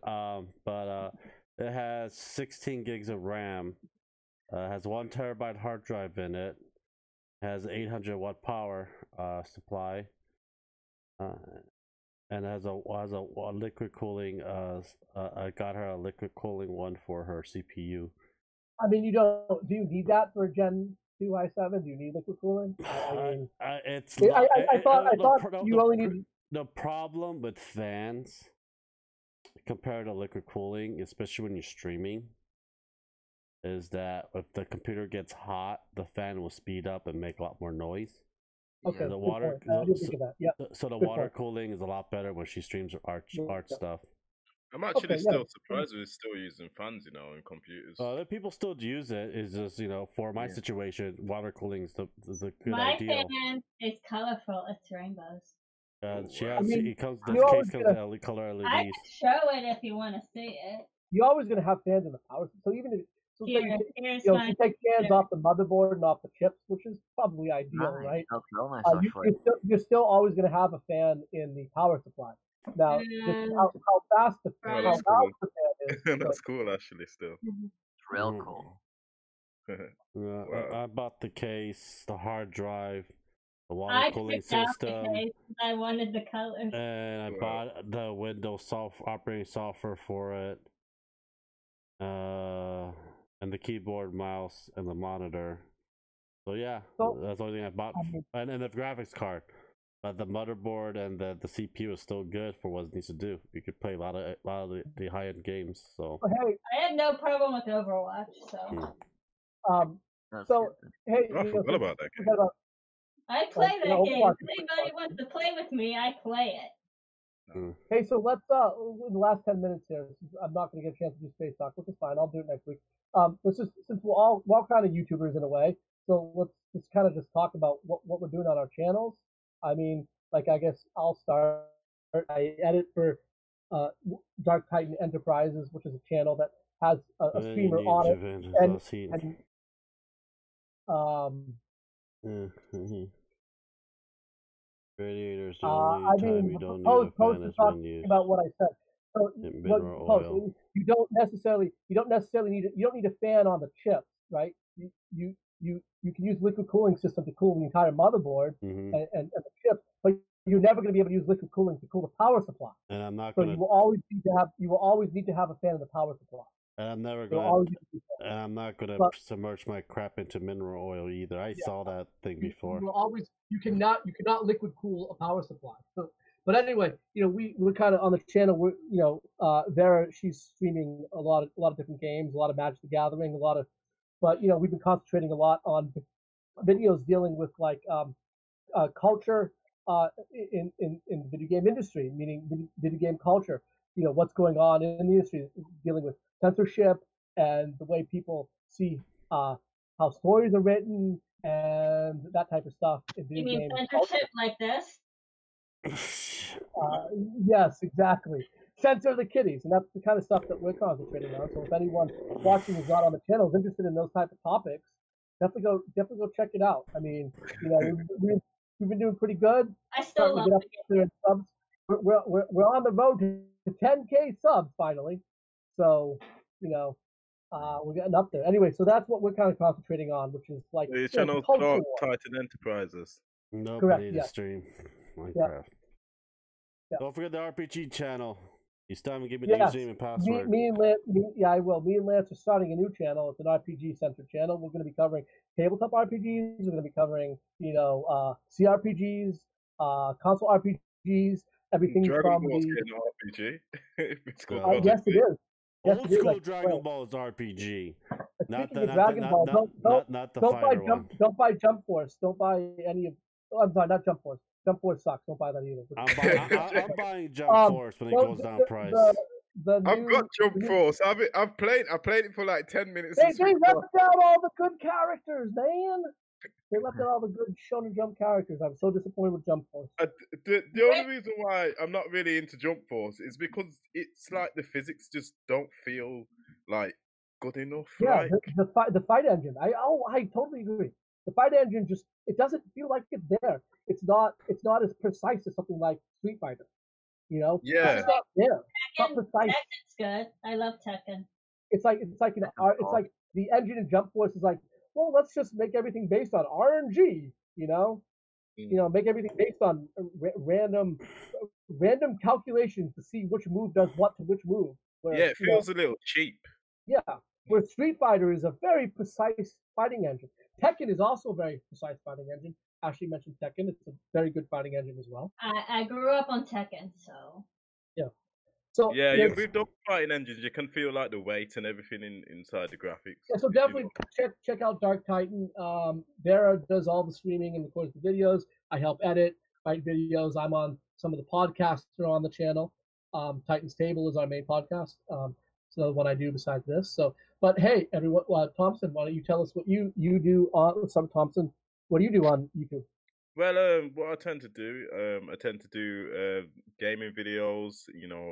But it has 16 gigs of RAM. Has 1 terabyte hard drive in it. Has 800 watt power supply. And has a liquid cooling. I got her a liquid cooling one for her CPU. I mean, do you need that for Gen 2 i7? Do you need liquid cooling? I thought you only need. The problem with fans compared to liquid cooling, especially when you're streaming, is that if the computer gets hot, the fan will speed up and make a lot more noise. Okay. So the water, so the water cooling is a lot better when she streams her art stuff. I'm actually still surprised we're still using fans, in computers. People still use it. It's just, for my situation, water cooling is a good idea. My fan is colorful. It's rainbows. It comes with color LEDs. I can show it if you want to see it. You're always going to have fans in the power. So even if you take fans off the motherboard and off the chips, which is probably ideal, right? You're still always going to have a fan in the power supply. Now, just how fast the fan is. That's cool, actually. Still, it's real cool. I bought the case, the hard drive, the water cooling system. I wanted the colors, and I bought the Windows operating software for it, and the keyboard, mouse, and the monitor. So that's the only thing I bought, and the graphics card. The motherboard and the CPU is still good for what it needs to do. You could play a lot of the high end games. So I had no problem with Overwatch. So That's So good. hey, I forgot about that game. I play you that know, game. Overwatch If is anybody fun. wants to play with me, I play it. Hey, so let's in the last 10 minutes here, I'm not going to get a chance to do space talk, which is fine. I'll do it next week. Let's just, since we're all kind of YouTubers in a way, so let's just kind of just talk about what we're doing on our channels. I mean, like, I guess I'll start. I edit for Dark Titan Enterprises, which is a channel that has a streamer on it, and Radiator's the only time you don't need a fan is when you about what I said. So mineral oil. you don't necessarily need a fan on the chips, right? You can use liquid cooling system to cool the entire motherboard and the chips, but you're never going to be able to use liquid cooling to cool the power supply. And I'm not So gonna. you will always need to have a fan in the power supply. And I'm never You'll gonna. always need to do that. And I'm not gonna But- submerge my crap into mineral oil either. I saw that thing before. You cannot liquid cool a power supply. So, but anyway, we're kind of on the channel. Vera, she's streaming a lot of different games, a lot of Magic the Gathering, but we've been concentrating a lot on videos dealing with like culture in the video game industry, meaning video game culture. What's going on in the industry, dealing with censorship and the way people see how stories are written and that type of stuff in video You mean game censorship like this? Yes, exactly. Censor the kiddies, and that's the kind of stuff that we're concentrating on. So if anyone watching is not on the channel is interested in those type of topics, definitely go check it out. I mean, we've been doing pretty good. I still love up there in subs. We're on the road to 10K subs finally. So we're getting up there. Anyway, so that's what we're kind of concentrating on, which is like Your channel's Dark Titan Enterprises. Nope, Correct, I need yeah. to stream Minecraft. Yeah. Don't forget the RPG channel. You still haven't given me the username and password. Me and Lance, I will. Me and Lance are starting a new channel. It's an RPG-centered channel. We're going to be covering tabletop RPGs. We're going to be covering, CRPGs, console RPGs, everything Dragon from Ball's the. getting an RPG. It's called Yes, it is. Yes, Old it is. school Dragon Ball is RPG. Not the Dragon Ball. not the Don't buy fighter one. Don't buy Jump Force. Don't buy any of. Oh, I'm sorry, not Jump Force. Jump Force sucks. Don't buy that either. I'm buying Jump Force when it goes down price. I've got Jump Force. I've played it for like 10 minutes. They left out all the good characters, man. They left out all the good Shonen Jump characters. I'm so disappointed with Jump Force. The only reason why I'm not really into Jump Force is because it's like the physics just don't feel like good enough. Yeah, like... the fight engine. I totally agree. The fight engine it doesn't feel like it's there. It's not as precise as something like Street Fighter. Yeah. It's just not there. It's not precise. Tekken's good. I love Tekken. It's like the engine in Jump Force is like, well, let's just make everything based on RNG. Make everything based on random calculations to see which move does what to which move. Whereas, it feels a little cheap. Yeah, where Street Fighter is a very precise fighting engine. Tekken is also a very precise fighting engine. Ashley mentioned Tekken. It's a very good fighting engine as well. I grew up on Tekken, so. Yeah. So with those fighting engines, you can feel like the weight and everything inside the graphics. Yeah, so definitely check out Dark Titan. Vera does all the streaming and records the videos. I help edit, write videos. I'm on some of the podcasts that are on the channel. Titan's Table is our main podcast. So what I do besides this. So, but hey, everyone, Thompson, why don't you tell us what you do on Thompson? What do you do on YouTube? Well, what I tend to do, gaming videos,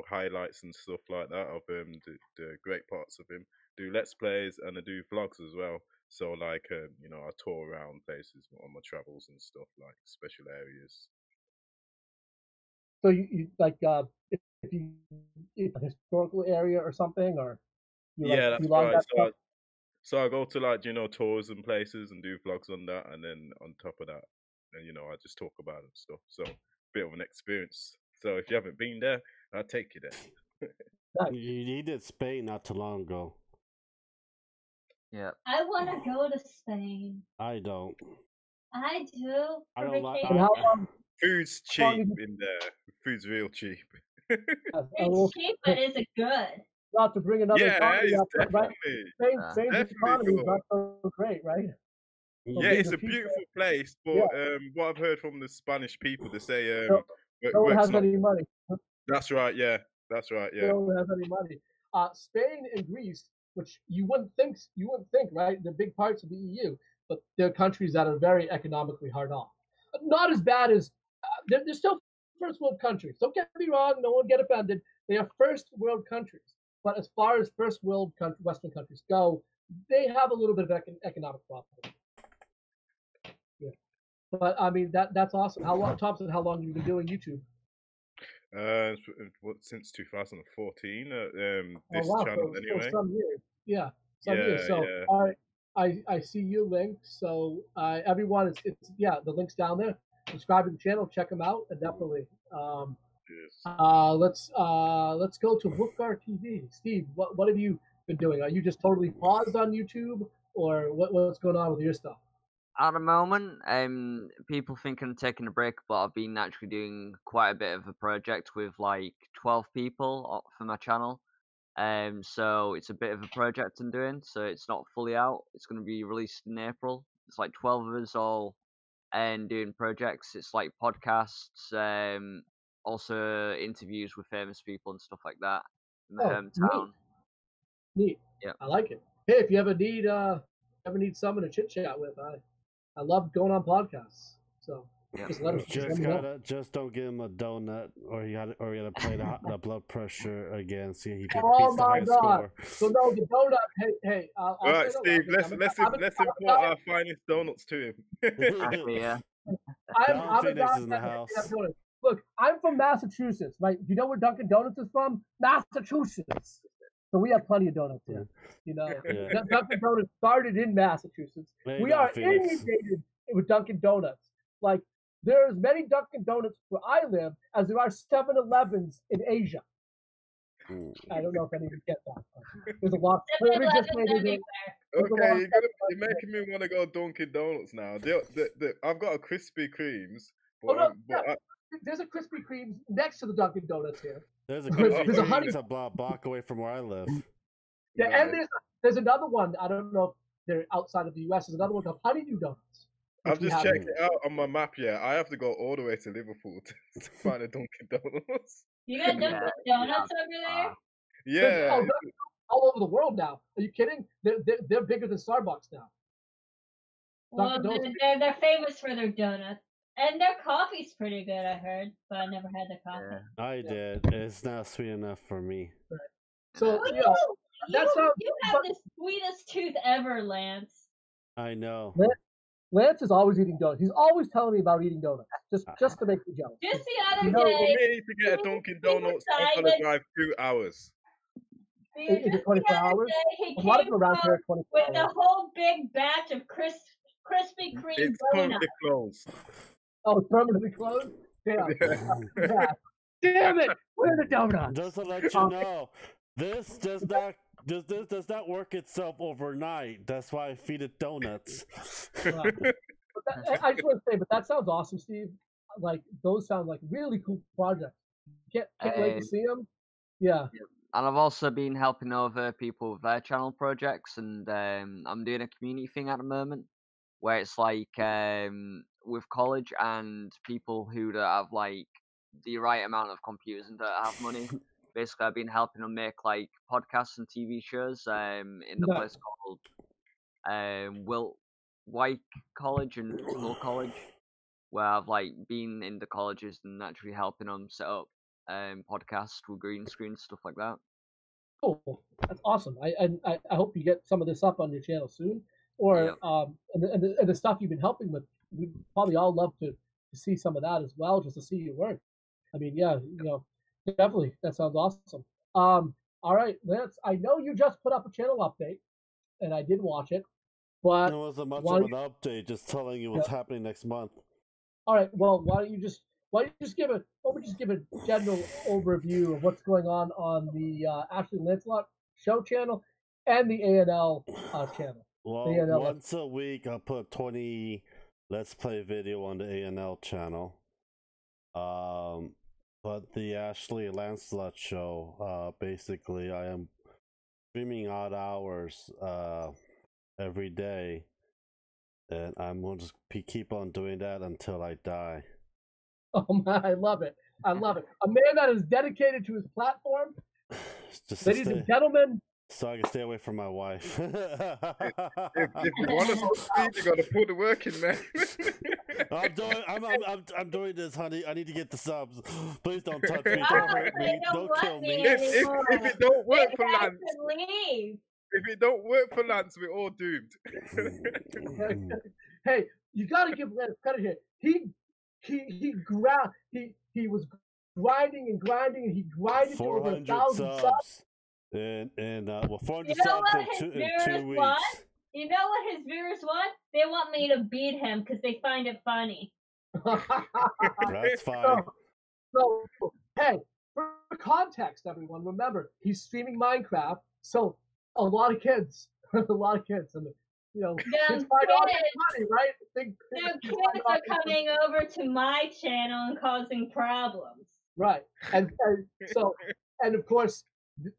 highlights and stuff like that of the great parts of him. Do Let's Plays and I do vlogs as well. So like, I tour around places on my travels and stuff, like special areas. So you like if a historical area or something, or that's right. So I go to like tours and places and do vlogs on that, and then on top of that, and I just talk about it and stuff. So bit of an experience. So if you haven't been there, I'll take you there. You did Spain not too long ago. Yeah. I want to go to Spain. I don't. I do. I don't like. Food's cheap in there. Food's real cheap. It's cheap, but is it good? Not to bring another economy up, definitely. right? Spain's economy is not so great, right? Yeah, being it's the a people. beautiful place, but Yeah. what I've heard from the Spanish people, they say No, no one work's has not. any money. That's right. Yeah, that's right. Yeah. No one has any money. Spain and Greece, which you wouldn't think, right? They're big parts of the EU, but they're countries that are very economically hard off. Not as bad as they're still first world countries. Don't get me wrong. No one get offended. They are first world countries, but as far as first world Western countries go, they have a little bit of economic problem. Yeah, but I mean that's awesome. How long, Thompson? How long have you been doing YouTube? Since 2014. Oh This wow, channel so anyway. some years. Yeah, some Yeah, years. So yeah. I see your link. So everyone, it's the link's down there. Subscribe to the channel, check them out, and definitely. Cheers. Let's go to Wulfgar TV. Steve, what have you been doing? Are you just totally paused on YouTube, or what's going on with your stuff? At the moment, people think I'm taking a break, but I've been actually doing quite a bit of a project with like 12 people for my channel. So it's a bit of a project I'm doing. So it's not fully out. It's going to be released in April. It's like 12 of us all and doing projects. It's like podcasts, also interviews with famous people and stuff like that in my hometown. Neat. Yeah, I like it. Hey, if you ever need someone to chit chat with, I love going on podcasts. So just let us. Just don't give him a donut, or you gotta play the blood pressure again. See he beats Oh the my high God! score. So no, the donut. Hey. All right, Steve. Let's import our finest donuts to him. exactly. Yeah. I'm a guy in the house. Look, I'm from Massachusetts, right? Do you know where Dunkin' Donuts is from? Massachusetts. So we have plenty of donuts here. You know, Dunkin' Donuts started in Massachusetts. We are inundated with Dunkin' Donuts. Like, there are as many Dunkin' Donuts where I live as there are 7-Elevens in Asia. I don't know if any of you get that. There's a lot. Okay, you're making me want to go Dunkin' Donuts now. I've got a Krispy Kremes. There's a Krispy Kreme next to the Dunkin' Donuts here. There's a Krispy Kreme's a block away from where I live. Yeah, and there's another one. I don't know if they're outside of the U.S. There's another one called Honeydew Donuts. I've just checked it out on my map. Yeah, I have to go all the way to Liverpool to find a Dunkin' Donuts. You got Dunkin' Donuts over there? Yeah, all over the world now. Are you kidding? They're bigger than Starbucks now. Well, they're famous for their donuts. And their coffee's pretty good, I heard, but I never had the coffee. I did. It's not sweet enough for me. Right. So you have the sweetest tooth ever, Lance. I know. Lance is always eating donuts. He's always telling me about eating donuts, just to make me jealous. Just the other day, for me to get a Dunkin' Donuts, I've got to drive 2 hours. Is it 24 hours? He a lot of people around here are 24 with hours. a whole big batch of Krispy Kreme It's currently closed. Oh, it's permanently closed? Damn. Yeah. Damn it! Where are the donuts? Just to let you know, this does not work itself overnight. That's why I feed it donuts. I just want to say, but that sounds awesome, Steve. Like, those sound like really cool projects. Can't wait to see them. Yeah. And I've also been helping other people with their channel projects, and I'm doing a community thing at the moment where it's like with college and people who don't have like the right amount of computers and don't have money. Basically, I've been helping them make like podcasts and TV shows in the place called White College and Hull College, where I've like been in the colleges and actually helping them set up podcasts with green screen, stuff like that. Cool, that's awesome. I hope you get some of this up on your channel soon, or and the stuff you've been helping with. We'd probably all love to see some of that as well, just to see your work. I mean, yeah, definitely, that sounds awesome. All right, Lance, I know you just put up a channel update, and I did watch it, but it wasn't much of an update, just telling you what's happening next month. All right, well, why don't we just give a general overview of what's going on the Ashley Lancelot show channel and the ANL channel. Well, once a week I'll put 20 Let's Play video on the ANL channel. But the Ashley Lancelot show, basically I am streaming odd hours every day and I'm gonna just keep on doing that until I die. Oh man, I love it. I love it. A man that is dedicated to his platform. Just Ladies and gentlemen, so I can stay away from my wife. If you want to succeed, you got to put the work in, man. I'm doing this, honey. I need to get the subs. Please don't touch me. Don't hurt me. Don't kill me. If it don't work for Lance, leave. if it don't work for Lance, we're all doomed. hey, you got to give Lance credit here. He was grinding and grinding, and he grinded to over 1,000 subs. And 400 subs in 2 weeks. Want? You know what his viewers want? They want me to beat him because they find it funny. That's fine. So, hey, for context, everyone, remember he's streaming Minecraft, so a lot of kids, and kids find all that money, right? Kids are coming over to my channel and causing problems. Right, and of course.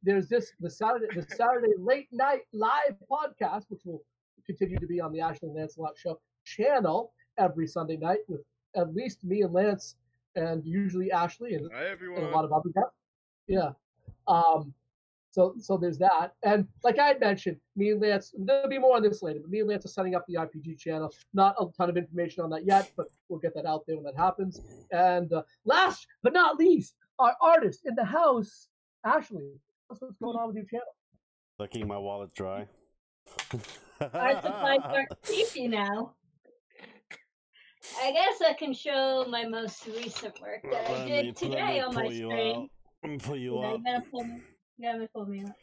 There's the Saturday late night live podcast, which will continue to be on the Ashley and Lancelot Show channel every Sunday night with at least me and Lance, and usually Ashley and a lot of other guests. Yeah. So there's that, and like I had mentioned, me and Lance. There'll be more on this later, but me and Lance are setting up the RPG channel. Not a ton of information on that yet, but we'll get that out there when that happens. And last but not least, our artist in the house, Ashley. What's going on with your channel? Sucking my wallet dry. Our supplies are cheapy now. I guess I can show my most recent work that I did today on my stream. Let me pull you up. You gotta pull me up.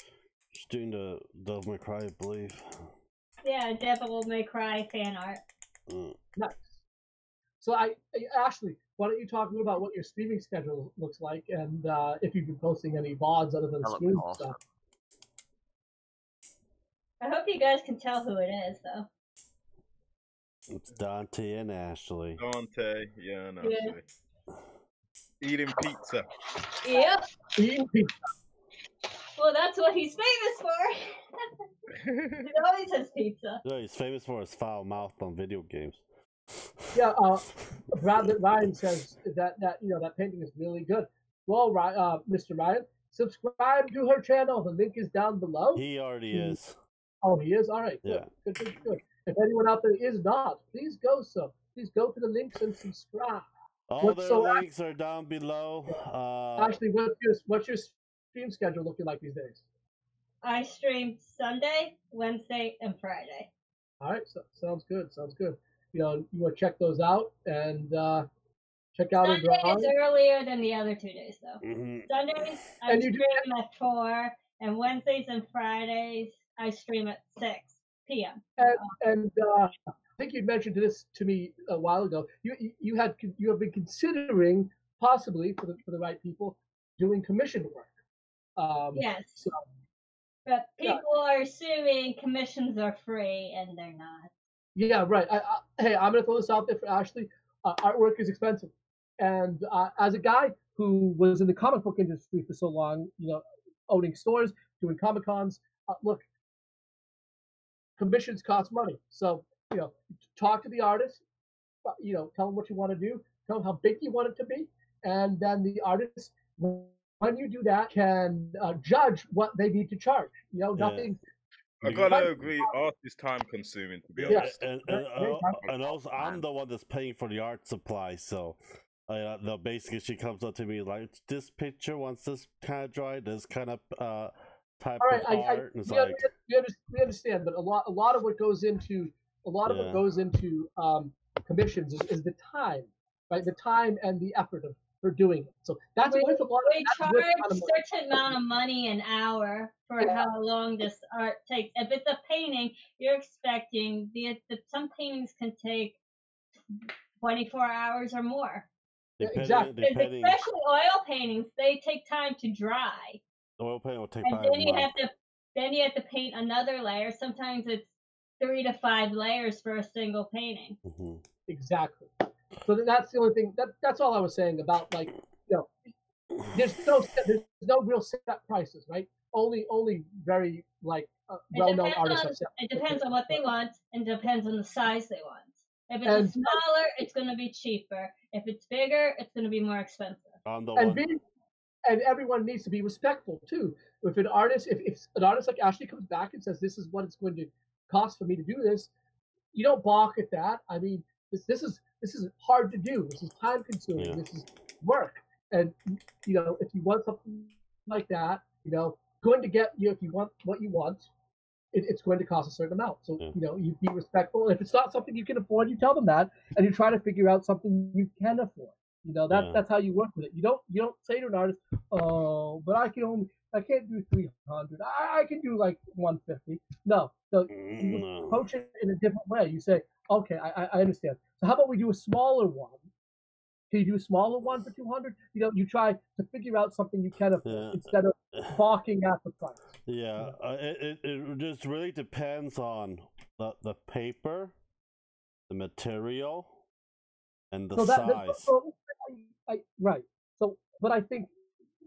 Just doing the Devil May Cry, I believe. Yeah, Devil May Cry fan art. Nice. So Ashley, why don't you talk to me about what your streaming schedule looks like, and if you've been posting any VODs other than stream stuff. I hope you guys can tell who it is, though. It's Dante and Ashley. Dante, yeah, and Ashley. Eating pizza. Yep. Eating pizza. Well, that's what he's famous for. He always has pizza. No, he's famous for his foul mouth on video games. Yeah, Ryan says that painting is really good. Well, Mr. Ryan, subscribe to her channel. The link is down below. He already is. Oh, he is? All right. Good. Yeah. Good. If anyone out there is not, please go to the links and subscribe. All the links are down below. Ashley, what's your stream schedule looking like these days? I stream Sunday, Wednesday, and Friday. All right. Sounds good. You want to check those out and check out. Sunday is earlier than the other 2 days, though. Mm-hmm. Sundays I stream at 4, and Wednesdays and Fridays I stream at 6 p.m. And I think you mentioned this to me a while ago. You have been considering possibly for the right people doing commission work. Yes. But people are assuming commissions are free, and they're not. Yeah, right. Hey, I'm going to throw this out there for Ashley. Artwork is expensive. And as a guy who was in the comic book industry for so long, owning stores, doing Comic-Cons, look, commissions cost money. So, talk to the artist, tell them what you want to do, tell them how big you want it to be, and then the artist, when you do that, can judge what they need to charge. Nothing... I gotta agree, art is time consuming, to be honest. And also, I'm the one that's paying for the art supply, so basically she comes up to me like, this picture wants this kind of drawing, this kind of type of art. We understand, but a lot of what goes into commissions is the time, right? The time and the effort of for doing it. So that's we charge a certain amount of money an hour for how long this art takes. If it's a painting, you're expecting some paintings can take 24 hours or more. Exactly. Especially oil paintings, they take time to dry. Oil painting will take and then you have to paint another layer. Sometimes it's 3 to 5 layers for a single painting. Mm-hmm. Exactly. So that's the only thing. That's all I was saying about, like, there's no real set prices, right? only very like It well-known depends artists on have said. it depends on what they want, and depends on the size they want. If it's And- a smaller, it's going to be cheaper. If it's bigger, it's going to be more expensive. I'm the And one. being, and everyone needs to be respectful too. If an artist, if an artist like Ashley comes back and says this is what it's going to cost for me to do this, you don't balk at that. I mean, this is hard to do. This is time consuming. Yeah. This is work. And you know, if you want something like that, you know, going to get you if you want what you want, it's going to cost a certain amount. So Yeah. you know, you be respectful. If it's not something you can afford, you tell them that, and you try to figure out something you can afford. You know, that's how you work with it. You don't say to an artist, oh, but I can't do 300. I can do like 150. No, you approach it in a different way. You say, okay, I understand. So how about we do a smaller one? Can you do a smaller one for 200? You know, you try to figure out something you can afford instead of balking at the price. Yeah, it just really depends on the paper, the material, and the size. Right. So, but I think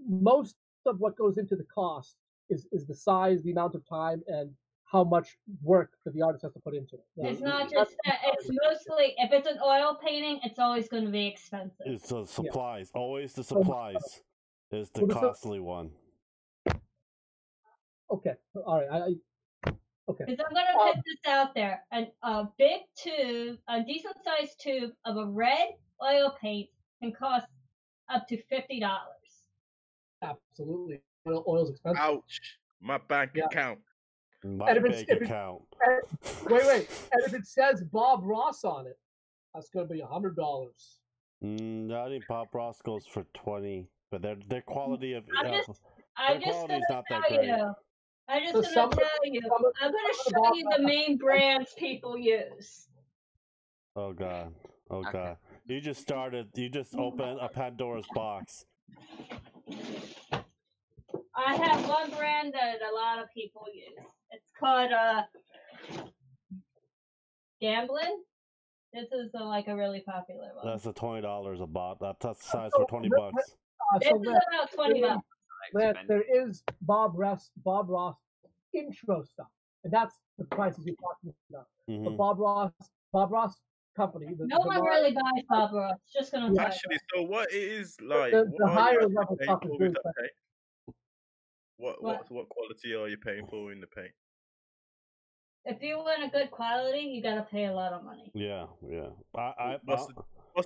most of what goes into the cost is the size, the amount of time, and how much work that the artist has to put into it. It's not just that. It's mostly if it's an oil painting, it's always going to be expensive. It's the supplies. Always the supplies is the costly one. Okay. All right. Okay. Because I'm going to put this out there. A big tube, a decent sized tube of a red oil paint can cost up to $50. Absolutely. Oil's expensive. Ouch! My bank account. My bank account. Wait. And if it says Bob Ross on it, that's going to be $100. No, I think Bob Ross goes for 20, but their quality of I'm just quality is not that tell great. you. I'm just going to tell you. I'm going to show you the main brands people use. Oh God. Oh God. You just opened a Pandora's box. I have one brand that a lot of people use. It's called Gambling. This is like a really popular one. That's a $20 a bot. That's the size for $20. This is about $20. There is Bob Ross intro stuff, and that's the prices you're talking about. Mm-hmm. But Bob Ross company. No one really buys Bob Ross. Just gonna tell Actually, you. so what it is like? The what are you higher actually level paying stuff is for really with that expensive. paint? What quality are you paying for in the paint? If you want a good quality, you gotta pay a lot of money. Yeah. What's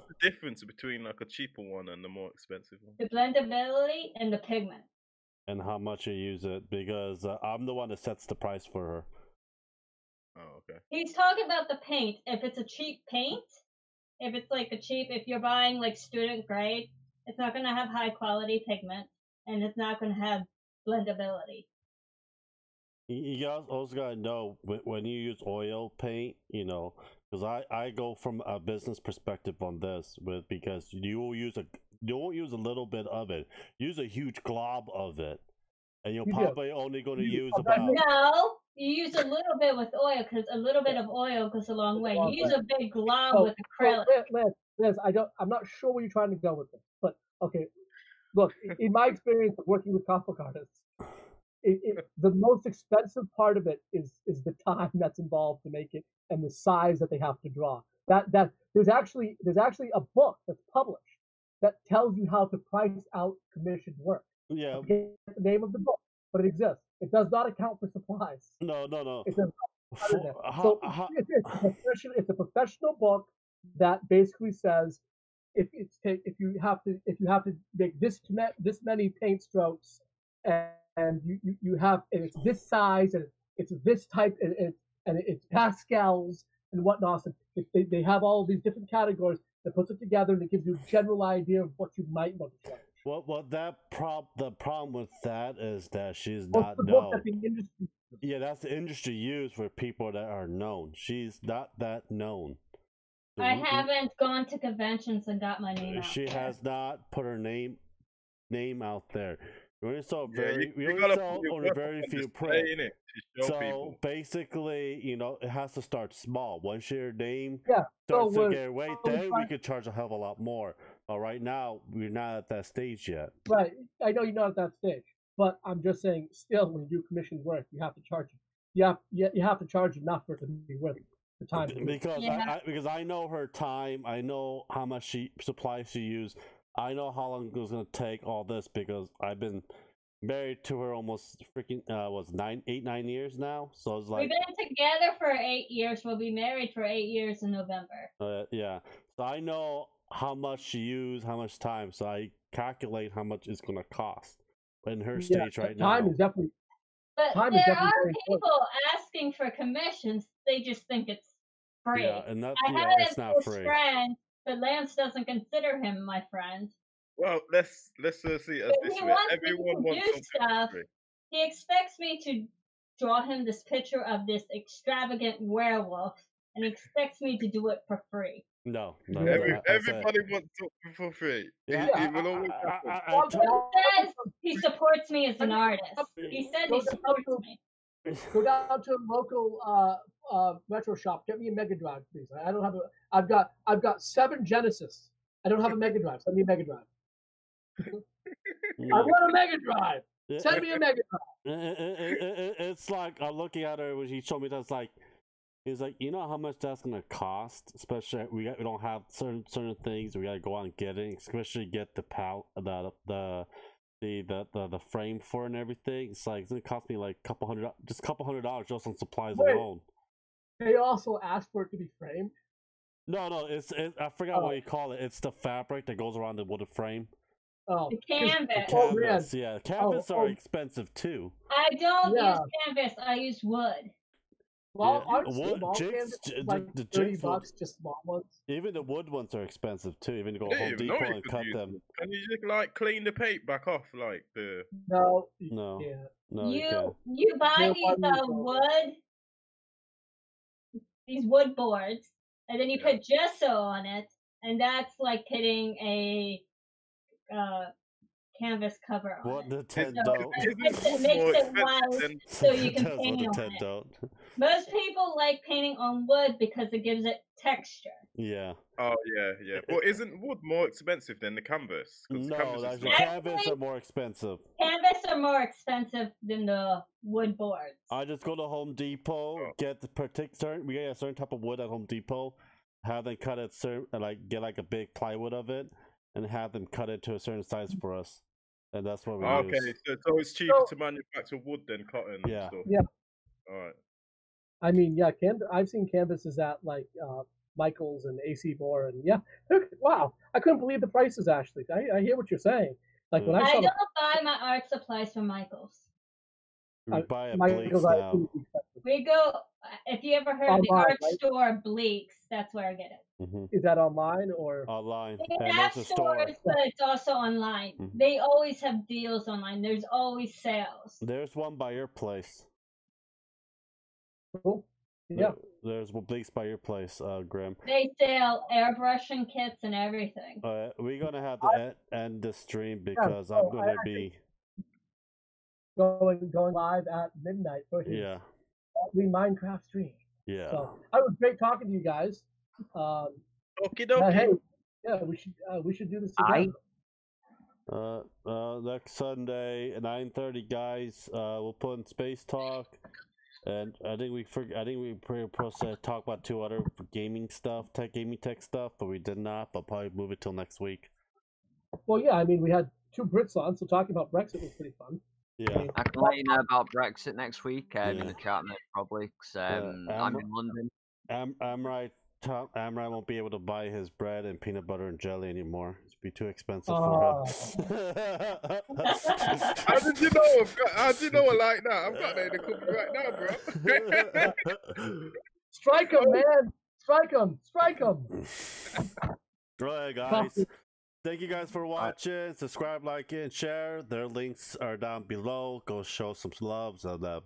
the difference between like a cheaper one and the more expensive one? The blendability and the pigment. And how much you use it, because I'm the one that sets the price for her. Oh, okay. He's talking about the paint. If it's a cheap paint, if you're buying like student grade, it's not gonna have high quality pigment, and it's not gonna have blendability. You guys also gotta know when you use oil paint, you know, because I go from a business perspective on this because you won't use a little bit of it. Use a huge glob of it, and you're probably only going to use about. No, you use a little bit with oil because a little bit of oil goes a long way. You use a big glob with acrylic. Liz, I'm not sure where you're trying to go with this, but okay. Look, in my experience of working with comic book artists, the most expensive part of it is the time that's involved to make it and the size that they have to draw. That there's actually a book that's published that tells you how to price out commissioned work. Yeah. I forget the name of the book, but it exists. It does not account for supplies. No. It's a professional book that basically says if you have to make this many paint strokes and you have and it's this size and it's this type and it's pascals and whatnot. So they have all these different categories that puts it together and it gives you a general idea of what you might want to charge. Well, the problem with that is that she's not known. Yeah, that's the industry used for people that are known. She's not that known. I haven't gone to conventions and got my name out. She has not put her name out there. We only saw very few print. So basically, you know, it has to start small. Once your name starts to get weight, then we could charge a hell of a lot more. But right now, we're not at that stage yet. Right. I know you're not at that stage. but I'm just saying, still, when you do commissioned work, you have to charge. You have to charge enough for it to be worth the time. Because I know her time. I know how much supplies she used. I know how long it was gonna take all this because I've been married to her almost freaking 9 years now. So it's like we've been together for 8 years. We'll be married for 8 years in November. Yeah. So I know how much she used, how much time. So I calculate how much it's gonna cost. But in her stage right now, time is definitely. But time there is definitely are very people important. asking for commissions. They just think it's free. yeah, and that I have it's a not close free. friend, but Lance doesn't consider him my friend. Well, let's see it as If this he way. wants Everyone me to wants do something stuff, free. he expects me to draw him this picture of this extravagant werewolf, and he expects me to do it for free. No. Everybody wants something for free. It will always happen. He says he supports me as an artist. He said he supports me. Go down to a local retro shop. Get me a Mega Drive, please. I don't have a. I've got 7 Genesis. I don't have a Mega Drive. Send me a Mega Drive. I want a Mega Drive. Send me a Mega Drive. It's like I'm looking at her when he showed me that's like. He's like, you know how much that's gonna cost, especially we don't have certain things. We gotta go out and get it, especially get the the frame for it and everything. It's like it's gonna cost me like $200 just on supplies alone. They also asked for it to be framed. No, it's I forgot what you call it. It's the fabric that goes around the wooden frame. Oh, the canvas. Canvas, yeah, canvas are expensive too. I don't use canvas. I use wood. Well, the $30, just small ones. Even the wood ones are expensive too. Even to go Home Depot and cut them. Can you just like clean the paint back off, like the? No. You buy these wood boards, and then you put gesso on it, and that's like putting a canvas cover on what it. The Ted so don't. It makes it white so you can paint on it. Don't. Most people like painting on wood because it gives it texture. Yeah. Oh yeah. Well, isn't wood more expensive than the canvas? No, canvas are more expensive. Canvas are more expensive than the wood boards. I just go to Home Depot, get we get a certain type of wood at Home Depot, have them cut it get like a big plywood of it, and have them cut it to a certain size for us. And that's what we use. Okay, so it's cheaper to manufacture wood than cotton and stuff. Yeah. All right. I mean, I've seen canvases at like Michael's and AC Moore, and wow, I couldn't believe the prices. Ashley, I hear what you're saying. Like when I don't buy my art supplies from Michael's. We buy at Bleak's now. We go. If you ever heard of the art store Bleak's, that's where I get it. Mm-hmm. Is that online or online? They have stores, but it's also online. Mm-hmm. They always have deals online. There's always sales. There's one by your place. Cool. Yeah. There's Bleak's by your place, Grim. They sell airbrushing kits and everything. We're gonna have to end the stream because I'm gonna be going live at midnight for his Minecraft stream. Yeah. So it was great talking to you guys. Okie dokie. Hey, we should do this again. Next Sunday at 9:30, guys. We'll put in Space Talk, and I think we were supposed to talk about 2 other gaming tech stuff, but we did not. But probably move it till next week. Well, yeah. I mean, we had 2 Brits on, so talking about Brexit was pretty fun. Yeah. I can let you know about Brexit next week in the chat, probably, because I'm in London. Amariah won't be able to buy his bread and peanut butter and jelly anymore. It'd be too expensive for him. How did you know? How did you know it like that? I've got that in the cookie right now, bro. Strike him, man! Strike him! Right, guys. Thank you guys for watching. Subscribe, like, and share. Their links are down below. Go show some love. So that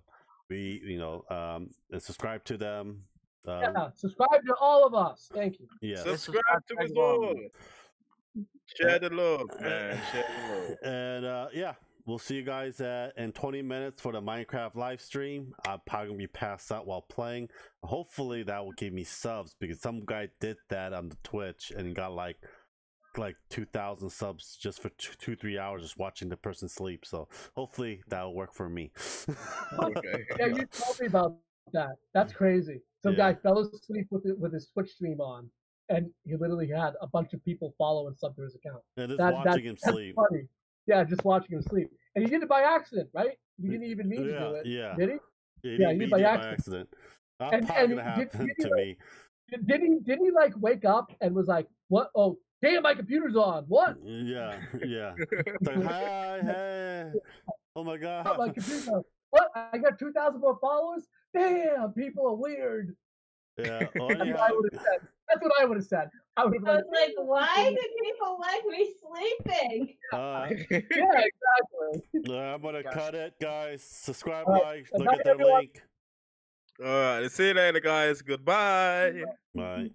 and subscribe to them. Subscribe to all of us. Thank you. Yeah. Subscribe to us all. Share the love, man. Share the love. And we'll see you guys in 20 minutes for the Minecraft live stream. I'm probably gonna be passed out while playing. Hopefully that will give me subs because some guy did that on the Twitch and got like like 2,000 subs just for 2-3 hours just watching the person sleep. So hopefully that'll work for me. Okay. Yeah, you told me about that. That's crazy. Some guy fell asleep with his Twitch stream on, and he literally had a bunch of people follow and sub to his account. And just watching him sleep. That's funny. Yeah, just watching him sleep. And he did it by accident, right? He didn't even mean to do it. Yeah. Did he? Yeah, he did by accident. That's probably gonna happen to me. Did he like wake up and was like, what? Oh, damn, my computer's on. What? Yeah. It's like, hi, hey. Oh my god. My computer's on. What? I got 2,000 more followers? Damn, people are weird. Yeah. That's what I would have said. That's what I would have said. I would have I was like, why do people like me sleeping? Yeah, exactly. I'm gonna cut it, guys. Subscribe, Right. like, look at their Everyone. link. All right. See you later, guys. Goodbye. Bye.